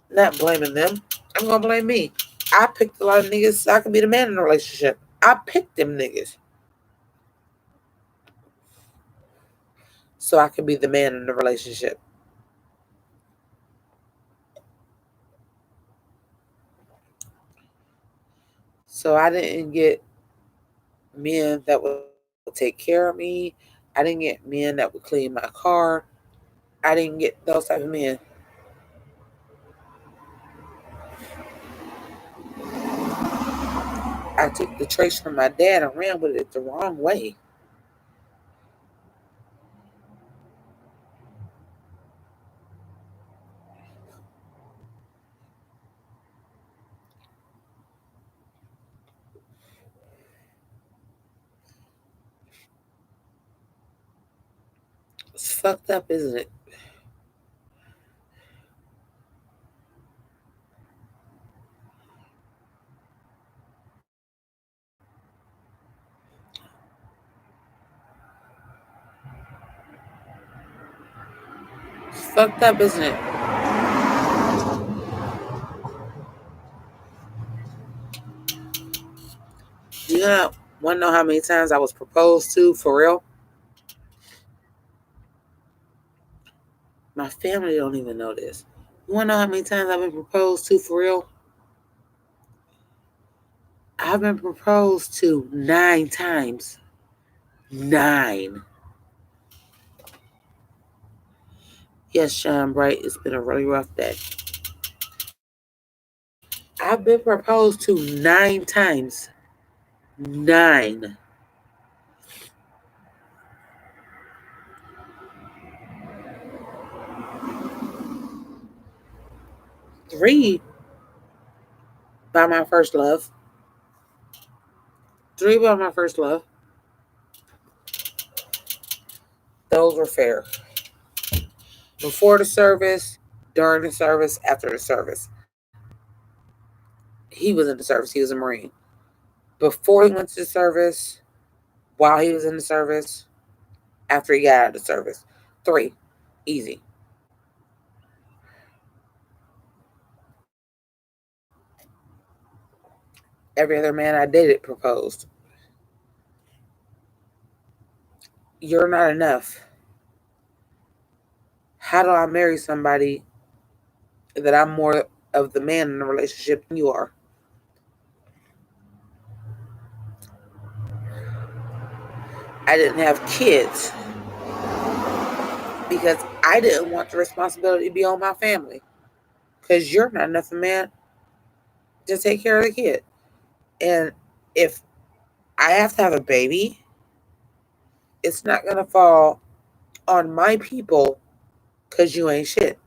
Not blaming them. I'm going to blame me. I picked a lot of niggas so I can be the man in the relationship. I picked them niggas so I can be the man in the relationship. So I didn't get men that would take care of me. I didn't get men that would clean my car. I didn't get those type of men. I took the trace from my dad and ran with it the wrong way. It's fucked up, isn't it? It's fucked up, isn't it? Do you want to know how many times I was proposed to for real? My family don't even know this. You want to know how many times I've been proposed to for real? I've been proposed to 9 times. 9. Yes, Shine Bright, it's been a really rough day. I've been proposed to 9 times. 9. 3 by my first love. 3 by my first love. Those were fair. Before the service, during the service, after the service. He was in the service. He was a Marine. Before he went to the service, while he was in the service, after he got out of the service. 3. Easy. Every other man I dated proposed. You're not enough. How do I marry somebody that I'm more of the man in the relationship than you are? I didn't have kids because I didn't want the responsibility to be on my family. Because you're not enough of a man to take care of the kid. And if I have to have a baby, it's not going to fall on my people because you ain't shit.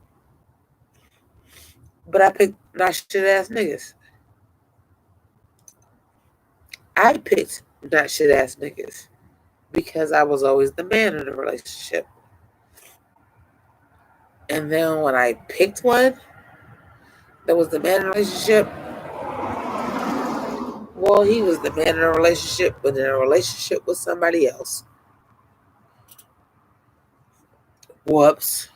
But I picked not shit ass niggas. I picked not shit ass niggas because I was always the man in the relationship. And then when I picked one that was the man in the relationship, well, he was the man in a relationship, but in a relationship with somebody else. Whoops.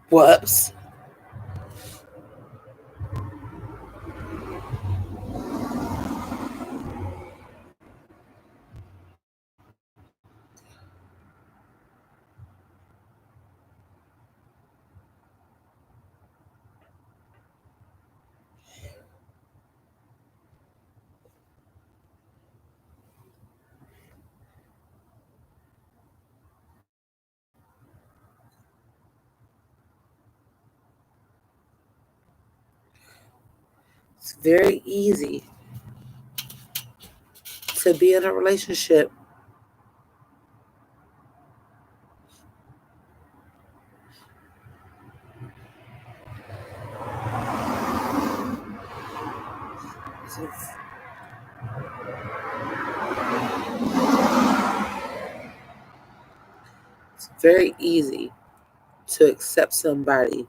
Whoops. It's very easy to be in a relationship it's very easy to accept somebody.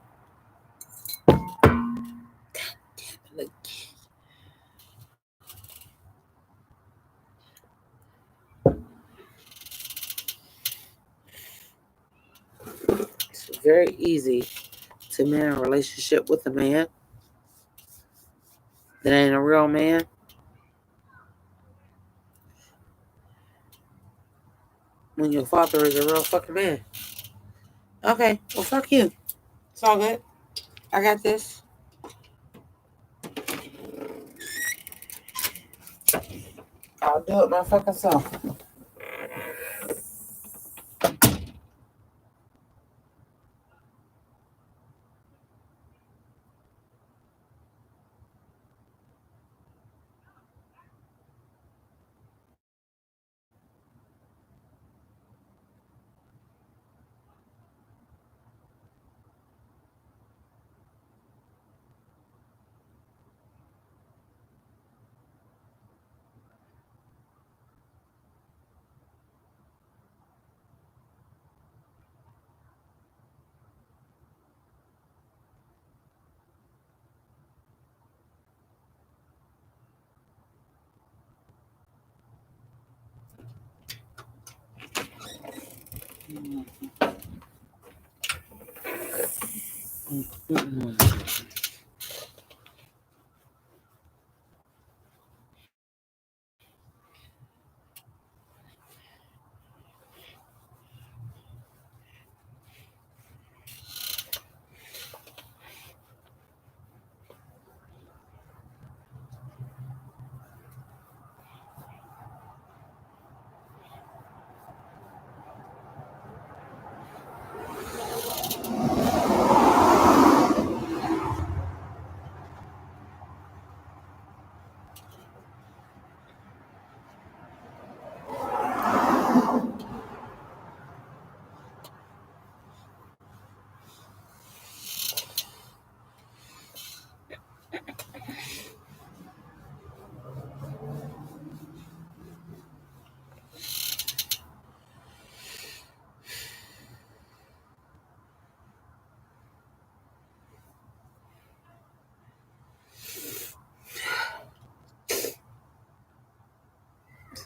It's very easy to be in a relationship with a man that ain't a real man when your father is a real fucking man. Okay, well, fuck you. It's all good. I got this. I'll do it my fucking self.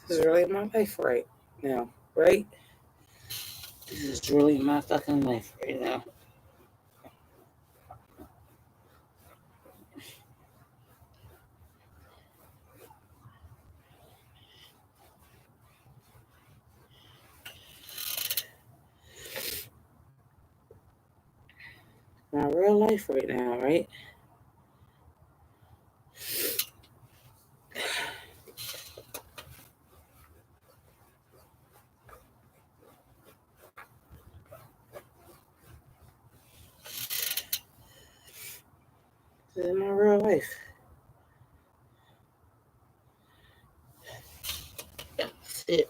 This is really my life right now, right? This is really my fucking life right now. My real life right now, right? This is my real life. That's it.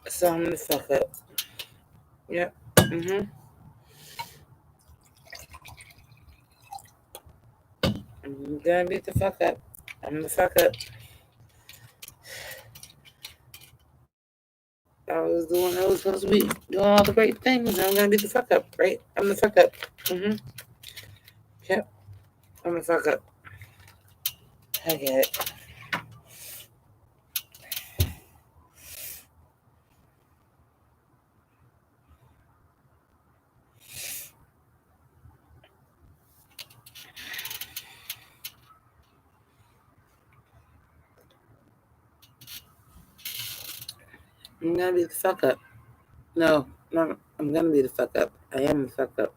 So I'm gonna fuck up. Yep. I'm gonna beat the fuck up. I'm gonna fuck up. I was supposed to be doing all the great things. I'm gonna beat the fuck up, right? I'm gonna fuck up. Yep. I'm gonna fuck up. I get it. I'm gonna be the fuck up. No, I'm gonna be the fuck up. I am the fuck up.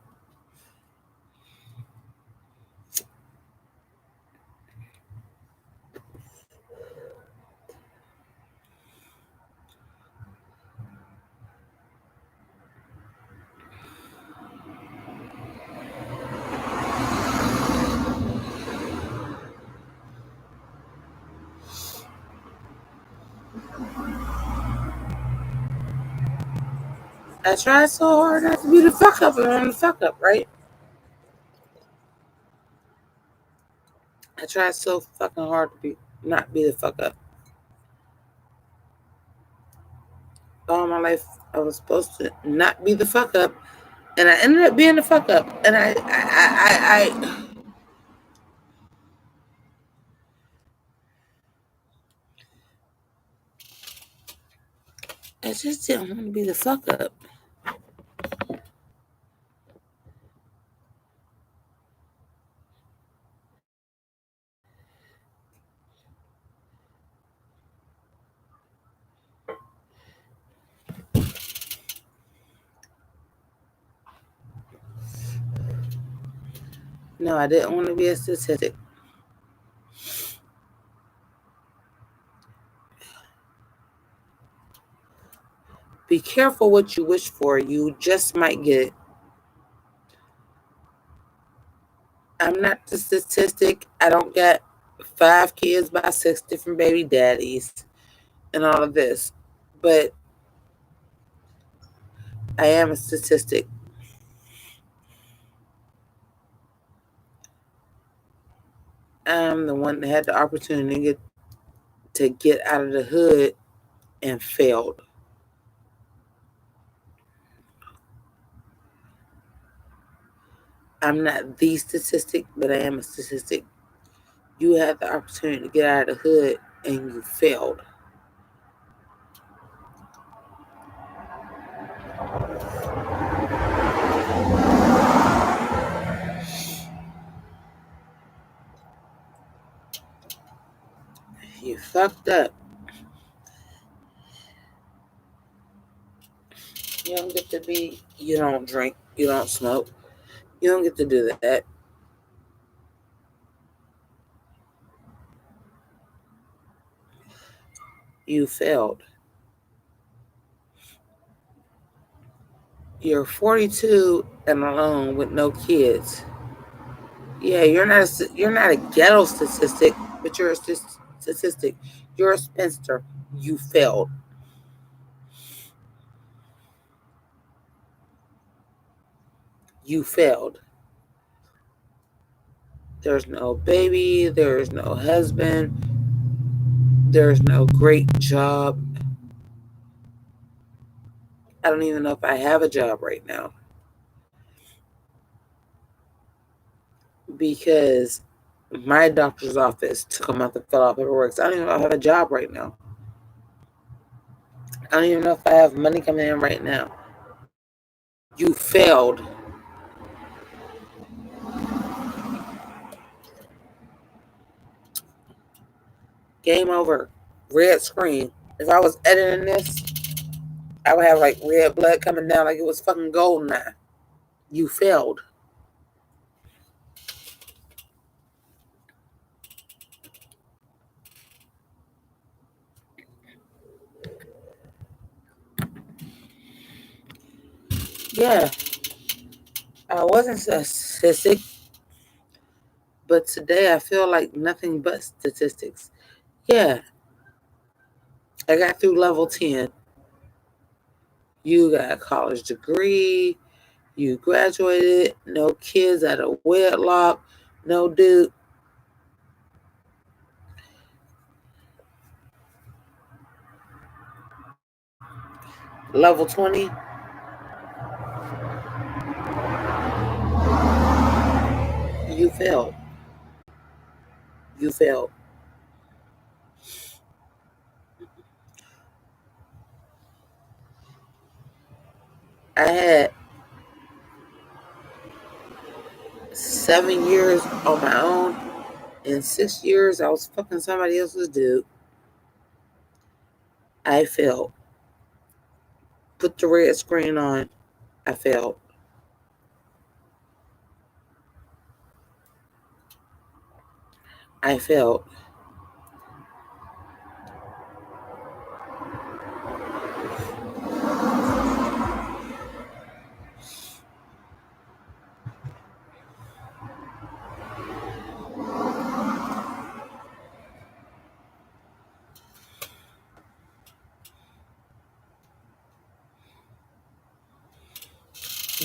I tried so hard not to be the fuck up, and I'm the fuck up, right? I tried so fucking hard to not be the fuck up. All my life, I was supposed to not be the fuck up, and I ended up being the fuck up. And I just didn't want to be the fuck up. No, I didn't want to be a statistic. Be careful what you wish for. You just might get it. I'm not the statistic. I don't get 5 kids by 6 different baby daddies and all of this. But I am a statistic. I'm the one that had the opportunity to get out of the hood and failed. I'm not the statistic, but I am a statistic. You had the opportunity to get out of the hood and you failed. You fucked up. You don't get to be, you don't drink, you don't smoke. You don't get to do that. You failed. You're 42 and alone with no kids. Yeah, you're not a ghetto statistic, but you're a statistic. You're a spinster. You failed. You failed. There's no baby. There's no husband. There's no great job. I don't even know if I have a job right now because my doctor's office took a month to fill out paperwork. So I don't even know if I have a job right now. I don't even know if I have money coming in right now. You failed. Game over. Red screen. If I was editing this, I would have like red blood coming down like it was fucking gold now. You failed. Yeah, I wasn't statistic, but today I feel like nothing but statistics. Yeah, I got through level 10. You got a college degree. You graduated. No kids out of wedlock. No dude. Level 20. You failed. You failed. I had 7 years on my own. In 6 years, I was fucking somebody else's dude. I failed. Put the red screen on. I failed. I failed.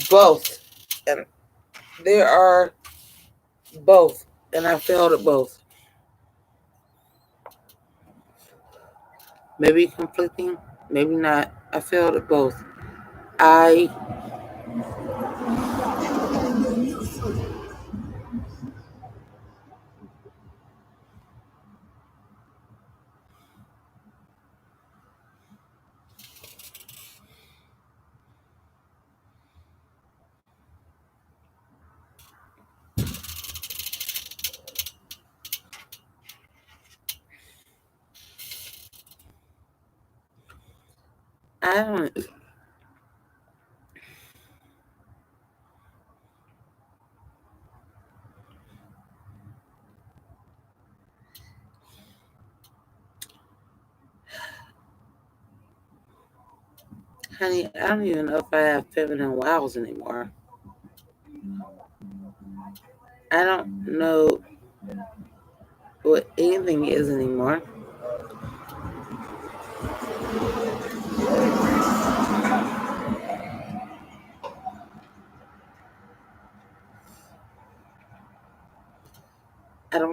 Both. And there are both. And I failed at both. Maybe conflicting, maybe not. I failed at both. I I don't honey, I don't even know if I have feminine wows anymore. I don't know what anything is anymore.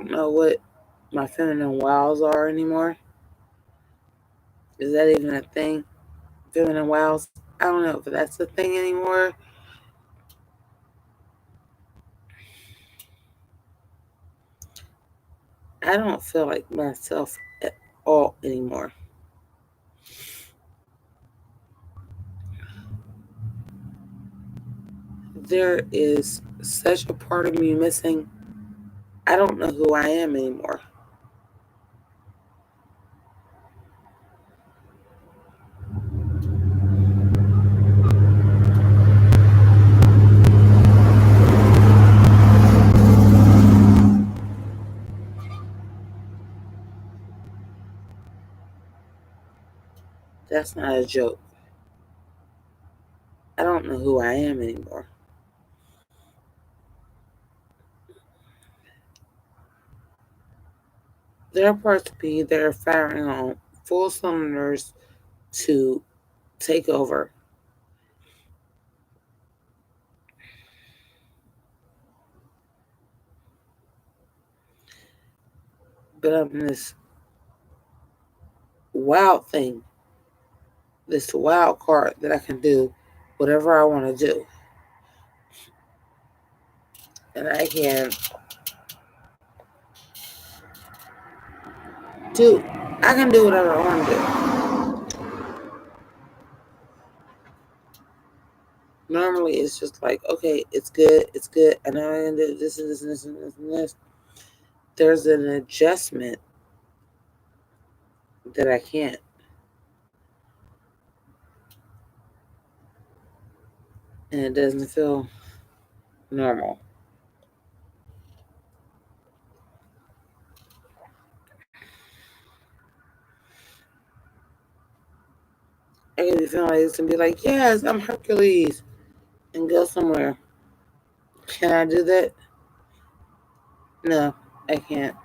don't know what my feminine wows are anymore. Is that even a thing? Feminine wows? I don't know if that's a thing anymore. I don't feel like myself at all anymore. There is such a part of me missing. I don't know who I am anymore. That's not a joke. I don't know who I am anymore. There are parts of me that are firing on full cylinders to take over. But I'm this wild thing, this wild card that I can do whatever I want to do. And I can do whatever I want to do. Normally it's just like, okay, it's good. I know I can do this and this and this and this and this. There's an adjustment that I can't. And it doesn't feel normal. I can be feeling like this and be like, yes, I'm Hercules, and go somewhere. Can I do that? No, I can't.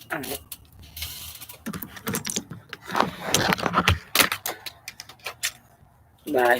All right. Bye.